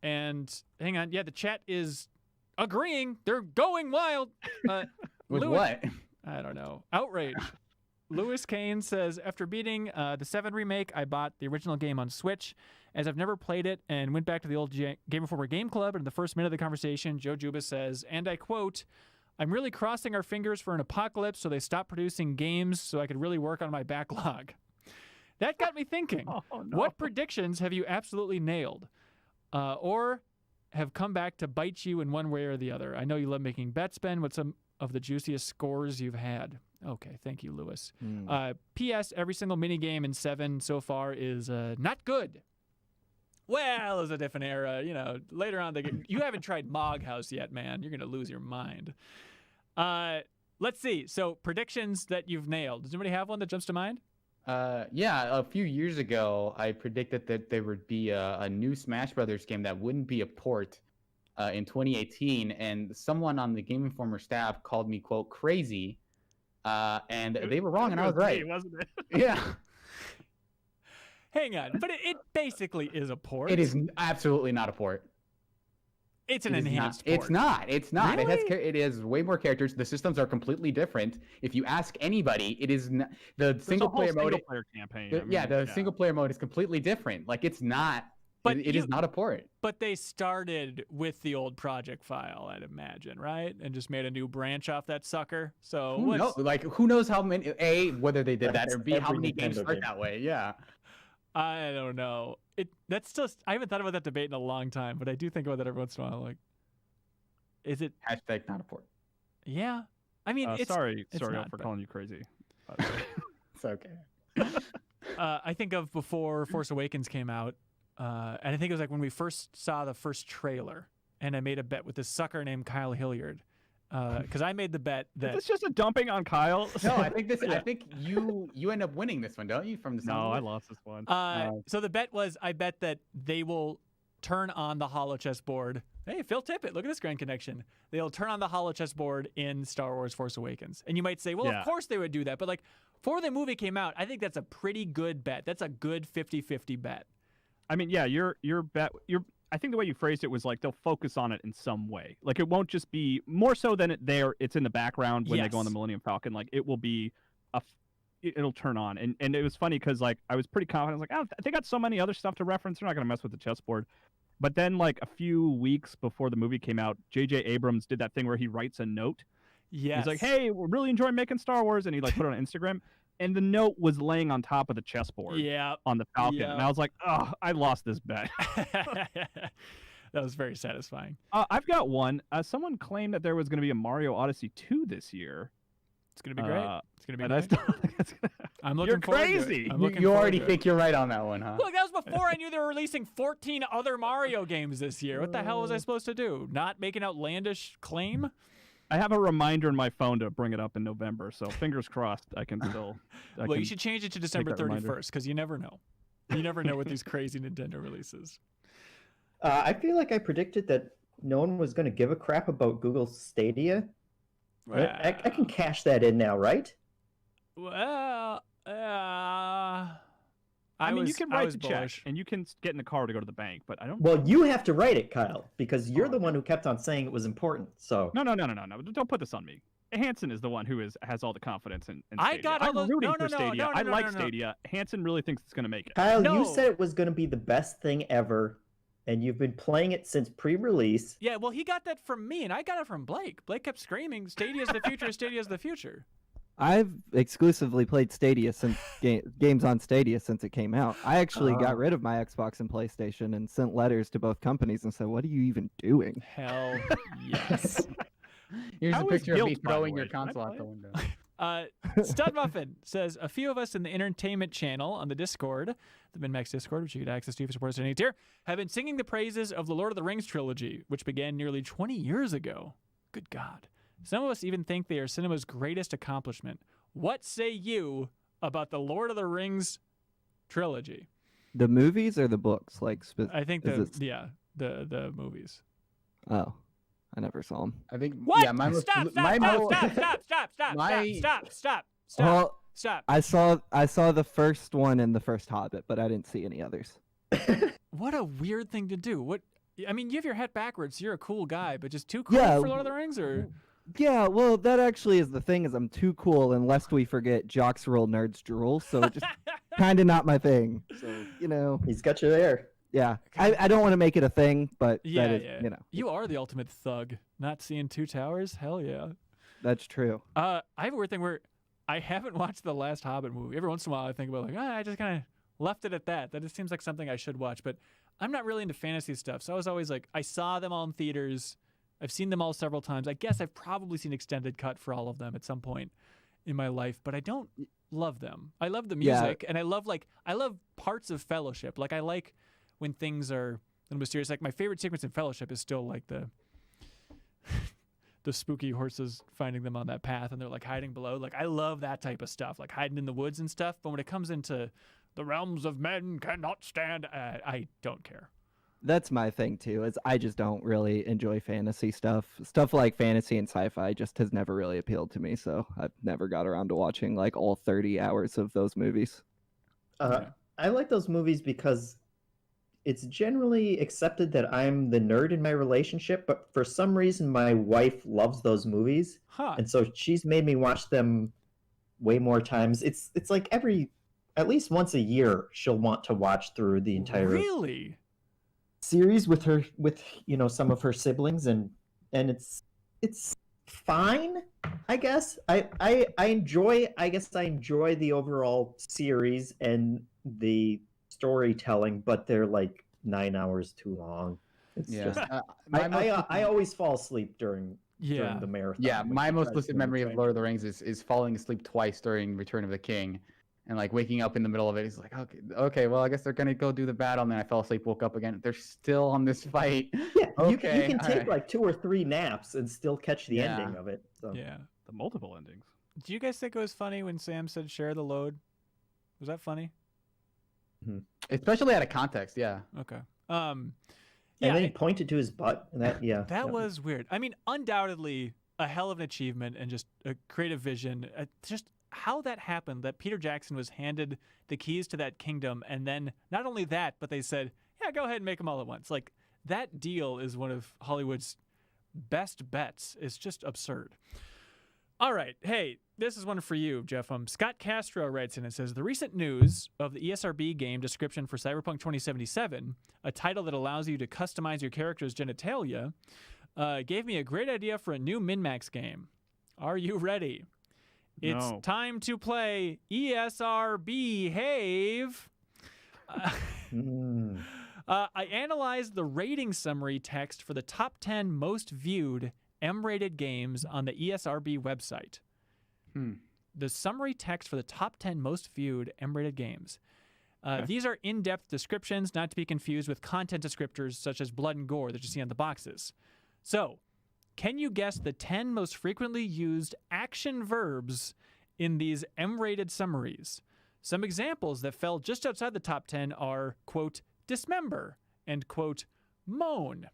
And hang on. Yeah, the chat is agreeing. They're going wild. With Louis- what? I don't know. Outrage. Lewis Kane says, after beating the 7 remake, I bought the original game on Switch. As I've never played it and went back to the old Game Informer Game Club, and in the first minute of the conversation, Joe Juba says, and I quote, I'm really crossing our fingers for an apocalypse so they stop producing games so I could really work on my backlog. That got me thinking, what predictions have you absolutely nailed? Or have come back to bite you in one way or the other? I know you love making bets, Ben. What's some of the juiciest scores you've had? Okay, thank you, Lewis. P.S. Every single minigame in 7 so far is not good. Well, it was a different era. You know, later on, you haven't tried Mog House yet, man. You're going to lose your mind. Let's see. So, predictions that you've nailed. Does anybody have one that jumps to mind? Yeah, a few years ago, I predicted that there would be a new Smash Brothers game that wouldn't be a port in 2018, and someone on the Game Informer staff called me, quote, crazy, and they were wrong, and I was right. Wasn't it? Yeah. Hang on, but it basically is a port. It is absolutely not a port. It's an enhanced port. It's not. Really? It has way more characters. The systems are completely different. If you ask anybody, it is not, the single player mode. Single player campaign. Single player mode is completely different. Like it's not. But it is not a port. But they started with the old project file, I'd imagine, right? And just made a new branch off that sucker. So who knows how many whether they did that or B how many games start game. that way? Yeah. I don't know. I haven't thought about that debate in a long time, but I do think about that every once in a while. Like, is it hashtag not a port? Yeah. I mean, sorry not, for calling you crazy. It's okay. I think of before Force Awakens came out, and I think it was like when we first saw the first trailer, and I made a bet with this sucker named Kyle Hilliard. Because I made the bet that it's just a dumping on Kyle. No, I think I think you end up winning this one, don't you? From the No, I lost this one. So the bet was I bet that they will turn on the holochess board. Hey, Phil Tippett, look at this grand connection. They'll turn on the holochess board in Star Wars Force Awakens. And you might say, well, of course they would do that. But like before the movie came out, I think that's a pretty good bet. That's a good 50-50 bet. I mean, yeah, your bet I think the way you phrased it was like they'll focus on it in some way. Like it won't just be more so than it's in the background when they go on the Millennium Falcon. Like it will be it'll turn on. And it was funny because like I was pretty confident. I was like, oh, they got so many other stuff to reference. They're not gonna mess with the chessboard. But then like a few weeks before the movie came out, J.J. Abrams did that thing where he writes a note. Yes. He's like, hey, we're really enjoying making Star Wars, and he like put it on Instagram. And the note was laying on top of the chessboard on the Falcon. And I was like, oh, I lost this bet. That was very satisfying. I've got one. Someone claimed that there was going to be a Mario Odyssey 2 this year. It's going to be great. It's going to be great. I still don't think it's gonna... I'm looking forward crazy. to it. You already think you're right on that one, huh? Look, that was before I knew they were releasing 14 other Mario games this year. What the hell was I supposed to do? Not make an outlandish claim? I have a reminder in my phone to bring it up in November, so fingers crossed I can still... you should change it to December 31st, because you never know. You never know with these crazy Nintendo releases. I feel like I predicted that no one was going to give a crap about Google Stadia. Well, I can cash that in now, right? Well, I mean, you can write the check, and you can get in the car to go to the bank, but I don't... Well, you have to write it, Kyle, because you're the one who kept on saying it was important, so... No. Don't put this on me. Hanson is the one who has all the confidence in Stadia. I'm rooting for Stadia. I like Stadia. Hanson really thinks it's going to make it. Kyle, you said it was going to be the best thing ever, and you've been playing it since pre-release. Yeah, well, he got that from me, and I got it from Blake. Blake kept screaming, Stadia's the future, Stadia's the future. I've exclusively played Stadia since games on Stadia since it came out. I actually got rid of my Xbox and PlayStation and sent letters to both companies and said, "What are you even doing?" Hell yes. Here's a picture of me throwing your way? console out the window. Stud Muffin says, a few of us in the entertainment channel on the Discord, the MinnMax Discord, which you get access to if you support us at any tier, have been singing the praises of the Lord of the Rings trilogy, which began nearly 20 years ago. Good God. Some of us even think they are cinema's greatest accomplishment. What say you about the Lord of the Rings trilogy? The movies or the books? Like, I think the movies. Oh, I never saw them. I think what? Yeah, mine was Stop. Well, Stop. I saw the first one and the first Hobbit, but I didn't see any others. What a weird thing to do. What? I mean, you have your hat backwards. So you're a cool guy, but just too cool Yeah, for Lord of the Rings, or Yeah, well, that actually is the thing. Is I'm too cool, and lest we forget, jocks roll, nerds drool. So just kind of not my thing. So He's got you there. yeah. I don't want to make it a thing, but Yeah, that is, yeah. You are the ultimate thug. Not seeing two towers? Hell yeah. that's true. I have a weird thing where I haven't watched the last Hobbit movie. Every once in a while, I think about I just kind of left it at that. That just seems like something I should watch. But I'm not really into fantasy stuff, so I was always like, I saw them all in theaters. I've seen them all several times. I guess I've probably seen extended cut for all of them at some point in my life, but I don't love them. I love the music, and I love parts of Fellowship. Like I like when things are a little mysterious. Like my favorite sequence in Fellowship is still like the spooky horses finding them on that path and they're like hiding below. Like I love that type of stuff, like hiding in the woods and stuff. But when it comes into the realms of men cannot stand, I don't care. That's my thing too. Is I just don't really enjoy fantasy stuff. Stuff like fantasy and sci-fi just has never really appealed to me. So I've never got around to watching like all 30 hours of those movies. I like those movies because it's generally accepted that I'm the nerd in my relationship, but for some reason my wife loves those movies, and so she's made me watch them way more times. It's like at least once a year she'll want to watch through the entire series with some of her siblings, and it's fine, I guess. I enjoy the overall series and the storytelling, but they're like 9 hours too long. It's just I always fall asleep during the marathon. Yeah, my most lucid memory of Lord of the Rings is falling asleep twice during Return of the King, and like waking up in the middle of it. He's like, okay, well, I guess they're gonna go do the battle, and then I fell asleep, woke up again. They're still on this fight. Yeah, okay, you can take like 2 or 3 naps and still catch the ending of it. So. Yeah, the multiple endings. Do you guys think it was funny when Sam said share the load? Was that funny? Mm-hmm. Especially out of context, yeah. Okay. And then he pointed to his butt, and that was weird. I mean, undoubtedly a hell of an achievement and just a creative vision. Just how that happened, that Peter Jackson was handed the keys to that kingdom, and then not only that, but they said, yeah, go ahead and make them all at once. Like, that deal is one of Hollywood's best bets. It's just absurd. All right. Hey, this is one for you, Jeff. Scott Castro writes in and says, the recent news of the ESRB game description for Cyberpunk 2077, a title that allows you to customize your character's genitalia, gave me a great idea for a new MinnMax game. Are you ready? It's time to play ESRB Have. I analyzed the rating summary text for the top 10 most viewed M-rated games on the ESRB website. The summary text for the top 10 most viewed M-rated games. These are in-depth descriptions, not to be confused with content descriptors such as blood and gore that you see on the boxes. So, can you guess the 10 most frequently used action verbs in these M-rated summaries? Some examples that fell just outside the top 10 are, quote, dismember and, quote, moan.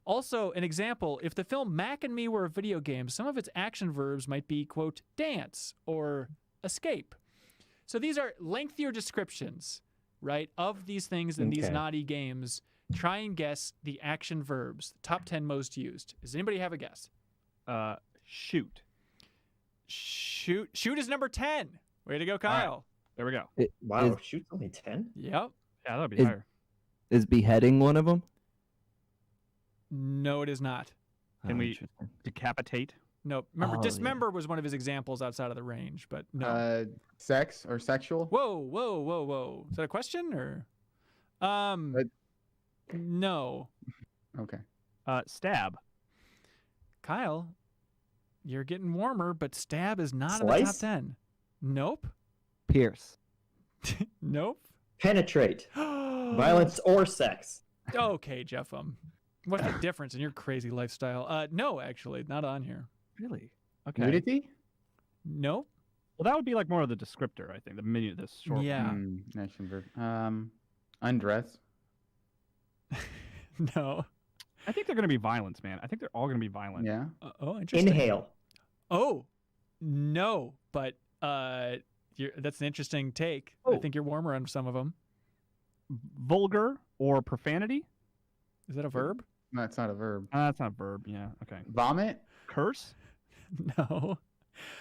Also, an example, if the film Mac and Me were a video game, some of its action verbs might be, quote, dance or escape. So these are lengthier descriptions, right, of these things in these naughty games. Try and guess the action verbs, top 10 most used. Does anybody have a guess? Shoot. Shoot is number 10. Way to go, Kyle. Right. There we go. Wow, shoot's only 10? Yep. Yeah, that would be higher. Is beheading one of them? No, it is not. Can we decapitate? No. Remember, dismember was one of his examples outside of the range, but no. Sex or sexual? Whoa. Is that a question or? No. Okay. Stab. Kyle, you're getting warmer, but stab is not in Slice? the top 10. Nope. Pierce. Nope. Penetrate. Violence or sex. Okay, Jeff. What's the difference in your crazy lifestyle? No, actually, not on here. Really? Okay. Nudity? Nope. Well, that would be like more of the descriptor, I think. This short. Yeah. Action verb. Undress. No. I think they're going to be violence, man. I think they're all going to be violent. Yeah. Interesting. Inhale. Oh, no, but that's an interesting take. I think you're warmer on some of them. Vulgar or profanity? Is that a verb? No, it's not a verb. That's not a verb. Yeah. Okay. Vomit? Curse? No.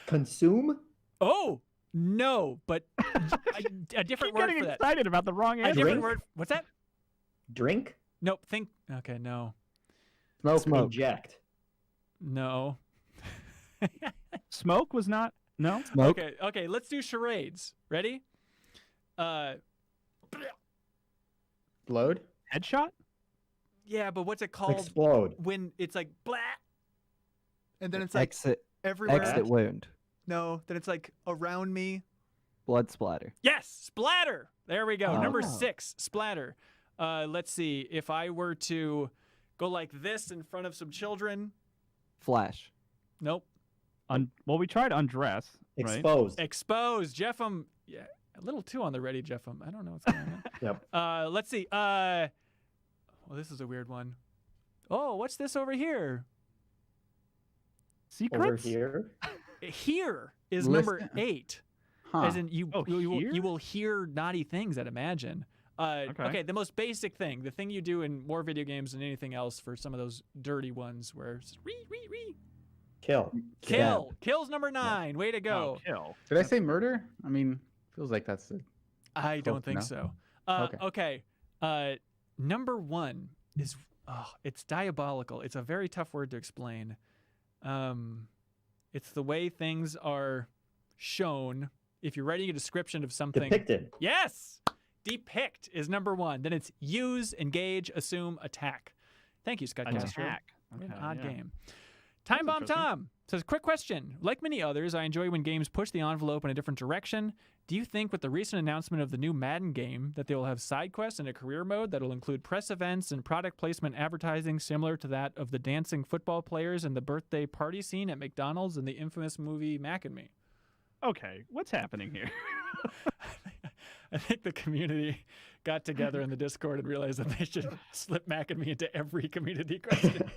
Consume? Oh no, but a different Keep word getting for that. excited about the wrong A answer. different Drink? word. What's that? Drink? Nope. Think. Okay. No. Smoke. Inject. No. Smoke was not. No. Smoke. Okay. Okay. Let's do charades. Ready? Load. Headshot? Yeah, but what's it called Explode. when it's like blah, and then it's like Exit. everywhere? Exit wound. No, then it's like around me. Blood splatter. Yes, splatter. There we go. Oh. Number 6, splatter. Let's see. If I were to go like this in front of some children. Flash. Nope. Well, we tried undress. Right? Exposed. Expose. Jeffem. Yeah, a little too on the ready, Jeffem. I don't know what's going on. Yep. Let's see. Well, this is a weird one. Oh, what's this over here? Secrets? Over here. Here is List- number 8. Huh. As in, you here? you will hear naughty things, I'd imagine. Okay, the most basic thing, the thing you do in more video games than anything else for some of those dirty ones where it's just Kill. kill. Kill's number 9. Way to go. Oh, kill. Did I say murder? I mean, feels like that's it. I don't think enough. so. Okay. Number 1 is it's diabolical. It's a very tough word to explain. It's the way things are shown. If you're writing a description of something, Depicted. yes, depict is number 1. Then it's use, engage, assume, attack. Thank you, Scott Castro. Attack. What an Okay, odd yeah. game. Time Bomb interesting. Tom says, quick question. Like many others, I enjoy when games push the envelope in a different direction. Do you think with the recent announcement of the new Madden game that they will have side quests and a career mode that will include press events and product placement advertising similar to that of the dancing football players and the birthday party scene at McDonald's in the infamous movie Mac and Me? Okay, what's happening here? I think the community got together in the Discord and realized that they should slip Mac and Me into every community question.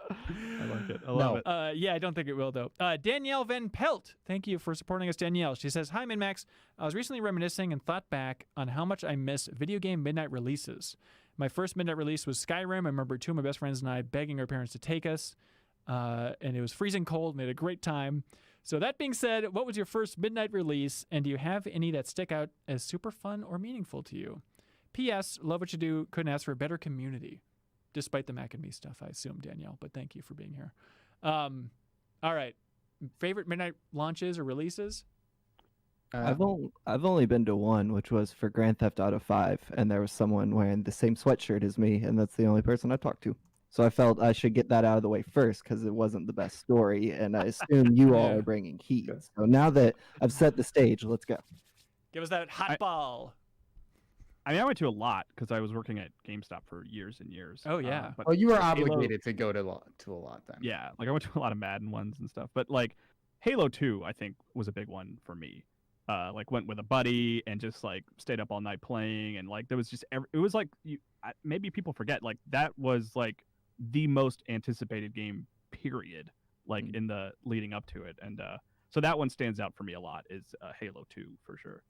I like it. I love it. Yeah, I don't think it will, though. Danielle Van Pelt, thank you for supporting us, Danielle. She says, hi, MinnMax. I was recently reminiscing and thought back on how much I miss video game midnight releases. My first midnight release was Skyrim. I remember 2 of my best friends and I begging our parents to take us, and it was freezing cold. We had a great time. So that being said, what was your first midnight release, and do you have any that stick out as super fun or meaningful to you? P.S. Love what you do. Couldn't ask for a better community. Despite the Mac and Me stuff, I assume, Danielle, but thank you for being here. All right. Favorite midnight launches or releases? I've only been to one, which was for Grand Theft Auto 5, and there was someone wearing the same sweatshirt as me, and that's the only person I talked to. So I felt I should get that out of the way first because it wasn't the best story, and I assume you all Yeah. are bringing heat. So now that I've set the stage, let's go. Give us that hot ball. I mean, I went to a lot because I was working at GameStop for years and years. Oh, yeah. But Oh, you were Halo- obligated to go to a lot then. Yeah, like I went to a lot of Madden ones and stuff. But like Halo 2, I think was a big one for me. Like went with a buddy and just like stayed up all night playing, and like there was just it was like maybe people forget like that was like the most anticipated game period, like in the leading up to it, and so that one stands out for me a lot is Halo 2 for sure.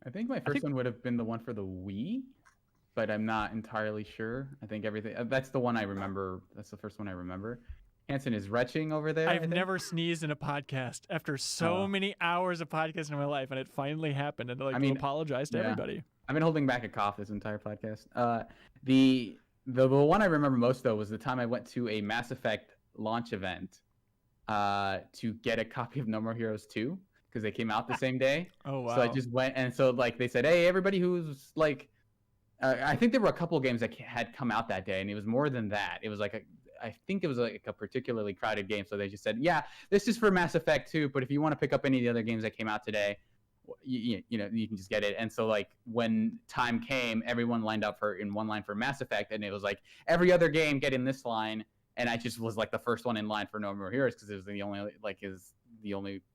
I think my first one would have been the one for the Wii, but I'm not entirely sure. I think everything. That's the one I remember. That's the first one I remember. Hanson is retching over there. I I've think. never sneezed in a podcast after so many hours of podcasting in my life, and it finally happened. And I'd like to apologize to everybody. I've been holding back a cough this entire podcast. The one I remember most though was the time I went to a Mass Effect launch event to get a copy of No More Heroes 2 because they came out the same day. Oh wow! So I just went, and so like they said, hey, everybody who's like, I think there were a couple of games that had come out that day, and it was more than that. It was like I think it was like a particularly crowded game, so they just said, yeah, this is for Mass Effect 2, but if you want to pick up any of the other games that came out today, you know, you can just get it. And so like when time came, everyone lined up in one line for Mass Effect, and it was like every other game get in this line, and I just was like the first one in line for No More Heroes because it was the only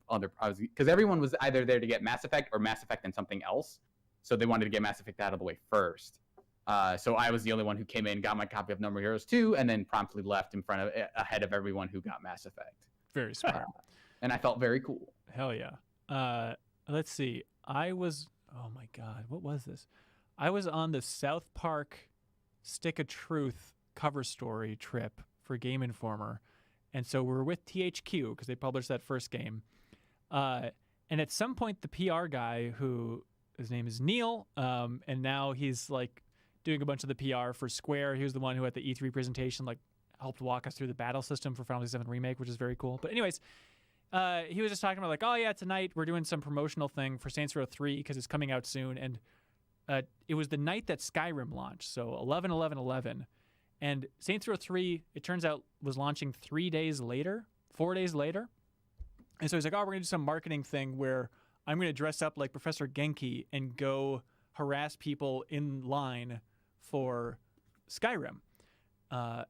other because everyone was either there to get Mass Effect or Mass Effect and something else, so they wanted to get Mass Effect out of the way first. So I was the only one who came in, got my copy of No More Heroes 2, and then promptly left ahead of everyone who got Mass Effect. Very smart. And I felt very cool. Hell yeah. Let's see. Oh my God, what was this? I was on the South Park Stick of Truth cover story trip for Game Informer, And so we're with THQ because they published that first game. And at some point, the PR guy, who his name is Neil, and now he's like doing a bunch of the PR for Square. He was the one who at the E3 presentation like helped walk us through the battle system for Final Fantasy VII Remake, which is very cool. But anyways, he was just talking about like, oh yeah, tonight we're doing some promotional thing for Saints Row 3 because it's coming out soon. And it was the night that Skyrim launched, so 11/11/11. And Saints Row 3, it turns out, was launching 4 days later. And so he's like, oh, we're going to do some marketing thing where I'm going to dress up like Professor Genki and go harass people in line for Skyrim.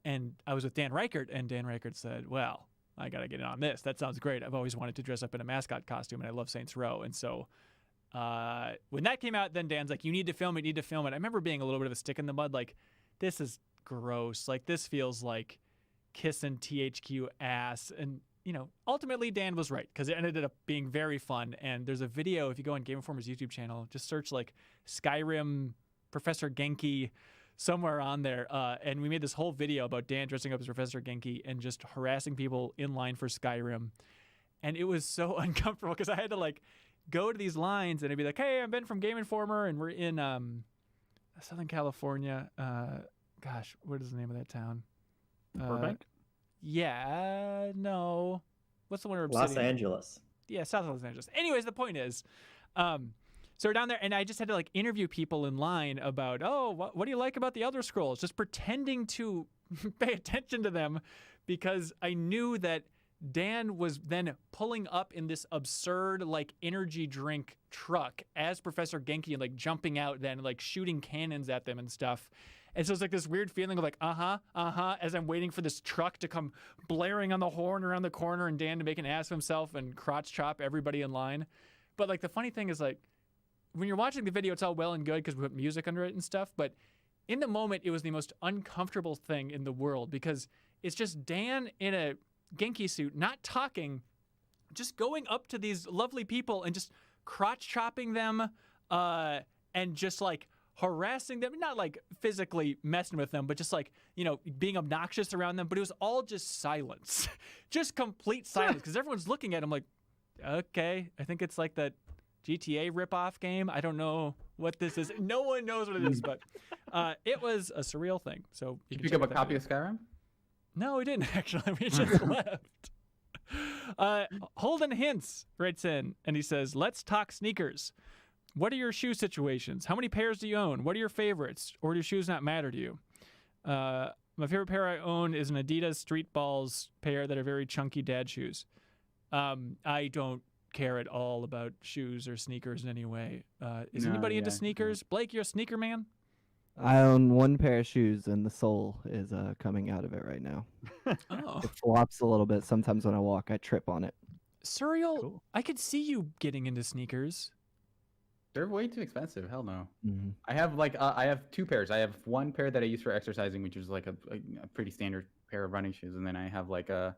And I was with Dan Reichert, and Dan Reichert said, well, I got to get in on this. That sounds great. I've always wanted to dress up in a mascot costume, and I love Saints Row. And so when that came out, then Dan's like, you need to film it, I remember being a little bit of a stick in the mud, like, this is gross. Like, this feels like kissing THQ ass. And, you know, ultimately Dan was right because it ended up being very fun. And there's a video, if you go on Game Informer's YouTube channel, just search like Skyrim Professor Genki somewhere on there. And we made this whole video about Dan dressing up as Professor Genki and just harassing people in line for Skyrim. And it was so uncomfortable because I had to like go to these lines and I'd be like, hey, I'm Ben from Game Informer, and we're in Southern California. Gosh, what is the name of that town? Burbank? Yeah, no. What's the one we're Los sitting in? Angeles. Yeah, South Los Angeles. Anyways, the point is, so we're down there, and I just had to like interview people in line about, oh, what do you like about the Elder Scrolls? Just pretending to pay attention to them because I knew that Dan was then pulling up in this absurd like energy drink truck as Professor Genki and like jumping out then like shooting cannons at them and stuff. And so it's like this weird feeling of like, as I'm waiting for this truck to come blaring on the horn around the corner and Dan to make an ass of himself and crotch chop everybody in line. But like the funny thing is like, when you're watching the video, it's all well and good because we put music under it and stuff. But in the moment, it was the most uncomfortable thing in the world because it's just Dan in a Genki suit, not talking, just going up to these lovely people and just crotch chopping them and just like harassing them, not like physically messing with them, but just like, you know, being obnoxious around them. But it was all just silence, just complete silence because everyone's looking at him like, okay, I think it's like that GTA ripoff game. I don't know what this is. No one knows what it is, but it was a surreal thing. So Did you pick up a copy of Skyrim? No, we didn't actually. We just left. Holden Hints writes in and he says, let's talk sneakers. What are your shoe situations? How many pairs do you own? What are your favorites? Or do shoes not matter to you? My favorite pair I own is an Adidas Street Balls pair that are very chunky dad shoes. I don't care at all about shoes or sneakers in any way. Is anybody into sneakers? Blake, you're a sneaker man? I own one pair of shoes, and the sole is coming out of it right now. Oh. It flops a little bit. Sometimes when I walk, I trip on it. Surreal, Cool. I could see you getting into sneakers. They're way too expensive. Hell no. Mm-hmm. I have two pairs. I have one pair that I use for exercising, which is like a pretty standard pair of running shoes, and then I have like a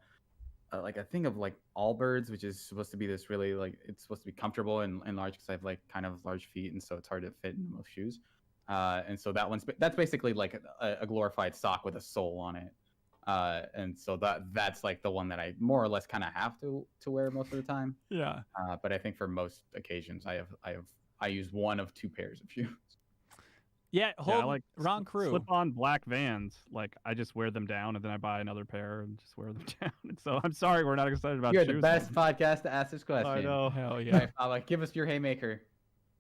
thing of like Allbirds, which is supposed to be this really like, it's supposed to be comfortable and large because I have like kind of large feet, and so it's hard to fit in most shoes. And so that's basically like a glorified sock with a sole on it. And so that's like the one that I more or less kind of have to wear most of the time. Yeah. But I think for most occasions, I use one of two pairs of shoes. Yeah, I like wrong crew. Slip-on black Vans. Like I just wear them down and then I buy another pair and just wear them down. And so I'm sorry we're not excited about You're shoes. the best podcast to ask this question. I know. Hell yeah. All right, Vala, give us your haymaker.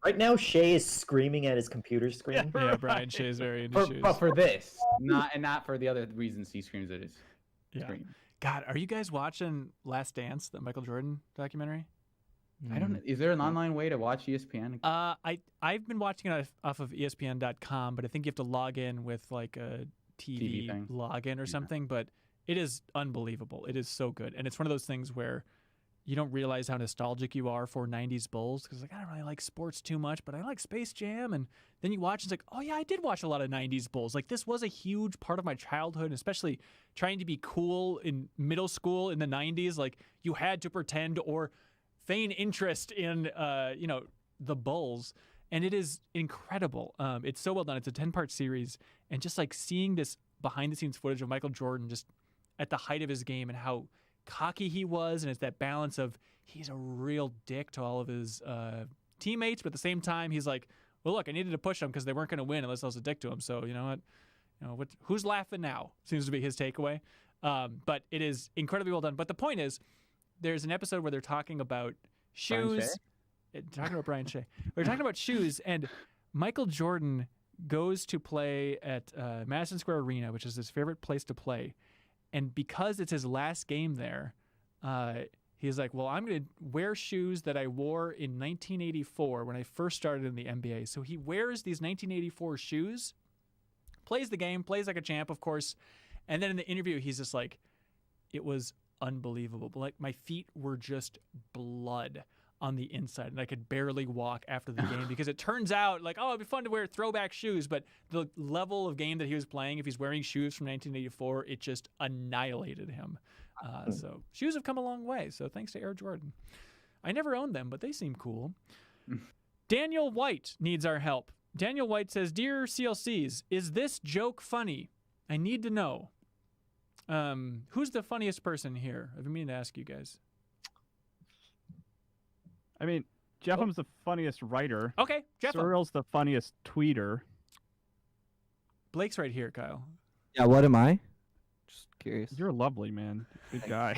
Right now, Shay is screaming at his computer screen. Yeah, Brian Shea is very into shoes. But for this, not for the other reasons he screams at his screen. God, are you guys watching Last Dance, the Michael Jordan documentary? I don't know. Is there an online way to watch ESPN? I've been watching it off of ESPN.com, but I think you have to log in with like a TV thing. login or something. But it is unbelievable. It is so good, and it's one of those things where you don't realize how nostalgic you are for 90s Bulls because like I don't really like sports too much, but I like Space Jam. And then you watch and it's like, oh yeah, I did watch a lot of 90s Bulls. Like this was a huge part of my childhood, especially trying to be cool in middle school in the 90s. Like you had to pretend or feign interest in the Bulls, and it is incredible. It's so well done. It's a 10-part series, and just like seeing this behind the scenes footage of Michael Jordan just at the height of his game and how cocky he was, and it's that balance of he's a real dick to all of his teammates, but at the same time he's like, well, look, I needed to push them because they weren't going to win unless I was a dick to them. So you know what, who's laughing now seems to be his takeaway. But it is incredibly well done. But the point is, there's an episode where they're talking about shoes. Talking about Brian Shea. We're talking about shoes, and Michael Jordan goes to play at Madison Square Arena, which is his favorite place to play. And because it's his last game there, he's like, well, I'm going to wear shoes that I wore in 1984 when I first started in the NBA. So he wears these 1984 shoes, plays the game, plays like a champ, of course. And then in the interview, he's just like, it was unbelievable. Like, my feet were just blood on the inside, and I could barely walk after the game because it turns out, like, oh, it'd be fun to wear throwback shoes, but the level of game that he was playing, if he's wearing shoes from 1984, it just annihilated him. So shoes have come a long way, so thanks to Air Jordan. I never owned them, but they seem cool. Daniel White needs our help. Daniel White says, Dear CLCs, is this joke funny? I need to know. Who's the funniest person here? I've been meaning to ask you guys. I mean, Jeffem's the funniest writer. Okay, Jeff. Cyril's the funniest tweeter. Blake's right here, Kyle. Yeah, what am I? Just curious. You're lovely, man. Good guy.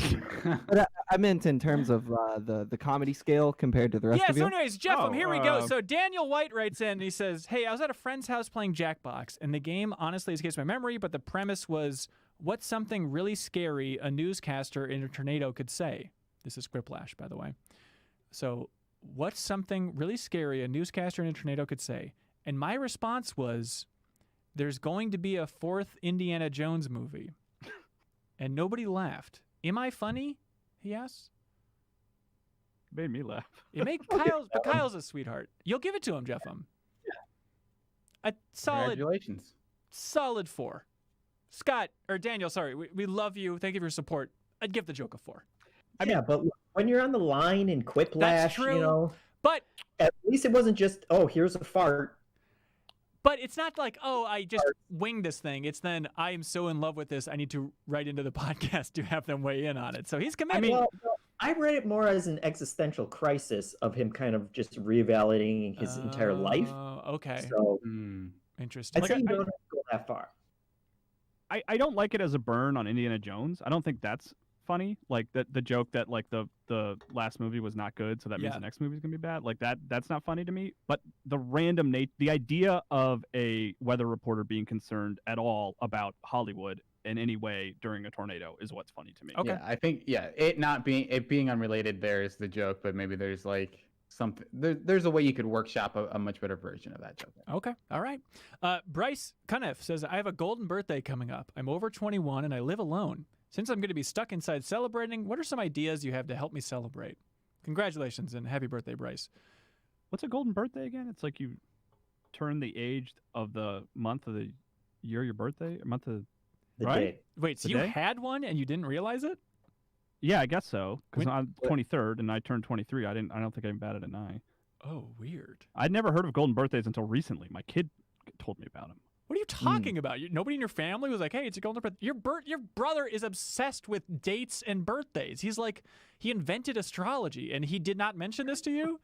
But I meant in terms of the comedy scale compared to the rest of you. So anyways, Jeff, here we go. So Daniel White writes in, and he says, hey, I was at a friend's house playing Jackbox, and the game honestly escapes my memory, but the premise was, what's something really scary a newscaster in a tornado could say? This is Scriplash, by the way. So what's something really scary a newscaster in a tornado could say? And my response was, there's going to be a 4th Indiana Jones movie. And nobody laughed. Am I funny? He asks. Made me laugh. It made Kyle's a sweetheart. You'll give it to him, Jeffem. Yeah. A solid. Congratulations. Solid 4. Scott, or Daniel, sorry, we love you. Thank you for your support. I'd give the joke a 4. But when you're on the line in Quiplash, That's true. you know, but at least it wasn't just, oh, here's a fart. But it's not like, oh, I just winged this thing. It's then, I am so in love with this, I need to write into the podcast to have them weigh in on it. So he's committed. I read it more as an existential crisis of him kind of just reevaluating his entire life. Okay. So interesting. I'd say you don't have to go that far. I don't like it as a burn on Indiana Jones. I don't think that's funny. Like the joke that like the last movie was not good, so that means the next movie is gonna be bad. Like that's not funny to me. But the the idea of a weather reporter being concerned at all about Hollywood in any way during a tornado is what's funny to me. Okay. Yeah, I think it being unrelated there is the joke, but maybe there's like something there's a way you could workshop a much better version of that joke. Okay. All right. Bryce Cunniffe says, I have a golden birthday coming up. I'm over 21 and I live alone. Since I'm going to be stuck inside celebrating, what are some ideas you have to help me celebrate? Congratulations and happy birthday, Bryce. What's a golden birthday again? It's like you turn the age of the month of the year your birthday, month of The right? day. Wait, so The you day? had one and you didn't realize it? Yeah, I guess so. Because When- I'm 23rd and I turned 23. I don't think I even batted an eye. Oh, weird. I'd never heard of golden birthdays until recently. My kid told me about them. What are you talking about? Nobody in your family was like, hey, it's a golden birthday. Your brother is obsessed with dates and birthdays. He's like, he invented astrology, and he did not mention this to you?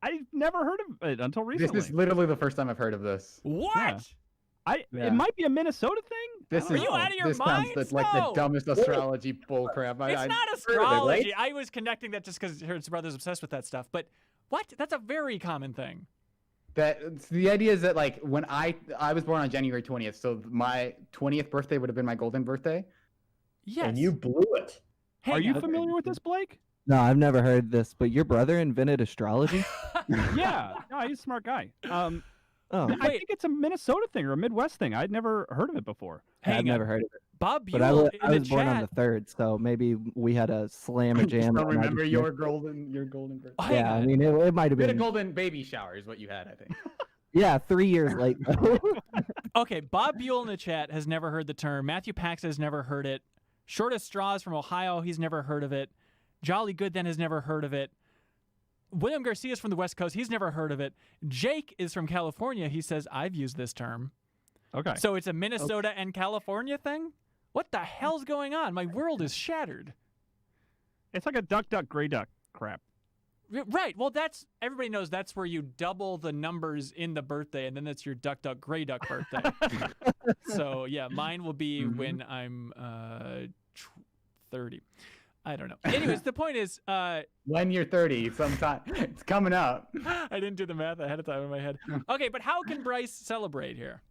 I never heard of it until recently. This is literally the first time I've heard of this. What? Yeah. Yeah. It might be a Minnesota thing. This Are is you out of your this mind? sounds like No. the dumbest astrology bullcrap. It's not astrology. I was connecting that just because his brother's obsessed with that stuff. But what? That's a very common thing. The idea is that like when I was born on January 20th, so my 20th birthday would have been my golden birthday. Yes. And you blew it. Hey, Are you now- familiar with this, Blake? No, I've never heard this, but your brother invented astrology? Yeah. No, he's a smart guy. Oh, I Wait. think it's a Minnesota thing or a Midwest thing. I'd never heard of it before. Hang I've on. never heard of it. Bob But I Buell was, in I the was born on chat. the 3rd, so maybe we had a slam a jam. Don't and I remember just your missed- golden birthday. Oh, hang Yeah, I on. mean, it might have You had a been. golden baby shower is what you had, I think. Yeah, 3 years late. Okay, Bob Buell in the chat has never heard the term. Matthew Paxton has never heard it. Shortest Straws from Ohio, he's never heard of it. Jolly Good Then has never heard of it. William Garcia's from the West Coast. He's never heard of it. Jake is from California. He says, I've used this term. Okay. So it's a Minnesota and California thing? What the hell's going on? My world is shattered. It's like a duck, duck, gray duck crap. Right. Well, everybody knows that's where you double the numbers in the birthday, and then that's your duck, duck, gray duck birthday. So yeah, mine will be when I'm 30. I don't know. Anyways, the point is, when you're 30, sometime it's coming up. I didn't do the math ahead of time in my head. Okay, but how can Bryce celebrate here?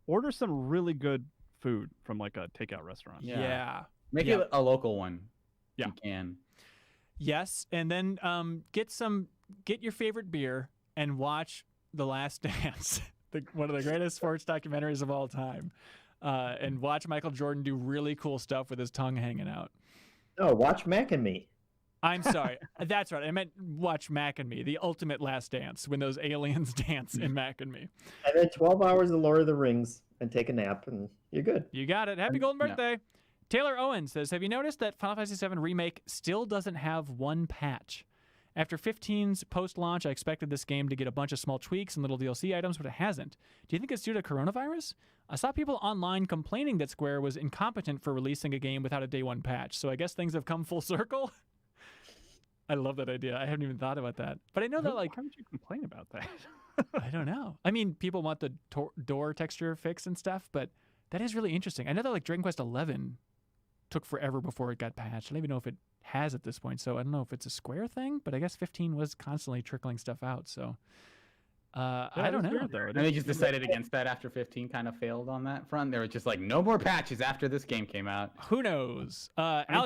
Order some really good food from like a takeout restaurant. Yeah. Make it a local one. Yeah. You can. Yes, and then get your favorite beer and watch The Last Dance, one of the greatest sports documentaries of all time, and watch Michael Jordan do really cool stuff with his tongue hanging out. No, watch Mac and Me. I'm sorry, that's right. I meant watch Mac and Me, the ultimate Last Dance, when those aliens dance in Mac and Me. And then 12 hours of Lord of the Rings and take a nap, and you're good. You got it. Happy golden birthday. Taylor Owen says, have you noticed that Final Fantasy VII Remake still doesn't have one patch? After 15's post-launch, I expected this game to get a bunch of small tweaks and little DLC items, but it hasn't. Do you think it's due to coronavirus? I saw people online complaining that Square was incompetent for releasing a game without a day one patch, so I guess things have come full circle? I love that idea. I haven't even thought about that. But I know that, like... Why would you complain about that? I don't know. I mean, people want the door texture fixed and stuff, but that is really interesting. I know that, like, Dragon Quest XI took forever before it got patched. I don't even know if it has at this point, so I don't know if it's a Square thing, but I guess 15 was constantly trickling stuff out, so I don't know. And they just decided against that after 15 kind of failed on that front. They were just like, no more patches after this game came out. Who knows?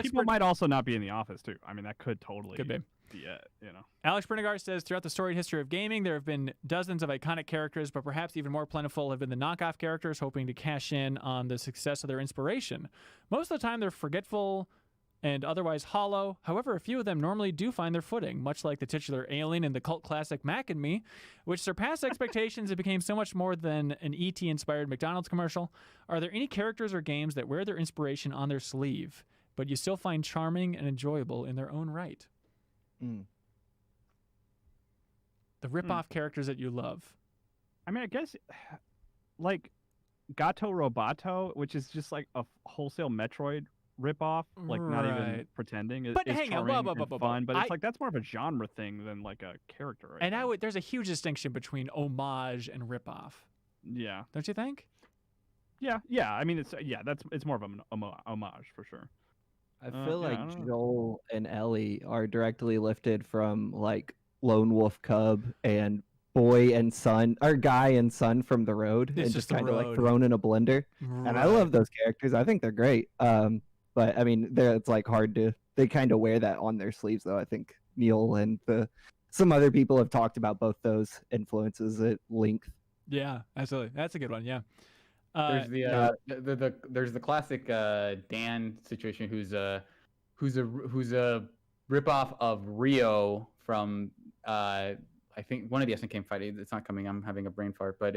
People might also not be in the office, too. I mean, that could totally be it, you know. Alex Bernigar says, throughout the storied history of gaming, there have been dozens of iconic characters, but perhaps even more plentiful have been the knockoff characters hoping to cash in on the success of their inspiration. Most of the time, they're forgetful and otherwise hollow. However, a few of them normally do find their footing, much like the titular alien in the cult classic Mac and Me, which surpassed expectations and became so much more than an E.T.-inspired McDonald's commercial. Are there any characters or games that wear their inspiration on their sleeve, but you still find charming and enjoyable in their own right? The rip-off characters that you love. I mean, I guess, like, Gato Roboto, which is just like a wholesale Metroid rip-off, like not even pretending. But is hang on, fun, but it's like that's more of a genre thing than like a character. And there's a huge distinction between homage and rip-off. Yeah, don't you think? Yeah. I mean, it's more of an homage for sure. I feel like Joel and Ellie are directly lifted from like Lone Wolf Cub and Boy and Son, or Guy and Son from The Road, and just kind of like thrown in a blender. Right. And I love those characters. I think they're great. But I mean, it's like they kind of wear that on their sleeves, though. I think Neil and some other people have talked about both those influences at length. Yeah, absolutely. That's a good one. Yeah. There's there's the classic Dan situation, who's a ripoff of Rio from I think one of the SNK fighting. It's not coming. I'm having a brain fart, but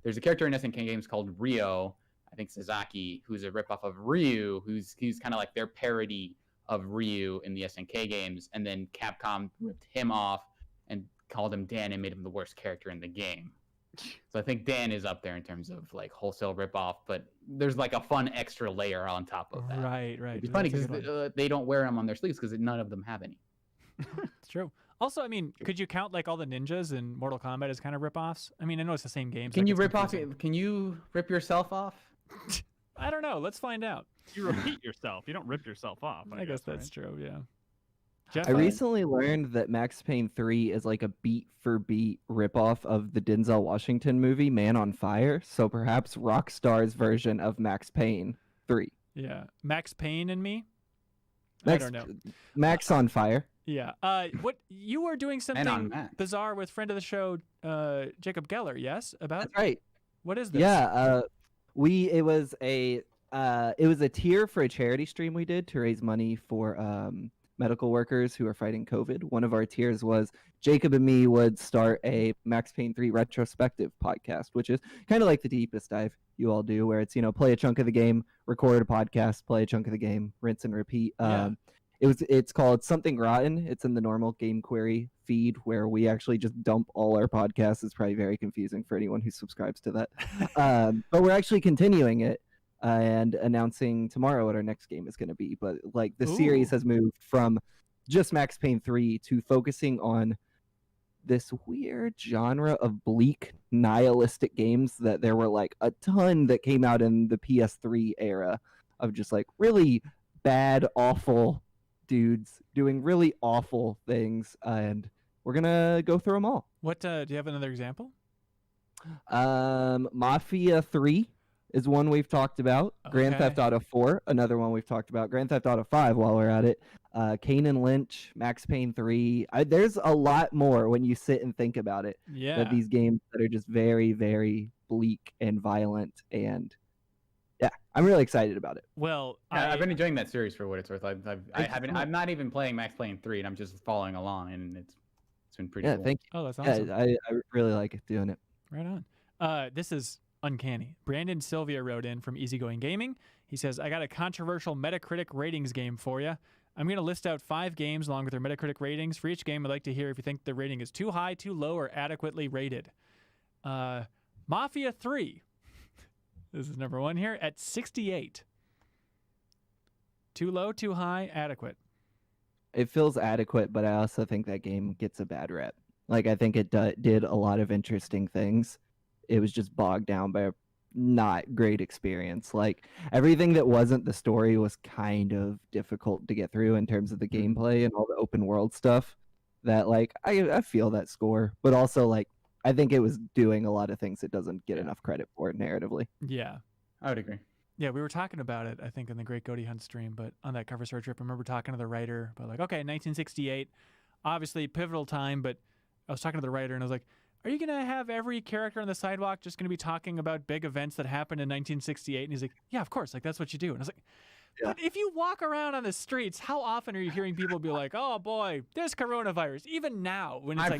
there's a character in SNK games called Rio. I think Sasaki, who's a ripoff of Ryu, who's kind of like their parody of Ryu in the SNK games, and then Capcom ripped him off and called him Dan and made him the worst character in the game. So I think Dan is up there in terms of like wholesale ripoff, but there's like a fun extra layer on top of that. Right. It's funny because they don't wear them on their sleeves because none of them have any. It's true. Also, I mean, could you count like all the ninjas in Mortal Kombat as kind of ripoffs? I mean, I know it's the same game. Can you rip off? Can you rip yourself off? I don't know. Let's find out. You repeat yourself. You don't rip yourself off. I guess that's true. Yeah. Jeff, I recently learned that Max Payne 3 is like a beat-for-beat ripoff of the Denzel Washington movie Man on Fire, so perhaps Rockstar's version of Max Payne 3. Yeah. Max Payne and Me? I don't know. Max on Fire. Yeah. What you were doing something bizarre with friend of the show, Jacob Geller, yes? That's right. What is this? Yeah, it was a tier for a charity stream we did to raise money for medical workers who are fighting COVID. One of our tiers was Jacob and me would start a Max Payne 3 retrospective podcast, which is kind of like the deepest dive you all do, where it's, play a chunk of the game, record a podcast, play a chunk of the game, rinse and repeat. Yeah. It's called Something Rotten. It's in the normal Game Query feed where we actually just dump all our podcasts. It's probably very confusing for anyone who subscribes to that. But we're actually continuing it. and announcing tomorrow what our next game is going to be. But like the series Ooh. has moved from just Max Payne 3 to focusing on this weird genre of bleak nihilistic games that there were like a ton that came out in the PS3 era of just like really bad, awful dudes doing really awful things, and we're gonna go through them all. What do you have another example? Mafia 3 is one we've talked about. Grand Okay. Theft Auto 4, another one we've talked about. Grand Theft Auto 5 while we're at it. Kane and Lynch, Max Payne 3. There's a lot more when you sit and think about it. Yeah. That these games that are just very, very bleak and violent, and yeah, I'm really excited about it. Well, I've been enjoying that series for what it's worth. I Thank you haven't. so much. I'm not even playing Max Payne 3, and I'm just following along, and it's been pretty Yeah, cool. thank Oh, that's you. awesome. Yeah, I really like doing it. Right on. This is uncanny. Brandon Sylvia wrote in from Easygoing Gaming. He says, I got a controversial Metacritic ratings game for you. I'm going to list out 5 games along with their Metacritic ratings. For each game, I'd like to hear if you think the rating is too high, too low, or adequately rated. Mafia 3. This is number 1 here at 68. Too low, too high, adequate. It feels adequate, but I also think that game gets a bad rep. Like, I think it did a lot of interesting things. It was just bogged down by a not great experience. Like, everything that wasn't the story was kind of difficult to get through in terms of the gameplay and all the open world stuff. That, like, I feel that score, but also, like, I think it was doing a lot of things it doesn't get enough credit for narratively. Yeah. I would agree. Yeah, we were talking about it, I think, in the Great Goaty Hunt stream, but on that cover story trip, I remember talking to the writer about, like, okay, 1968, obviously pivotal time, but I was talking to the writer, and I was like, are you going to have every character on the sidewalk just going to be talking about big events that happened in 1968? And he's like, yeah, of course, like, that's what you do. And I was like, but if you walk around on the streets, how often are you hearing people be like, "Oh boy, there's coronavirus"? Even now, when it's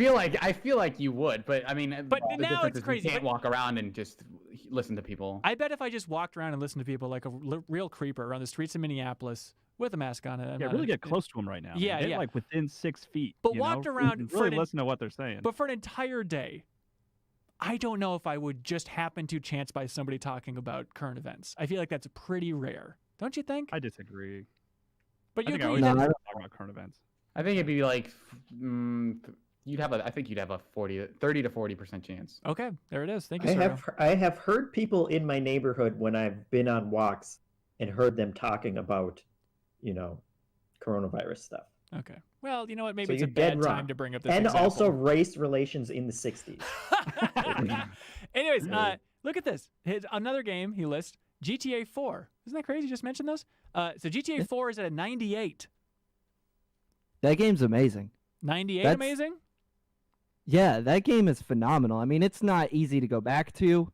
I feel like you would, but I mean, But the now difference it's is crazy, You can't but- walk around and just listen to people. I bet if I just walked around and listened to people like a real creeper around the streets of Minneapolis with a mask on, Yeah, really get close to them right now. man. Yeah, Get, yeah. like within 6 feet. But you walked know? around for really an- listen to what they're saying. But for an entire day, I don't know if I would just happen to chance by somebody talking about current events. I feel like that's pretty rare, don't you think? I disagree. But I you think I agree always No, that talk about current events. I think it'd be like I think you'd have a 30 to 40% chance. okay, there it is. Thank you, I sir. have heard people in my neighborhood when I've been on walks and heard them talking about, coronavirus stuff. Okay. Well, you know what? Maybe So it's a you're dead bad time wrong. to bring up this And example. also race relations in the 60s. Anyways, look at this. Another game he lists, GTA 4. Isn't that crazy? Just mentioned those. So GTA 4 is at a 98. That game's amazing. 98 That's- amazing? Yeah, that game is phenomenal. I mean, it's not easy to go back to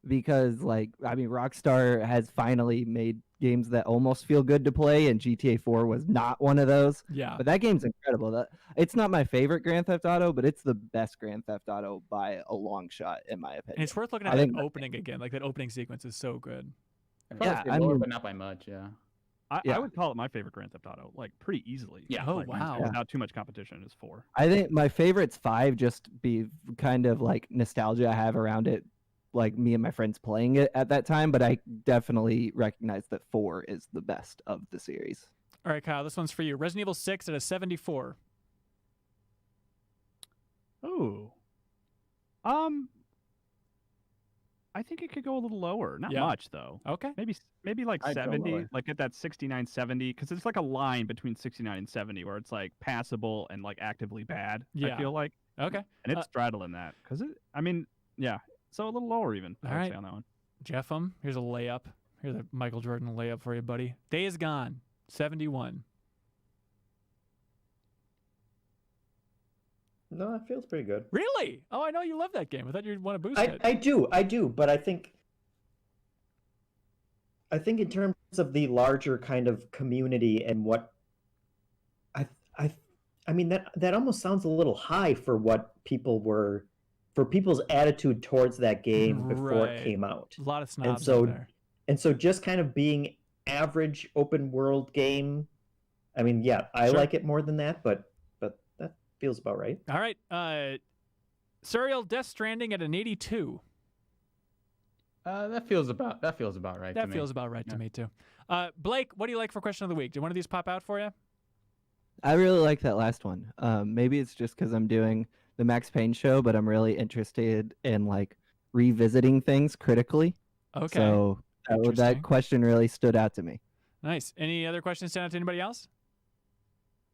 because, like, I mean, Rockstar has finally made games that almost feel good to play, and GTA 4 was not one of those. Yeah. But that game's incredible. It's not my favorite Grand Theft Auto, but it's the best Grand Theft Auto by a long shot, in my And opinion. it's worth looking I at think that that- opening again. Like that opening sequence is so good. Yeah, I I lower, mean- but not by much. Yeah. I Yeah. would call it my favorite Grand Theft Auto, like pretty easily. Yeah. Oh, Like, wow. Without too much competition is 4. I think my favorite's 5, just be kind of like nostalgia I have around it, like me and my friends playing it at that time. But I definitely recognize that 4 is the best of the series. All right, Kyle, this one's for you. Resident Evil 6 at a 74. Oh. I think it could go a little lower. Not Yeah. much though. Okay. Maybe like I'd go 70, lower. like at that 69, 70, because it's like a line between 69 and 70 where it's like passable and like actively bad. Yeah. I feel like, Okay. and it's straddling that because yeah, so a little lower even. I All would right. say on that one. Jeff, here's a layup. Here's a Michael Jordan layup for you, buddy. Days Gone, 71. No, it feels pretty good. Really? Oh, I know you love that game. I thought you'd want to boost I it. do, but I think in terms of the larger kind of community and what I mean that almost sounds a little high for people's attitude towards that game before Right. it came out. A lot of snobs so- out there. And so just kind of being average open world game, I mean, yeah, I Sure. like it more than that, but that feels about right. All right. Surreal Death Stranding at an 82. That feels about right That to me. feels about right to me too. Blake, what do you like for question of the week? Did one of these pop out for you? I really like that last one. Maybe it's just because I'm doing the Max Payne show, but I'm really interested in like revisiting things critically. Okay. So Interesting. that question really stood out to me. Nice. Any other questions stand out to anybody else?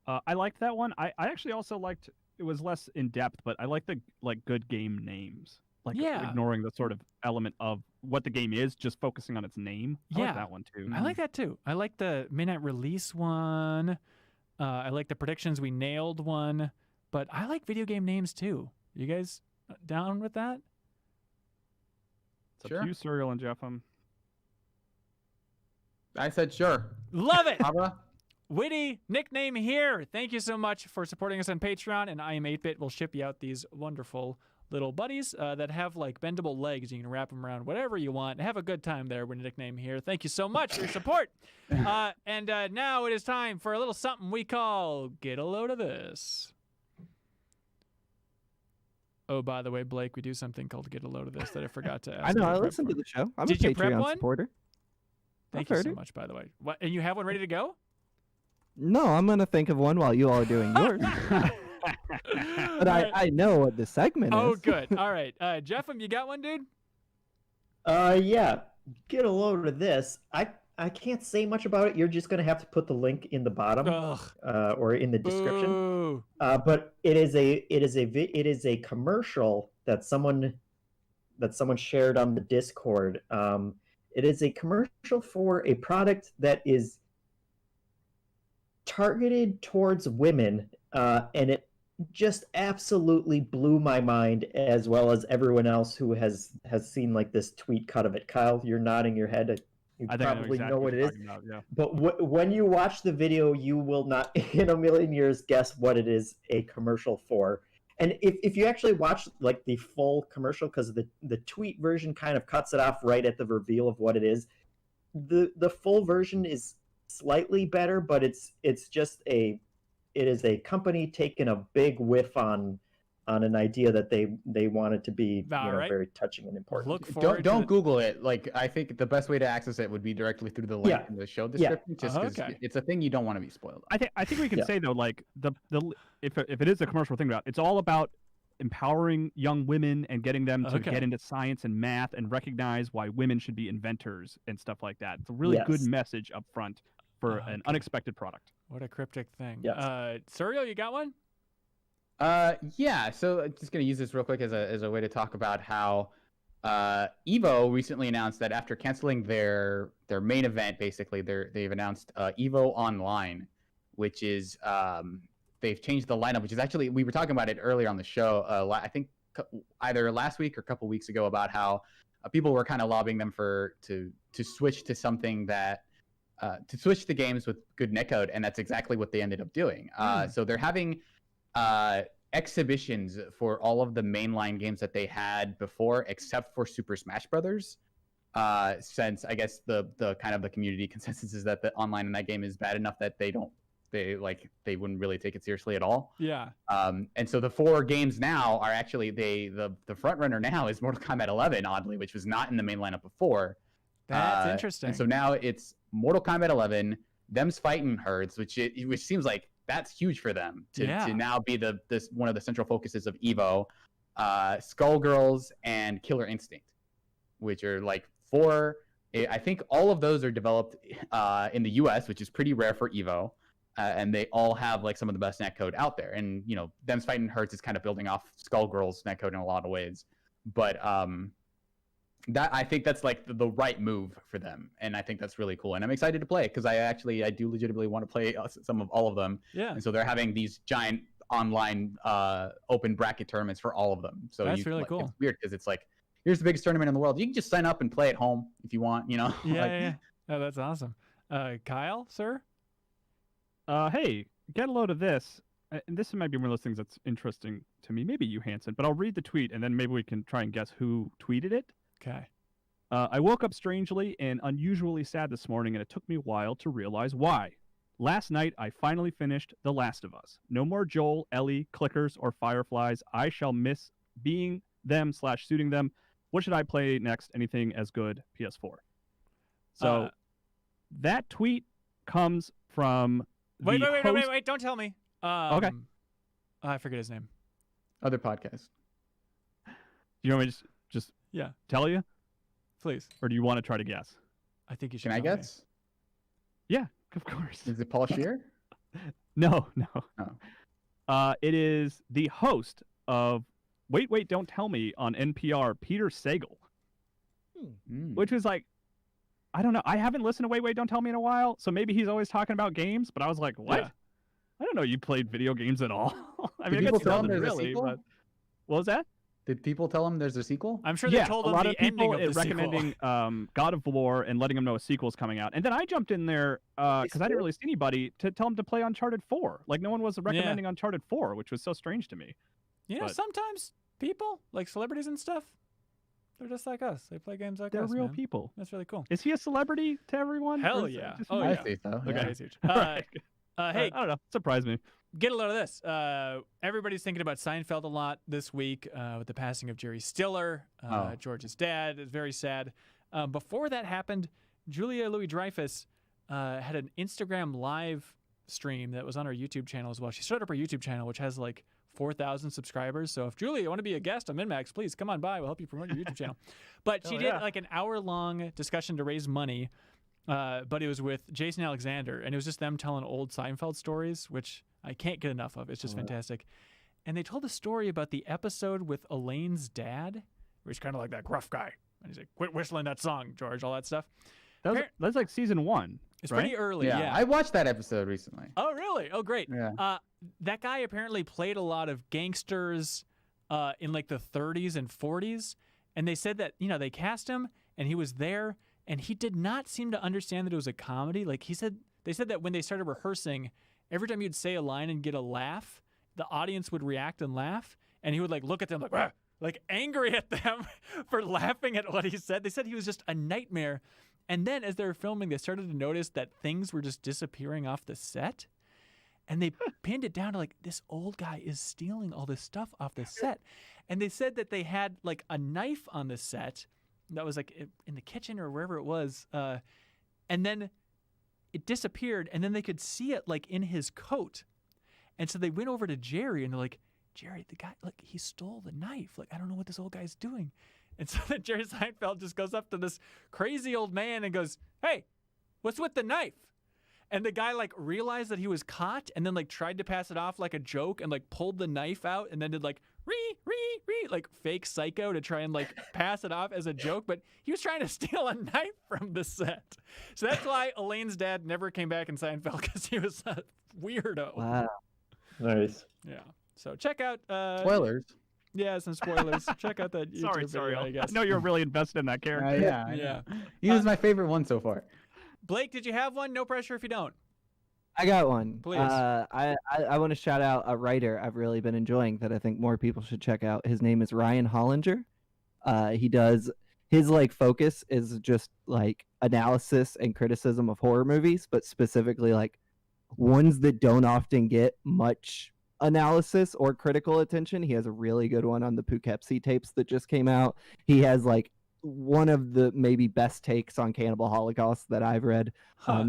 I liked that one. I actually also liked, it was less in depth, but I like the good game names. Like ignoring the sort of element of what the game is, just focusing on its name. I like that one too. I like that too. I like the midnight release one. I like the predictions we nailed one. But I like video game names too. You guys down with that? It's up to you, Serial and Jeff. I said sure. Love it. Ava? Witty nickname here. Thank you so much for supporting us on Patreon. And I Am 8-Bit will ship you out these wonderful little buddies that have like bendable legs. You can wrap them around whatever you want. Have a good time there with a nickname here. Thank you so much for your support. And now it is time for a little something we call Get a Load of This. Oh, by the way, Blake, we do something called Get a Load of This that I forgot to ask. I know. you to I prep listen for. to the show. I'm Did a you prep Patreon one? supporter. Thank I've you so heard it. much, by the way. What, and you have one ready to go? No, I'm gonna think of one while you all are doing yours. But I know what the segment Oh, is. good. All right. Jeff, you got one, dude? Yeah. Get a load of this. I can't say much about it. You're just gonna have to put the link in the bottom Ugh. or in the description. Boo. But it is a commercial that someone shared on the Discord. It is a commercial for a product that is targeted towards women, and it just absolutely blew my mind, as well as everyone else who has seen like this tweet cut of it. Kyle, you're nodding your head. You I think probably I know what it is. about, yeah. But when you watch the video, you will not in a million years guess what it is a commercial for. And if you actually watch like the full commercial, because the tweet version kind of cuts it off right at the reveal of what it is, the full version is slightly better, but it is a company taking a big whiff on an idea that they wanted to be Right. very touching and important. Look forward Don't Google it. Like, I think the best way to access it would be directly through the link in the show description. Just 'cause Okay. it's a thing you don't want to be spoiled. I think we can say though, like if it is a commercial thing about, it's all about empowering young women and getting them to get into science and math and recognize why women should be inventors and stuff like that. It's a really good message up front for an unexpected product. What a cryptic thing. Yes. Serial, you got one? Yeah. So I'm just gonna use this real quick as a way to talk about how Evo recently announced that after canceling their main event, basically they've announced Evo Online, which is they've changed the lineup, which is actually, we were talking about it earlier on the show. I think either last week or a couple weeks ago, about how people were kind of lobbying them to switch to something that to switch to games with good netcode, and that's exactly what they ended up doing. So they're having exhibitions for all of the mainline games that they had before, except for Super Smash Brothers. Since I guess the kind of the community consensus is that the online in that game is bad enough that they wouldn't really take it seriously at all. Yeah. And so the 4 games now are actually the front runner now is Mortal Kombat 11, oddly, which was not in the main lineup before. That's interesting. And so now it's Mortal Kombat 11, them's fighting herds, which seems like that's huge for them to now be this one of the central focuses of Evo. Skullgirls and Killer Instinct, which are like 4. I think all of those are developed in the US, which is pretty rare for Evo. And they all have like some of the best netcode out there. And them's fighting herds is kind of building off Skullgirls netcode in a lot of ways. But that, I think that's like the right move for them, and I think that's really cool, and I'm excited to play it because I do legitimately want to play some of all of them. Yeah. And so they're having these giant online open bracket tournaments for all of them. So that's really cool. It's weird because it's like, here's the biggest tournament in the world. You can just sign up and play at home if you want. Yeah. Oh, that's awesome. Kyle, sir. Hey, get a load of this. And this might be one of those things that's interesting to me. Maybe you, Hanson, but I'll read the tweet and then maybe we can try and guess who tweeted it. Okay. I woke up strangely and unusually sad this morning, and it took me a while to realize why. Last night, I finally finished The Last of Us. No more Joel, Ellie, clickers, or fireflies. I shall miss being them / shooting them. what should I play next? Anything as good PS4? So that tweet comes from Wait, the host... wait! Don't tell me. Okay. I forget his name. Other podcast. You want me to just Yeah, tell you, please. or do you want to try to guess? I think you should. Can I tell me. guess? Yeah, of course. Is it Paul Scheer? No. Oh. It is the host of Wait, Don't Tell Me on NPR, Peter Sagal, which was like, I don't know. I haven't listened to Wait, Don't Tell Me in a while, so maybe he's always talking about games, but I was like, what? Yeah. I don't know you played video games at all. I mean, Did I people guess he tell him doesn't there's a really, sequel? but... What was that? Did people tell him there's a sequel? I'm sure Yeah, they told a him lot the of people ending of the recommending God of War and letting him know a sequel is coming out. And then I jumped in there because I didn't really see anybody to tell him to play Uncharted 4. Like, no one was recommending Uncharted 4, which was so strange to me. You know, But- sometimes people, like celebrities and stuff, they're just like us. They play games like They're us, real man. people. That's really cool. Is he a celebrity to everyone? Hell Or is it yeah. just Oh, me? I yeah. see so. Okay, Yeah. he's huge. Right. Hey, I don't know. Surprised me. get a load of this. Everybody's thinking about Seinfeld a lot this week with the passing of Jerry Stiller. George's dad is very sad. Before that happened, Julia Louis-Dreyfus had an Instagram live stream that was on her YouTube channel as well. She started up her YouTube channel, which has like 4,000 subscribers. So if Julia, you want to be a guest on MinnMax, please come on by. We'll help you promote your YouTube channel. But she did like an hour-long discussion to raise money. But it was with Jason Alexander, and it was just them telling old Seinfeld stories, which I can't get enough of. It's just fantastic. And they told a story about the episode with Elaine's dad, where he's kind of like that gruff guy. And he's like, quit whistling that song, George, all that stuff. That's like season 1. It's right? pretty early, yeah. I watched that episode recently. Oh, really? Oh, great. Yeah. That guy apparently played a lot of gangsters in like the 30s and 40s. And they said that, they cast him, and he was there, and he did not seem to understand that it was a comedy. Like they said that when they started rehearsing, every time you'd say a line and get a laugh, the audience would react and laugh, and he would like look at them like, "Rah!" Like angry at them for laughing at what he said. They said he was just a nightmare. And then as they were filming, they started to notice that things were just disappearing off the set. And they pinned it down to like, this old guy is stealing all this stuff off the set. And they said that they had like a knife on the set that was like in the kitchen or wherever it was. And then it disappeared, and then they could see it like in his coat. And so they went over to Jerry, and they're like, Jerry, the guy, like, he stole the knife. Like, I don't know what this old guy's doing. And so then Jerry Seinfeld just goes up to this crazy old man and goes, hey, what's with the knife? And the guy like realized that he was caught, and then like tried to pass it off like a joke, and like pulled the knife out, and then did like like fake Psycho to try and like pass it off as a joke. But he was trying to steal a knife from the set. So that's why Elaine's dad never came back in Seinfeld, because he was a weirdo. Wow. Nice. Yeah. So check out Spoilers. Yeah, some spoilers. Check out that YouTube Sorry. video, I guess. I know you're really invested in that character. Yeah. He was my favorite one so far. Blake, did you have one? No pressure if you don't. I got one. Please. I want to shout out a writer I've really been enjoying that I think more people should check out. His name is Ryan Hollinger. He does his like focus is just like analysis and criticism of horror movies, but specifically like ones that don't often get much analysis or critical attention. He has a really good one on the Poughkeepsie tapes that just came out. He has like one of the maybe best takes on Cannibal Holocaust that I've read.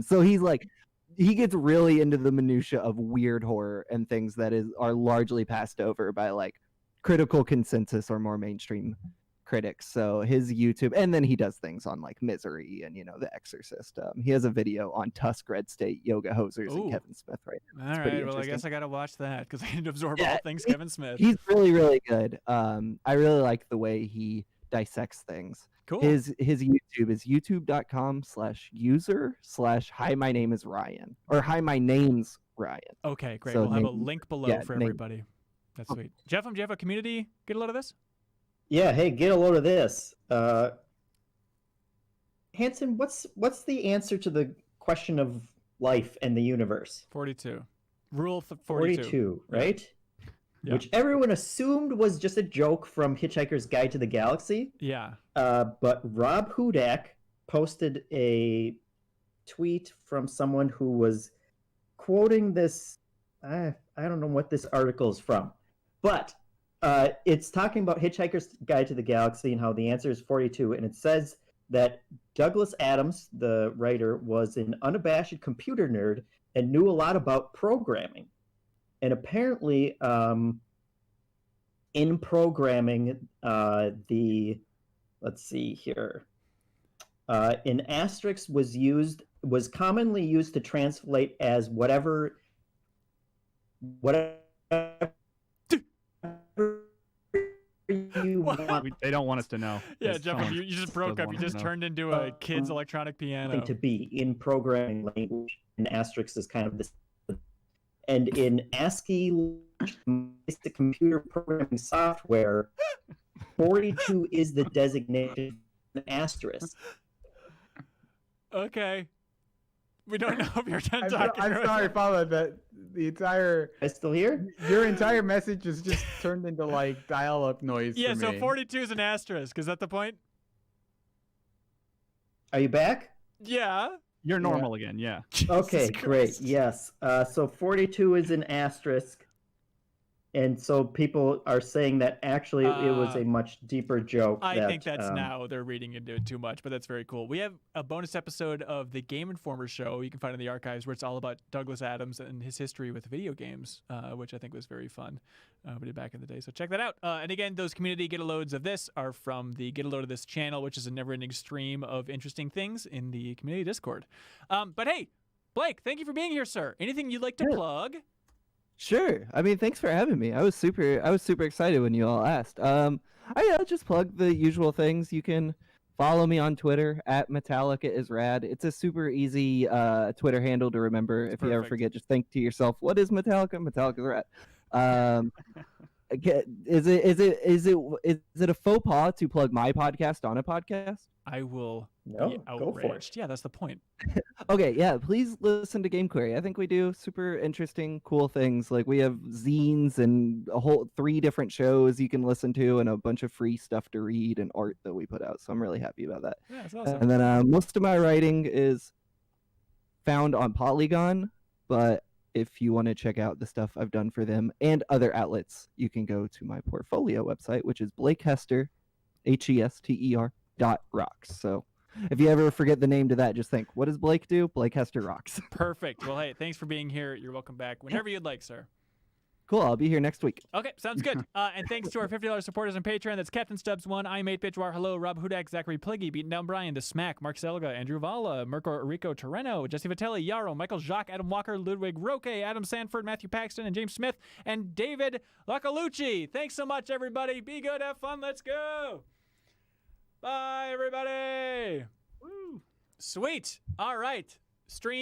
So he's like, he gets really into the minutia of weird horror and things that are largely passed over by like critical consensus or more mainstream critics. So his YouTube, and then he does things on like Misery and The Exorcist. He has a video on Tusk, Red State, Yoga Hosers, and Kevin Smith right now. All right, well I guess I gotta watch that because I need to absorb all things Kevin Smith. He's really, really good. I really like the way he dissects things. Cool. His YouTube is youtube.com/user/hi my name is Ryan, or hi my name's Ryan. Okay, great. So we'll have a link below for name. everybody. That's sweet. Jeff, do you have a community? Get a load of this? Yeah, hey, get a load of this. Hanson, what's the answer to the question of life and the universe? 42. Rule 42. 42, right? Yeah. Which everyone assumed was just a joke from Hitchhiker's Guide to the Galaxy. Yeah. But Rob Hudak posted a tweet from someone who was quoting this. I don't know what this article is from, but It's talking about Hitchhiker's Guide to the Galaxy and how the answer is 42, and it says that Douglas Adams, the writer, was an unabashed computer nerd and knew a lot about programming. And apparently, in programming, let's see here, an asterisk was commonly used to translate as whatever you want They don't want us to know. Yeah, Just Jeff, someone you just broke doesn't up. You want us just to know. turned into a kid's electronic piano. to be in programming language. An asterisk is kind of this. And in ASCII, the computer programming software, 42 is the designation of an asterisk. Okay. We don't know if you're done I'm talking. sorry, Vala, that the entire I still here? your entire message is just turned into like dial-up noise. Yeah, for so me. 42 is an asterisk. Is that the point? Are you back? Yeah. You're normal again, yeah. Okay, Jesus great. Christ. Yes. So 42 is an asterisk. And so people are saying that actually it was a much deeper joke. I think that's now they're reading into it too much, but that's very cool. We have a bonus episode of the Game Informer show you can find in the archives where it's all about Douglas Adams and his history with video games, which I think was very fun. We did back in the day, so check that out. And again, those community get-a-loads of this are from the Get-a-Load of This channel, which is a never-ending stream of interesting things in the community Discord. But hey, Blake, thank you for being here, sir. Anything you'd like to plug? Sure. I mean, thanks for having me. I was super excited when you all asked. I'll just plug the usual things. You can follow me on Twitter at Metallica is Rad. It's a super easy Twitter handle to remember. If you ever perfect. forget, just think to yourself, "What is Metallica? Metallica is Rad." Is it a faux pas to plug my podcast on a podcast? I will No, be go for it. outraged. Yeah, that's the point. Okay, yeah, please listen to Game Query. I think we do super interesting, cool things. Like we have zines and a whole 3 different shows you can listen to and a bunch of free stuff to read and art that we put out. So I'm really happy about that. Yeah, that's awesome. And then most of my writing is found on Polygon, but if you want to check out the stuff I've done for them and other outlets, you can go to my portfolio website, which is Blake Hester, HESTER.rocks. So if you ever forget the name to that, just think, what does Blake do? Blake Hester rocks. Perfect. Well, hey, thanks for being here. You're welcome back whenever you'd like, sir. Cool, I'll be here next week. Okay, sounds good. And thanks to our $50 supporters on Patreon. That's Captain Stubbs 1, I'm 8-Bit, Jawarhello, Rob Hudak, Zachary Pligge, BeatenDownBrian, TheSmak, Mark Seliga, Andrew Vala, Mirko Arico-Torreno, Jesse Vitelli, Yarrow, Michael Jacques, Adam Walker, Ludwig Roque, Adam Sanford, Matthew Paxton, and James Smith, and David Lacolucci. Thanks so much, everybody. Be good, have fun, let's go. Bye, everybody. Woo. Sweet. All right. Stream.